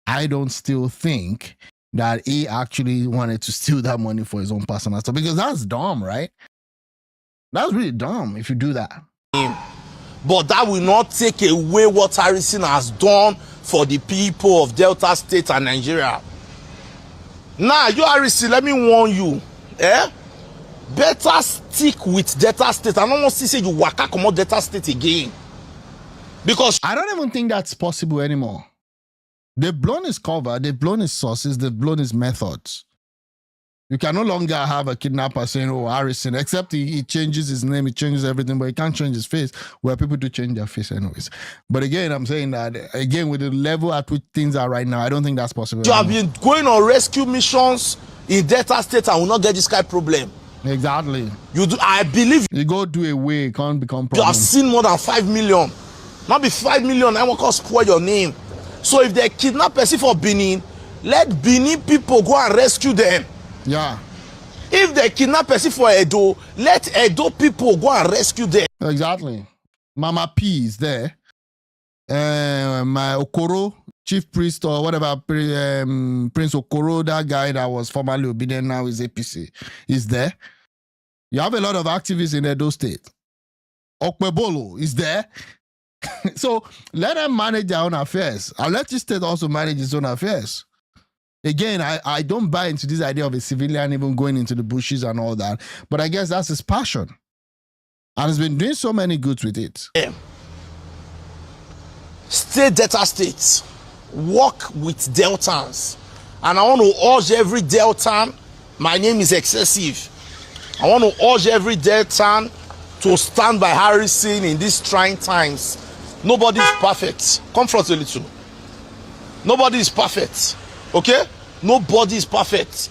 I don't still think that he actually wanted to steal that money for his own personal stuff, because that's dumb, right? That's really dumb if you do that. but that will not take away what Harrison has done for the people of Delta State and Nigeria. Now, you Harrison, let me warn you, better stick with Delta State. I don't want to say you waka come out Delta State again, because I don't even think that's possible anymore. They've blown his cover, they've blown his sources, they've blown his methods. You can no longer have a kidnapper saying, oh, Harrison, except he changes his name, he changes everything, but he can't change his face, where people do change their face anyways. But again, I'm saying that, again, with the level at which things are right now, I don't think that's possible. You have been going on rescue missions in Delta State and will not get this kind of problem. Exactly. You do. I believe you go do away, it can't become problem. You have seen more than 5 million. Not be 5 million, I won't spoil your name. So if they kidnap person for Benin, let Benin people go and rescue them. Yeah. If they kidnap person for Edo, let Edo people go and rescue them. Exactly. Mama P is there. My Okoro, chief priest or whatever, Prince Okoro, that guy that was formerly obedient, now is APC, is there. You have a lot of activists in Edo State. Okpebolo is there. So let them manage their own affairs. I'll let the state also manage its own affairs. Again, I don't buy into this idea of a civilian even going into the bushes and all that. But I guess that's his passion. And he's been doing so many goods with it. Stay Delta States. Work with Deltans. And I want to urge every Deltan, my name is excessive. I want to urge every Deltan to stand by Harrison in these trying times. Nobody is perfect. Comfort a little. Nobody is perfect. Okay? Nobody is perfect.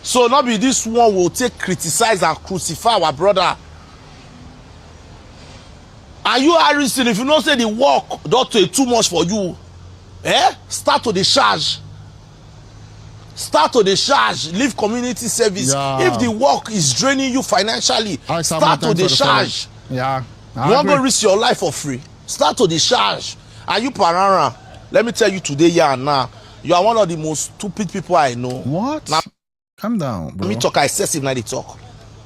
So not be this one will take, criticize and crucify our brother. Are you Harrison? If you don't say the work don't take too much for you, start to the charge. Start to the charge. Leave community service. Yeah. If the work is draining you financially, start to the charge. Yeah. You want to risk your life for free? Start to the charge. Are you Parara? Let me tell you today, yeah, now. You are one of the most stupid people I know. What? Now, calm down, bro. Let me talk excessive now they talk.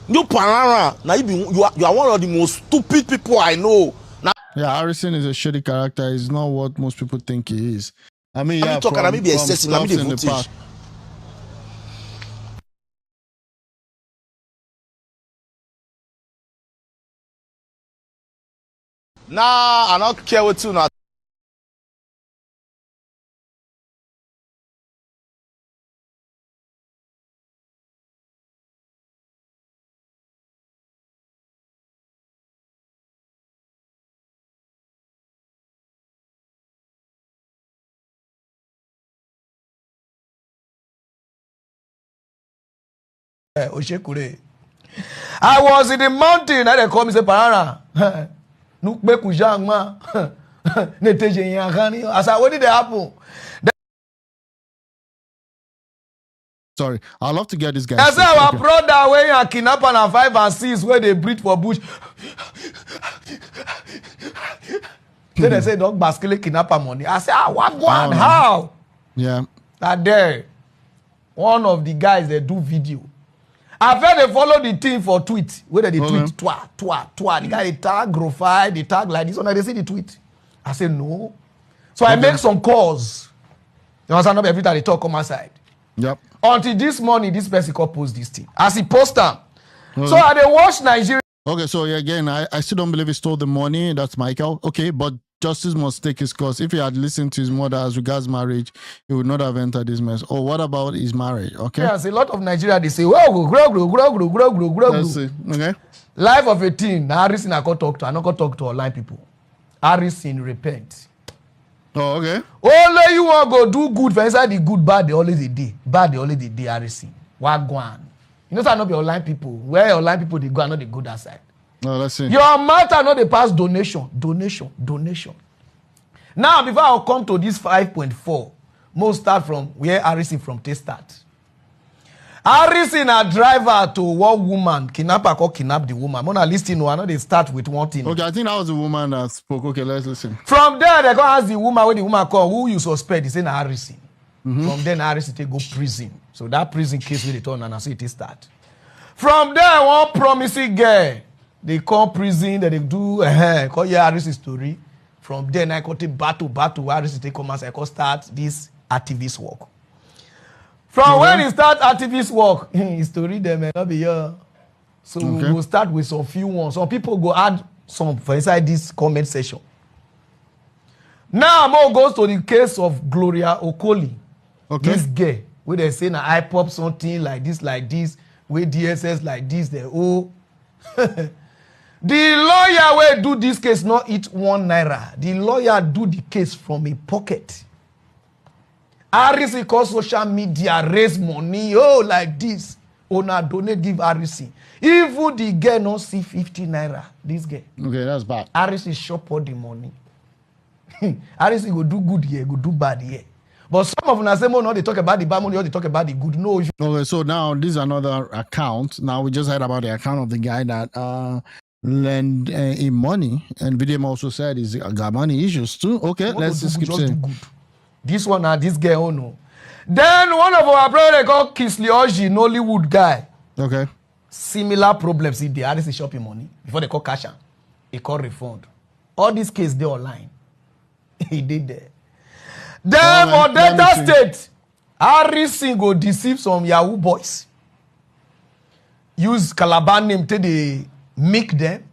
You Parara, now you are one of the most stupid people I know. Now, yeah, Harrison is a shitty character. He's not what most people think he is. I mean, yeah, talk and I may be excessive, I mean the footage. Nah, I don't care what you now. Oshekure. I was in the mountain and they call me say Parara. I said, what did happen? Sorry, I'd love to get this guy. I said our brother where you kidnap and 5 and 6 where they breathe for bush. Then they say don't basically kidnapper money. I said, what one? How? Yeah. That there, one of the guys that do video. I felt they follow the team for tweet. Whether they tweet twa. The guy they tag Grofai, they tag like this one. They see the tweet. I say no. So I make some calls. You understand? Not every time they talk come outside. Yep. Until this morning, this person could post this thing. As he post them. So I they watch Nigeria. Okay, so again, I still don't believe he stole the money. That's Michael. Okay, but justice must take his course. If he had listened to his mother as regards marriage, he would not have entered this mess. Oh, what about his marriage? Okay. Yes, a lot of Nigeria they say, "Well, grow." Let's see. Okay. Life of a teen. Harrison I can talk to. I not can talk to online people. Harrison repent. Oh, okay. Only you want go do good for inside the good, bad they always the day. Bad they always the day. Harrison. Wagwan. You know that not be online people. Where online people they go and not they go that side. No, let's see. Your matter not the pass donation. Now, before I come to this 5.4, most start from where Harrison from T start. Harrison a driver to one woman, kidnapper called kidnap the woman. Mona listen, I know they start with one thing. Okay, I think that was the woman that spoke. Okay, let's listen. From there, they go ask the woman when the woman call, who you suspect? He say na Harrison. From then Harrison they go prison. So that prison case will return and I say it start. From there, one promising girl They call prison, that they do call your Harris story. From then I got battle Harris take come as I start this activist work. From when he start activist work, his story there may not be here. So we'll start with some few ones. Some people go add some for inside this comment section. Now more goes to the case of Gloria Okoli. This girl, where they say na I pop something like this, where DSS like this, they the lawyer will do this case not eat 1 naira. The lawyer do the case from a pocket. RC call social media raise money. Oh, like this. Ona donate give RC. Even the girl not see 50 naira. This girl. Okay, that's bad. RC shop all the money. RC go do good here, go do bad here. But some of them say, no, they talk about the bad money or they talk about the good. No. Okay, so now this is another account. Now we just heard about the account of the guy that lend him money, and VDM also said he's got money issues too. Okay, let's just keep saying. This one and this guy, oh no. Then one of our brothers called Kisley Oji, Nollywood guy. Okay. Similar problems in the RC shopping money before they call cash out. He call refund. All these cases they online. He did there. Then for Delta State, RC go deceive some Yahoo boys. Use Calabar name till they make them.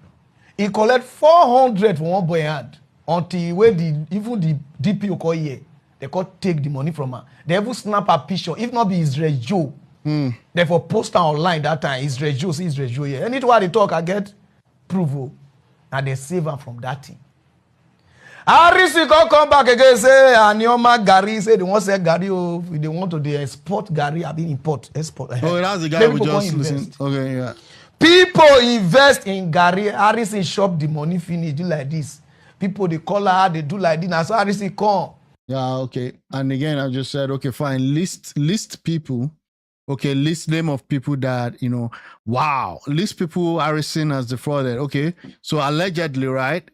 He collect 400 for one boy hand until where even the DPO call here. They could take the money from her. They even snap a picture. If not be Israel Joe. Therefore post online that time. Israel Joe, see Israel Joe here. Anytime they talk, I get proof. And they save her from that thing. Harrison come back again say Anioma Gary say they want to sell Gary. Oh, they want to they export Gary. I mean import, export. Oh, that's the guy we just listened. Okay, yeah. People invest in Gary. Harrison shop the money finish do like this. People they call her, they do like this. Now so Harrison come. Yeah, okay. And again, I just said, okay, fine. List people. Okay, list name of people that, wow. List people Harrison as defrauded. Okay. So allegedly, right?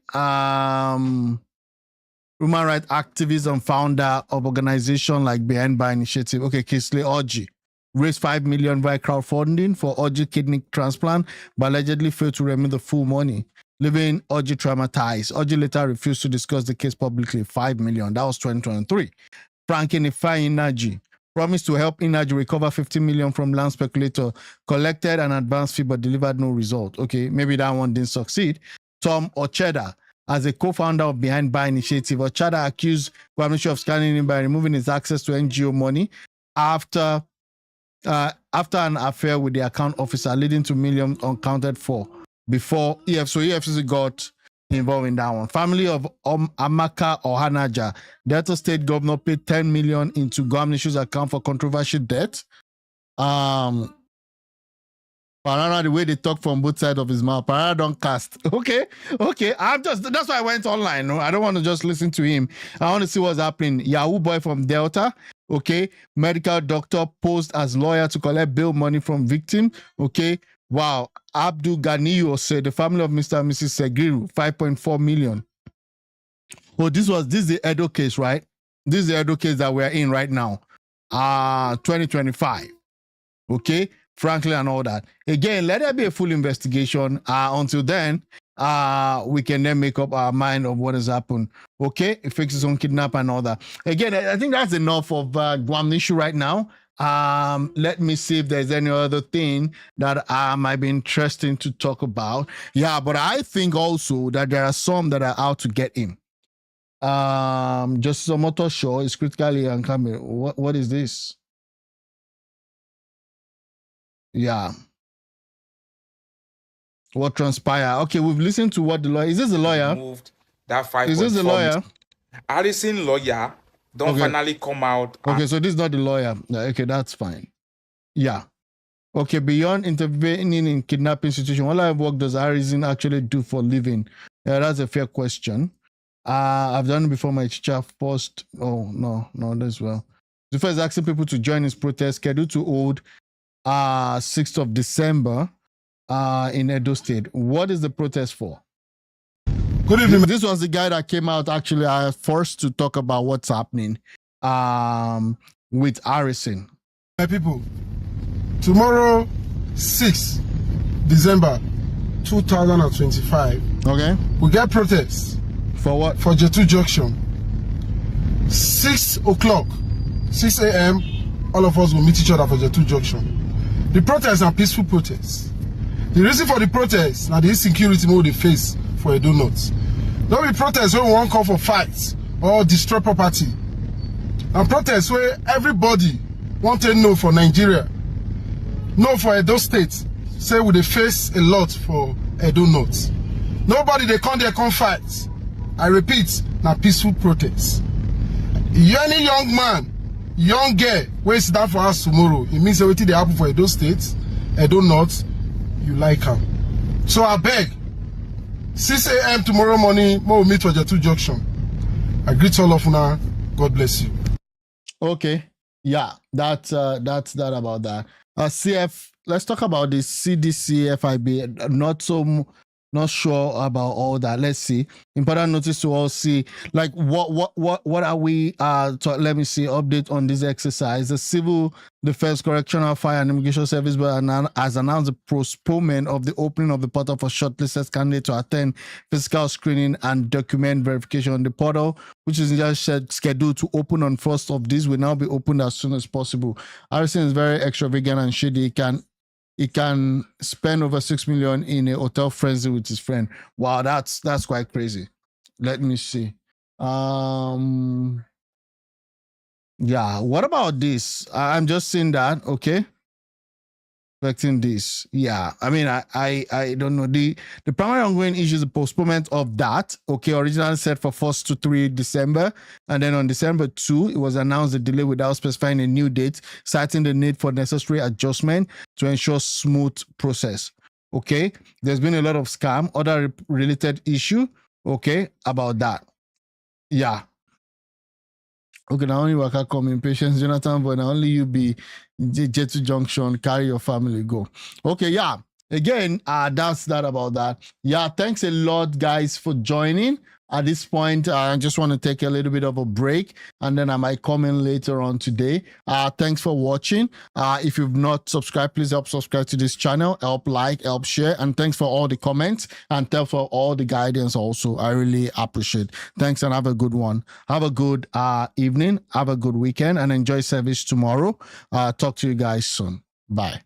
Human rights activist and founder of organization like Behind Bar Initiative. Okay, Kisley Oji raised 5 million via crowdfunding for Oji kidney transplant, but allegedly failed to remit the full money, leaving Oji traumatized. Oji later refused to discuss the case publicly. 5 million. That was 2023. Franklin Ifeanyi Inaji promised to help Inaji recover 50 million from land speculator, collected an advance fee but delivered no result. Okay, maybe that one didn't succeed. Tom Ocheda, as a co-founder of Behind Bar Initiative, Ochada accused Gwamnishu of scanning him by removing his access to NGO money after an affair with the account officer, leading to millions unaccounted for before EFCC got involved in that one. Family of Amaka Ohanaja, Delta State governor paid 10 million into Gwamnishu's account for controversial debt. Parana, the way they talk from both sides of his mouth, Parana don't cast. Okay. That's why I went online. No, I don't want to just listen to him. I want to see what's happening. Yahoo boy from Delta. Okay. Medical doctor posed as lawyer to collect bail money from victim. Okay. Wow. Abdul Ganiyo said the family of Mr. and Mrs. Segiru, 5.4 million. Oh, this is the Edo case, right? This is the Edo case that we're in right now. 2025. Okay. Franklin and all that. Again, let there be a full investigation. Until then, we can then make up our mind of what has happened. Okay, it fixes on kidnap and all that. Again, I think that's enough of Gwamnishu right now. Let me see if there's any other thing that might be interesting to talk about. Yeah, but I think also that there are some that are out to get him. Justice Omotosho is critically uncoming. What is this? Yeah. What transpired? Okay, we've listened to what the lawyer. Is this the lawyer? Moved that 5.4. Is this the lawyer? Harrison lawyer don't finally come out. Okay, so this is not the lawyer. Okay, that's fine. Yeah. Okay, beyond intervening in kidnapping situation, what line of work does Harrison actually do for a living? Yeah, that's a fair question. I've done it before my teacher post. Oh, no, as well. The first asking people to join his protest scheduled to hold 6th of December in Edo State. What is the protest for? Good evening. This was the guy that came out actually first to talk about what's happening with Harrison. My people, tomorrow, 6th December, 2025. Okay. We get protests. For what? For J2 Junction. 6 o'clock, 6 a.m., all of us will meet each other for J2 Junction. The protests are peaceful protests. The reason for the protests now the insecurity mode they face for a donut. Don't be protests when we won't call for fights or destroy property. And protests where everybody want to know for Nigeria, no for Edo State, say we they face a lot for Edo North. Nobody they come fight. I repeat, now peaceful protests. Any young man, young girl, wait down for us tomorrow. It means everything they happen for Edo State, Edo North, you like them. So I beg, 6 a.m. tomorrow morning, we'll meet for J2 Junction. I greet all of you now. God bless you. Okay. Yeah, that's that about that. CF, let's talk about the CDC FIB. Not sure about all that. Let's see. Important notice to all see. Like what are we let me see update on this exercise. The Civil Defense Correctional Fire and Immigration Service has announced the postponement of the opening of the portal for shortlisted candidates to attend physical screening and document verification. The portal, which is just scheduled to open on 1st of this, will now be opened as soon as possible. HARISSON is very extravagant and shady. He can spend over 6 million in a hotel frenzy with his friend. Wow, that's quite crazy. Let me see. Yeah, what about this? I'm just seeing that, okay. Expecting this. Yeah, I mean, I don't know. The primary ongoing issue is the postponement of that. Okay, originally set for 1st to 3 December. And then on December 2, it was announced the delay without specifying a new date, citing the need for necessary adjustment to ensure smooth process. Okay, there's been a lot of scam, other related issue, okay, about that. Yeah. Okay, now only worker come in patience, Jonathan, but now only you be J2 Junction, carry your family, go. Okay, yeah. Again, that's that about that. Yeah, thanks a lot, guys, for joining. At this point, I just want to take a little bit of a break, and then I might come in later on today. Thanks for watching. If you've not subscribed, please help subscribe to this channel, help like, help share, and thanks for all the comments, and thanks for all the guidance also. I really appreciate it. Thanks, and have a good one. Have a good evening, have a good weekend, and enjoy service tomorrow. Talk to you guys soon. Bye.